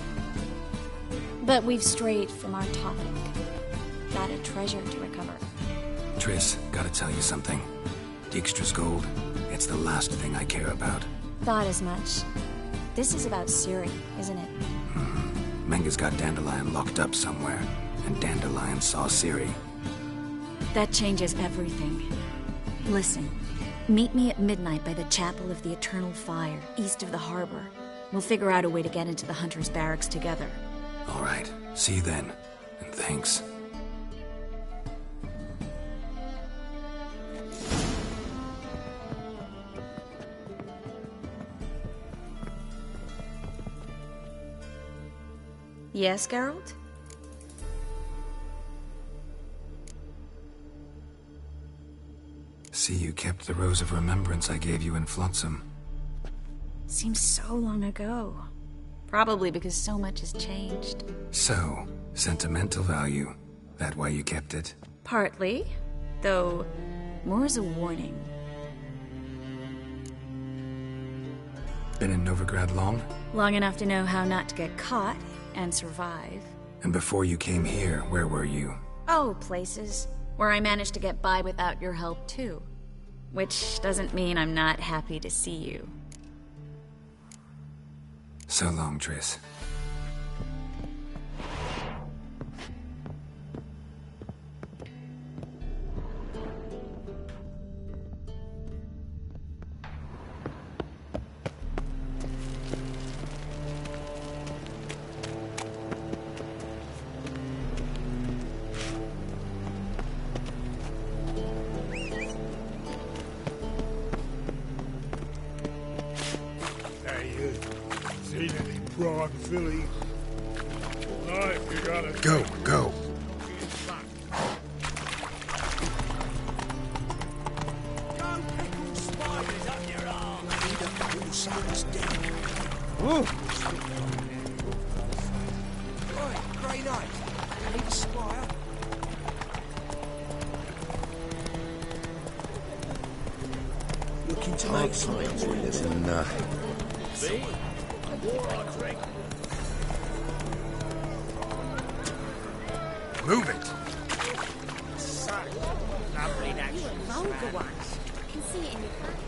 But we've strayed from our topic. Got a treasure to recover. Triss, gotta tell you something. Dijkstra's gold, it's the last thing I care about. Thought as much. This is about Ciri, isn't it? Menge's got Dandelion locked up somewhere, and Dandelion saw Ciri. That changes everything. Listen, meet me at midnight by the Chapel of the Eternal Fire, east of the harbor. We'll figure out a way to get into the Hunter's Barracks together. All right, see you then, and thanks. Yes, Geralt? See, you kept the Rose of Remembrance I gave you in Flotsam. Seems so long ago. Probably because so much has changed. So, sentimental value. That why you kept it? Partly, though more as a warning. Been in Novigrad long? Long enough to know how not to get caught and survive. And before you came here, where were you? Oh, places where I managed to get by without your help, too. Which doesn't mean I'm not happy to see you. So long, Triss. Seen any prawn fillies? Right, you got it. Go, go. Don't pickle spiders up your arm. I need a cool son's dead. Right, grey knight. I need a spire. Looking to make signs with this and See? War on drink. Move it! So, lovely natural. Vulgar ones. I can see it in your face.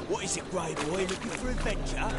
What is it, grey boy? Looking for adventure?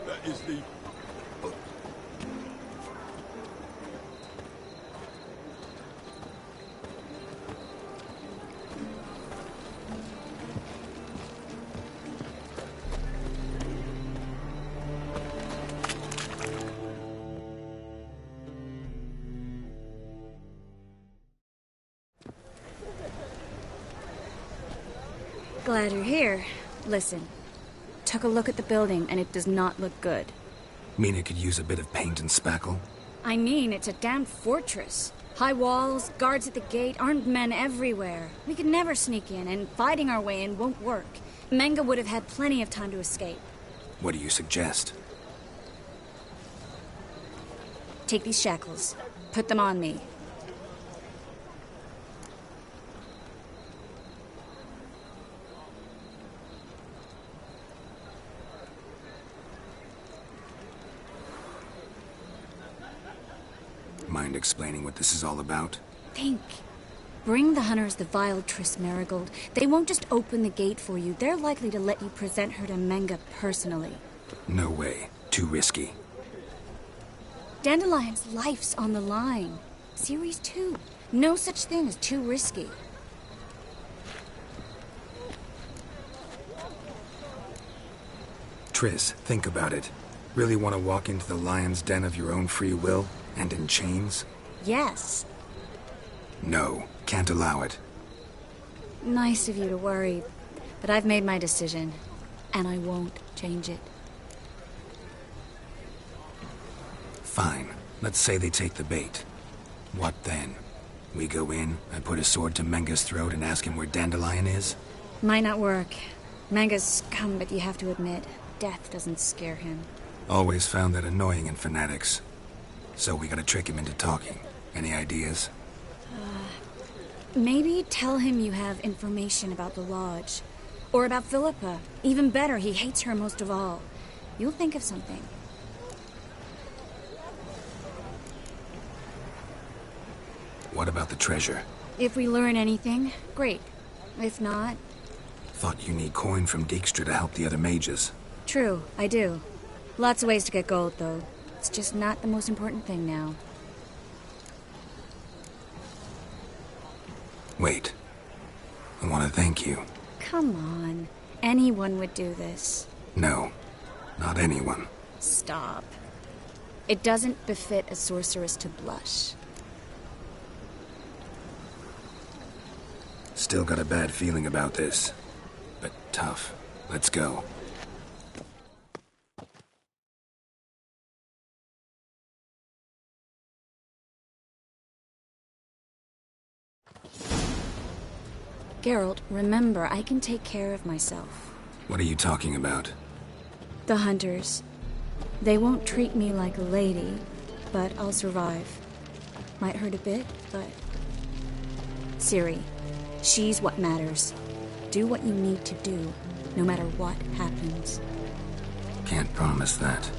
That is the... Glad you're here. Listen, took a look at the building and it does not look good. Mean it could use a bit of paint and spackle? I mean, it's a damn fortress. High walls, guards at the gate, armed men everywhere. We could never sneak in, and fighting our way in won't work. Menga would have had plenty of time to escape. What do you suggest? Take these shackles. Put them on me. Mind explaining what this is all about? Think. Bring the hunters the vile Triss Marigold. They won't just open the gate for you. They're likely to let you present her to Menga personally. No way. Too risky. Dandelion's life's on the line. Series 2. No such thing as too risky. Triss, think about it. Really want to walk into the lion's den of your own free will? And in chains? Yes. No, can't allow it. Nice of you to worry, but I've made my decision, and I won't change it. Fine. Let's say they take the bait. What then? We go in, I put a sword to Menga's throat and ask him where Dandelion is? Might not work. Menga's scum, but you have to admit, death doesn't scare him. Always found that annoying in fanatics. So we gotta trick him into talking. Any ideas? Maybe tell him you have information about the lodge. Or about Philippa. Even better, he hates her most of all. You'll think of something. What about the treasure? If we learn anything, great. If not... Thought you need coin from Dijkstra to help the other mages. True, I do. Lots of ways to get gold, though. It's just not the most important thing now. Wait. I want to thank you. Come on. Anyone would do this. No. Not anyone. Stop. It doesn't befit a sorceress to blush. Still got a bad feeling about this. But tough. Let's go. Geralt, remember, I can take care of myself. What are you talking about? The hunters. They won't treat me like a lady, but I'll survive. Might hurt a bit, but... Ciri, she's what matters. Do what you need to do, no matter what happens. Can't promise that.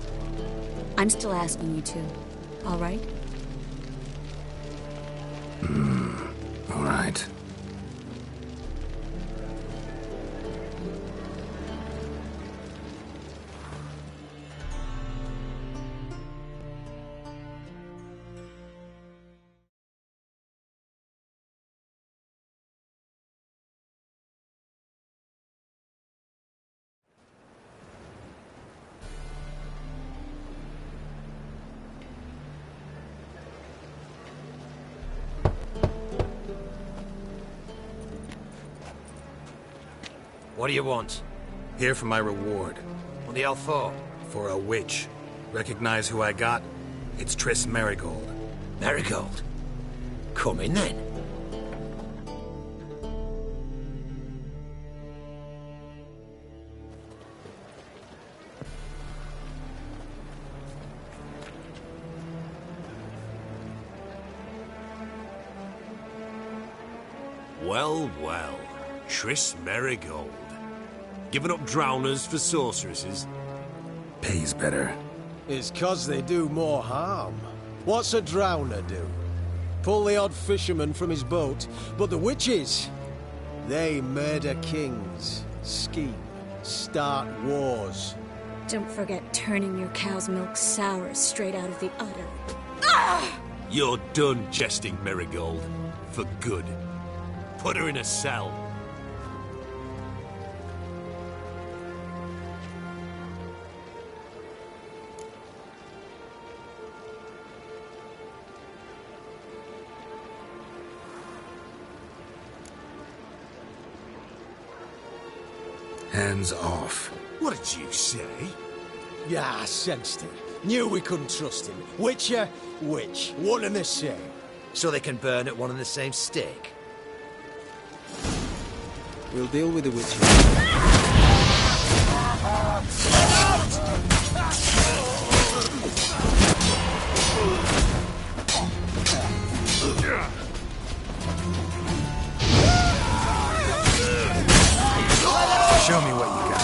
I'm still asking you to, all right? All right. What do you want? Here for my reward. What the hell for? For a witch. Recognize who I got? It's Triss Merigold. Merigold? Come in then. Well, well. Triss Merigold. Giving up drowners for sorceresses? Pays better. It's 'cause they do more harm. What's a drowner do? Pull the odd fisherman from his boat. But the witches, they murder kings, scheme, start wars. Don't forget turning your cow's milk sour straight out of the udder. You're done jesting, Merigold. For good. Put her in a cell. Hands off. What did you say? Yeah, I sensed it. Knew we couldn't trust him. Witcher, witch. One and the same. So they can burn at one and the same stake? We'll deal with the witches. Show me what you got.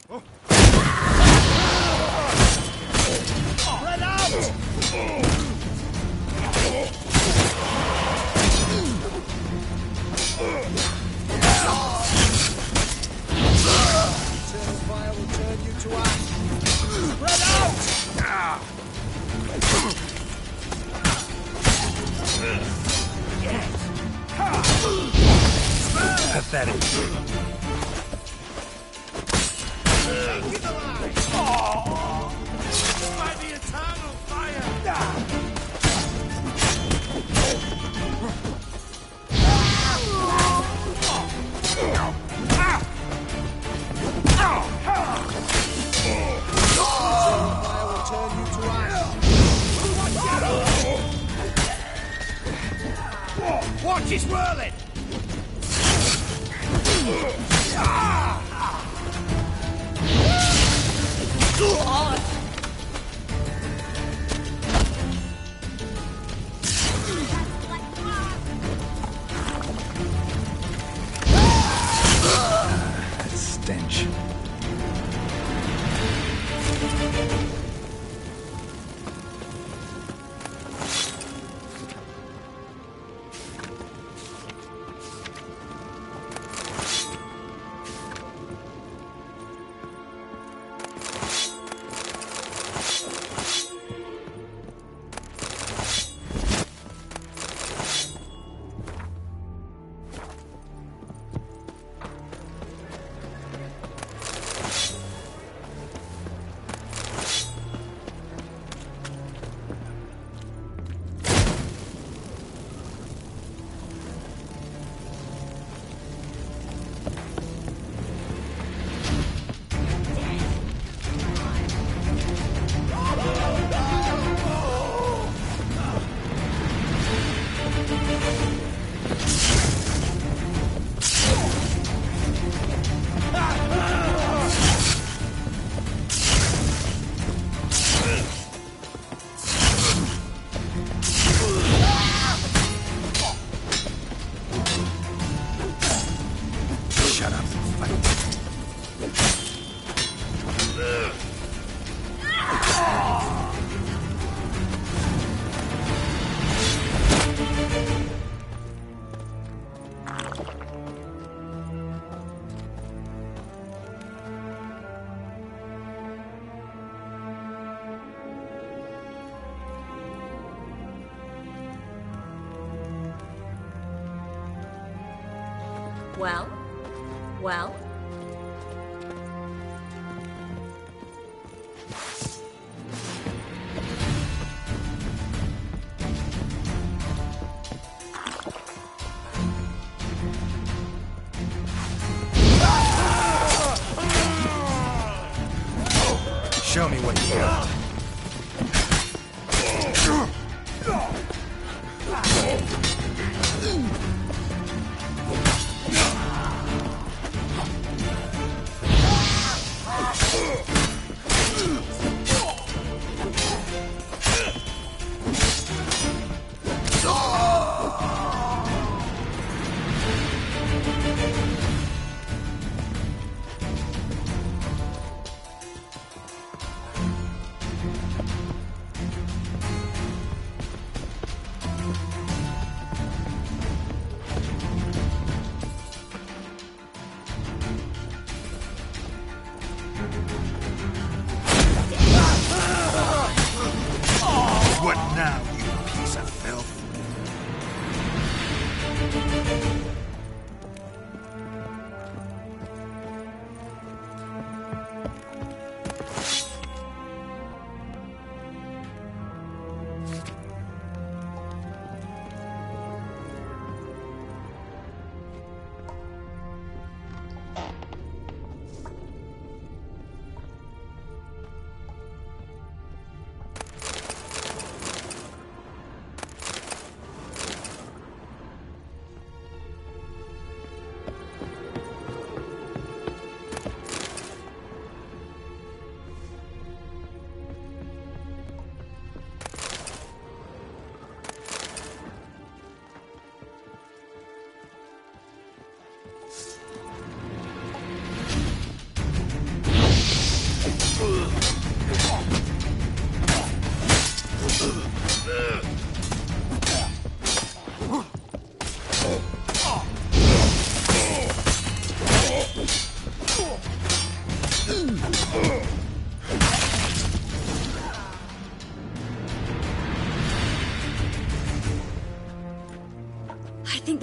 Spread out! Eternal fire will turn you to ash. Spread out! Pathetic. By the eternal fire! Fire will turn you to ash. Watch it whirling! Stench. Shut up and fight. Well? Well? Show me what you got.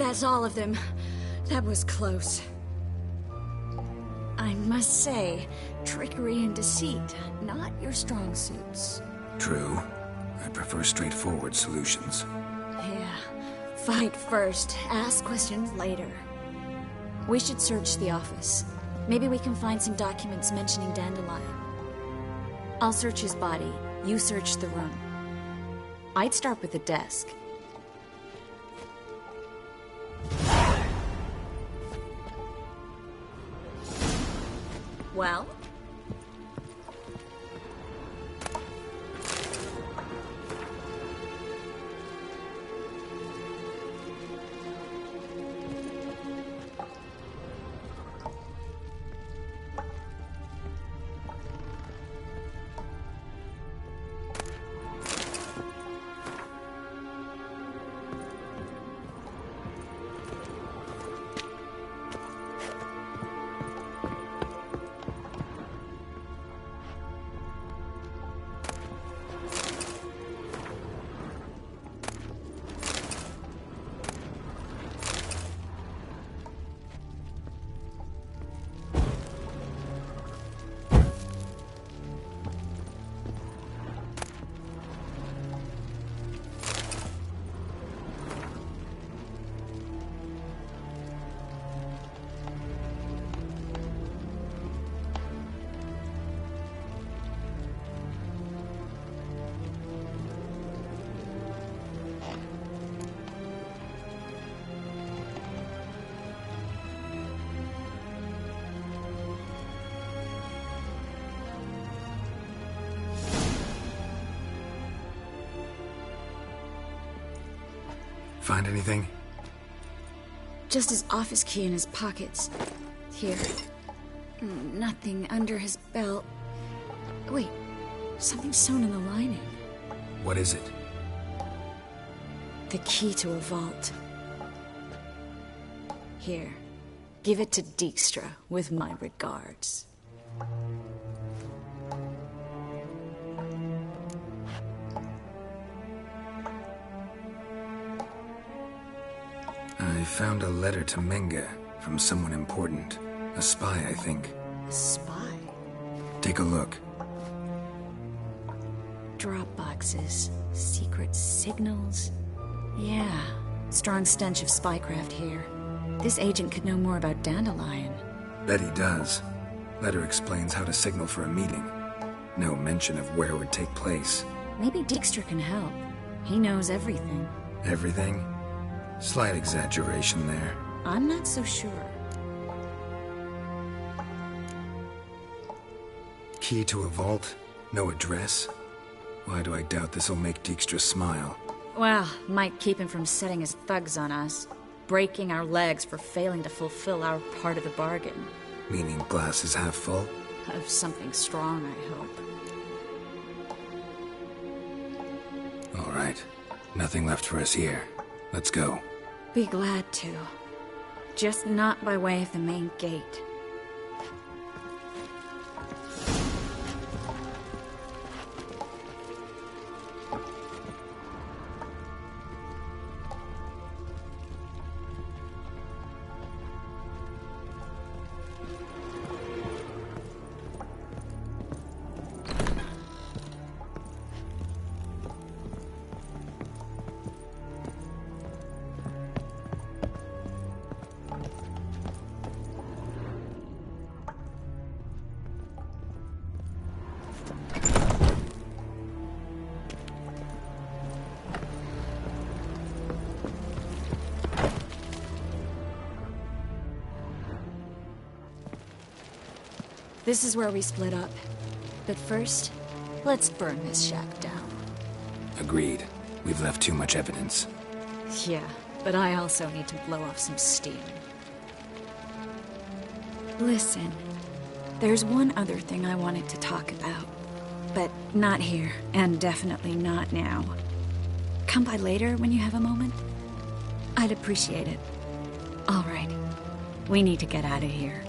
that's all of them. That was close. I must say, trickery and deceit, not your strong suits. True. I prefer straightforward solutions. Yeah. Fight first, ask questions later. We should search the office. Maybe we can find some documents mentioning Dandelion. I'll search his body, you search the room. I'd start with the desk. Well? Find anything? Just his office key in his pockets. Here. Nothing under his belt. Wait, something's sewn in the lining. What is it? The key to a vault. Here. Give it to Dijkstra, with my regards. I found a letter to Menga from someone important. A spy, I think. A spy? Take a look. Drop boxes, secret signals. Yeah, strong stench of spycraft here. This agent could know more about Dandelion. Bet he does. Letter explains how to signal for a meeting. No mention of where it would take place. Maybe Dijkstra can help. He knows everything. Everything? Slight exaggeration there. I'm not so sure. Key to a vault? No address? Why do I doubt this'll make Dijkstra smile? Well, might keep him from setting his thugs on us. Breaking our legs for failing to fulfill our part of the bargain. Meaning glass is half full? Of something strong, I hope. All right. Nothing left for us here. Let's go. Be glad to. Just not by way of the main gate. This is where we split up. But first, let's burn this shack down. Agreed. We've left too much evidence. Yeah, but I also need to blow off some steam. Listen, there's one other thing I wanted to talk about. But not here, and definitely not now. Come by later when you have a moment? I'd appreciate it. All right. We need to get out of here.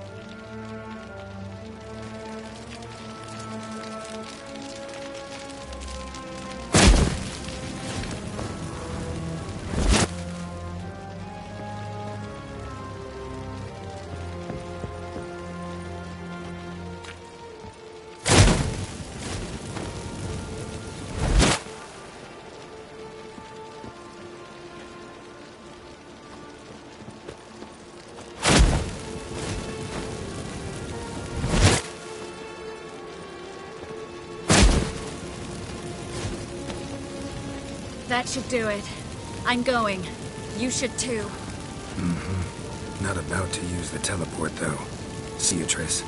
That should do it. I'm going. You should too. Mm-hmm. Not about to use the teleport, though. See you, Triss.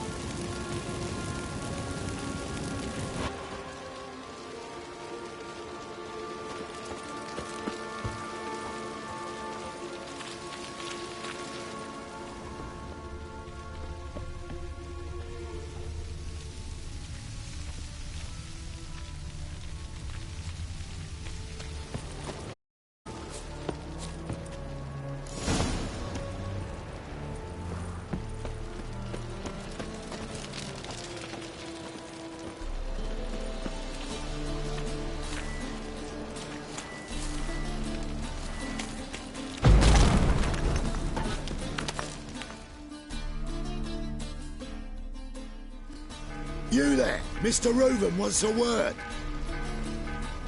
You there, Mr. Reuben wants a word.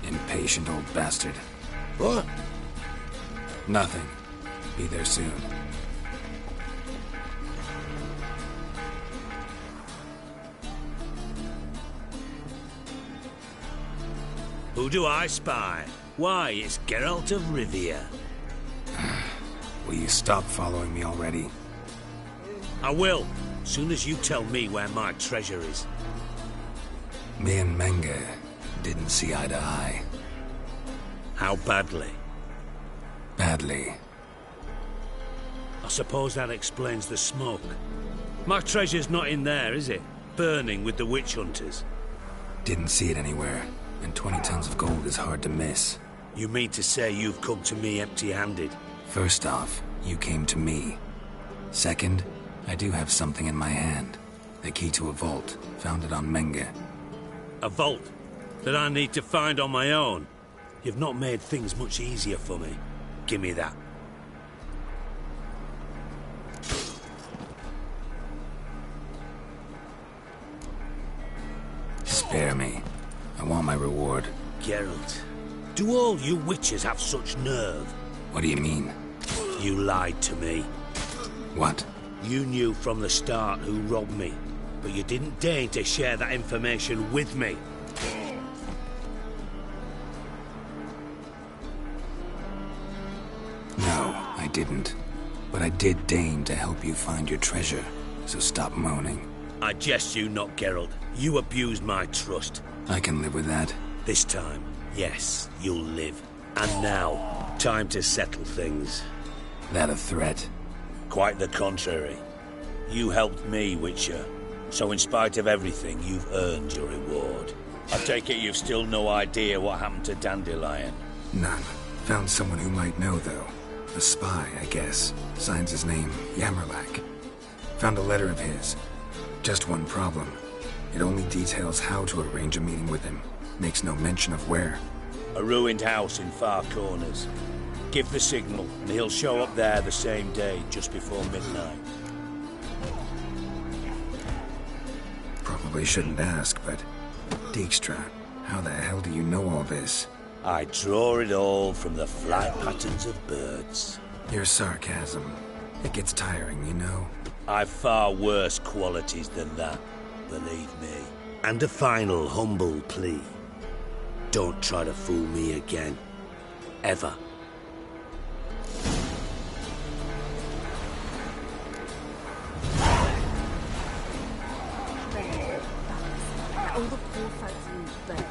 Impatient old bastard. What? Nothing. Be there soon. Who do I spy? Why, it's Geralt of Rivia. Will you stop following me already? I will, soon as you tell me where my treasure is. Me and Menge didn't see eye to eye. How badly? Badly. I suppose that explains the smoke. My treasure's not in there, is it? Burning with the witch hunters. Didn't see it anywhere, and 20 tons of gold is hard to miss. You mean to say you've come to me empty-handed? First off, you came to me. Second, I do have something in my hand. The key to a vault, found it on Menge. A vault that I need to find on my own. You've not made things much easier for me. Give me that. Spare me. I want my reward. Geralt, do all you witches have such nerve? What do you mean? You lied to me. What? You knew from the start who robbed me, but you didn't deign to share that information with me. No, I didn't. But I did deign to help you find your treasure, so stop moaning. I jest you not, Geralt. You abused my trust. I can live with that. This time, yes, you'll live. And now, time to settle things. That a threat? Quite the contrary. You helped me, Witcher. So in spite of everything, you've earned your reward. I take it you've still no idea what happened to Dandelion? None. Found someone who might know, though. A spy, I guess. Signs his name, Yamerlak. Found a letter of his. Just one problem. It only details how to arrange a meeting with him. Makes no mention of where. A ruined house in Far Corners. Give the signal, and he'll show up there the same day, just before midnight. Probably shouldn't ask, but... Dijkstra, how the hell do you know all this? I draw it all from the flight patterns of birds. Your sarcasm. It gets tiring, you know? I've far worse qualities than that, believe me. And a final humble plea. Don't try to fool me again. Ever. All the poor folks in bed.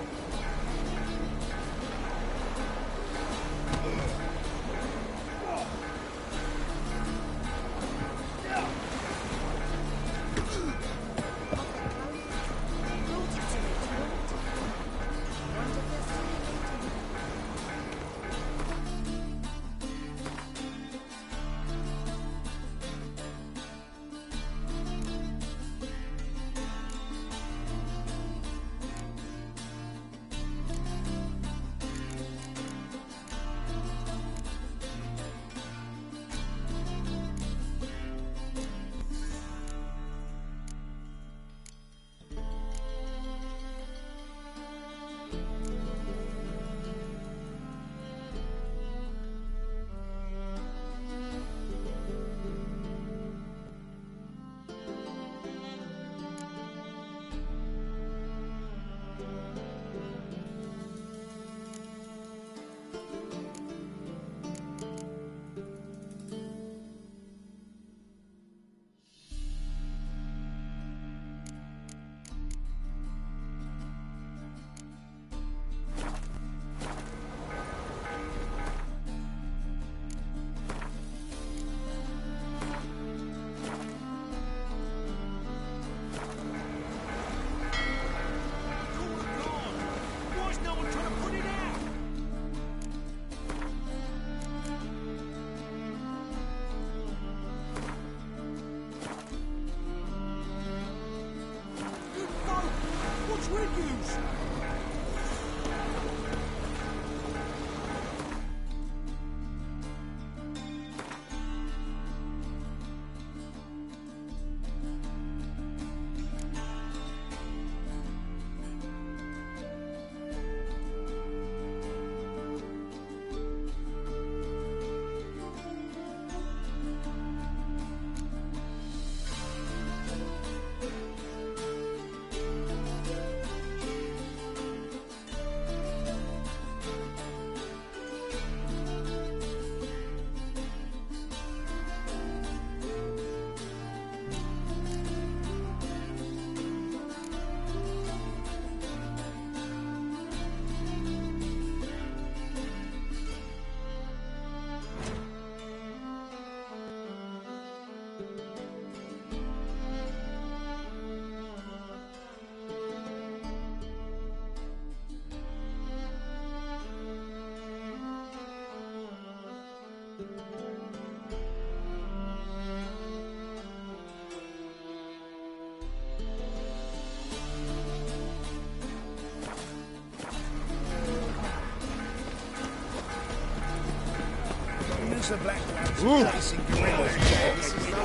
the black ones chasing gorillas. This is no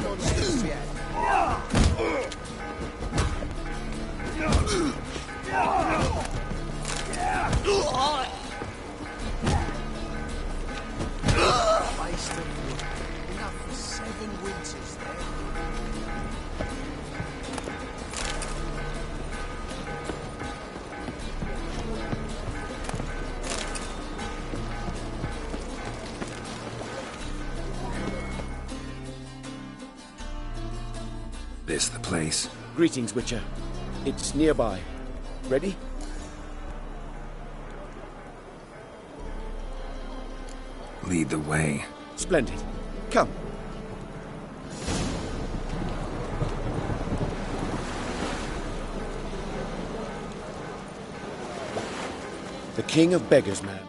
monsters yet. Waste of wood. Enough for 7 winters there. This the place? Greetings, Witcher. It's nearby. Ready? Lead the way. Splendid. Come. The King of Beggars, man.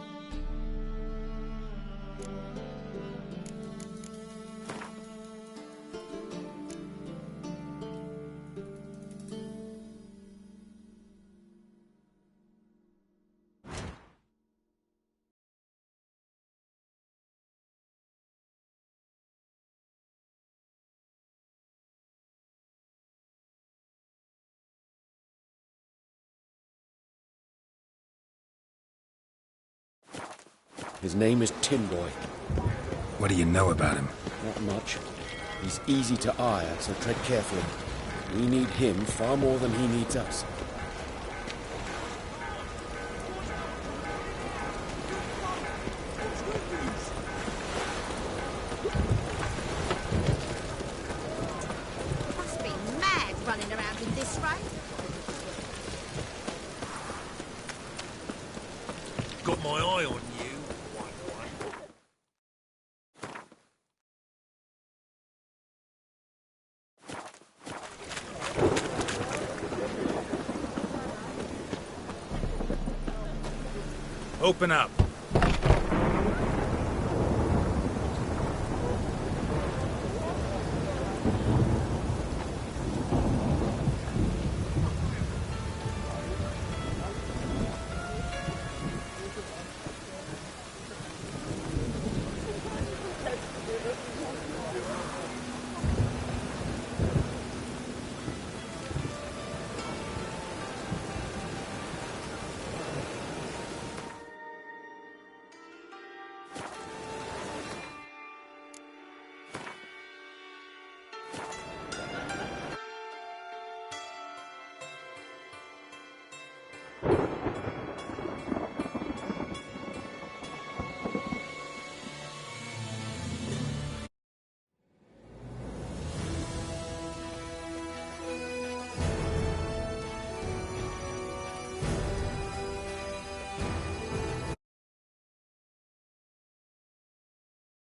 His name is Tinboy. What do you know about him? Not much. He's easy to ire, so tread carefully. We need him far more than he needs us. Must be mad running around in this rain. Got my eye on you. Open up.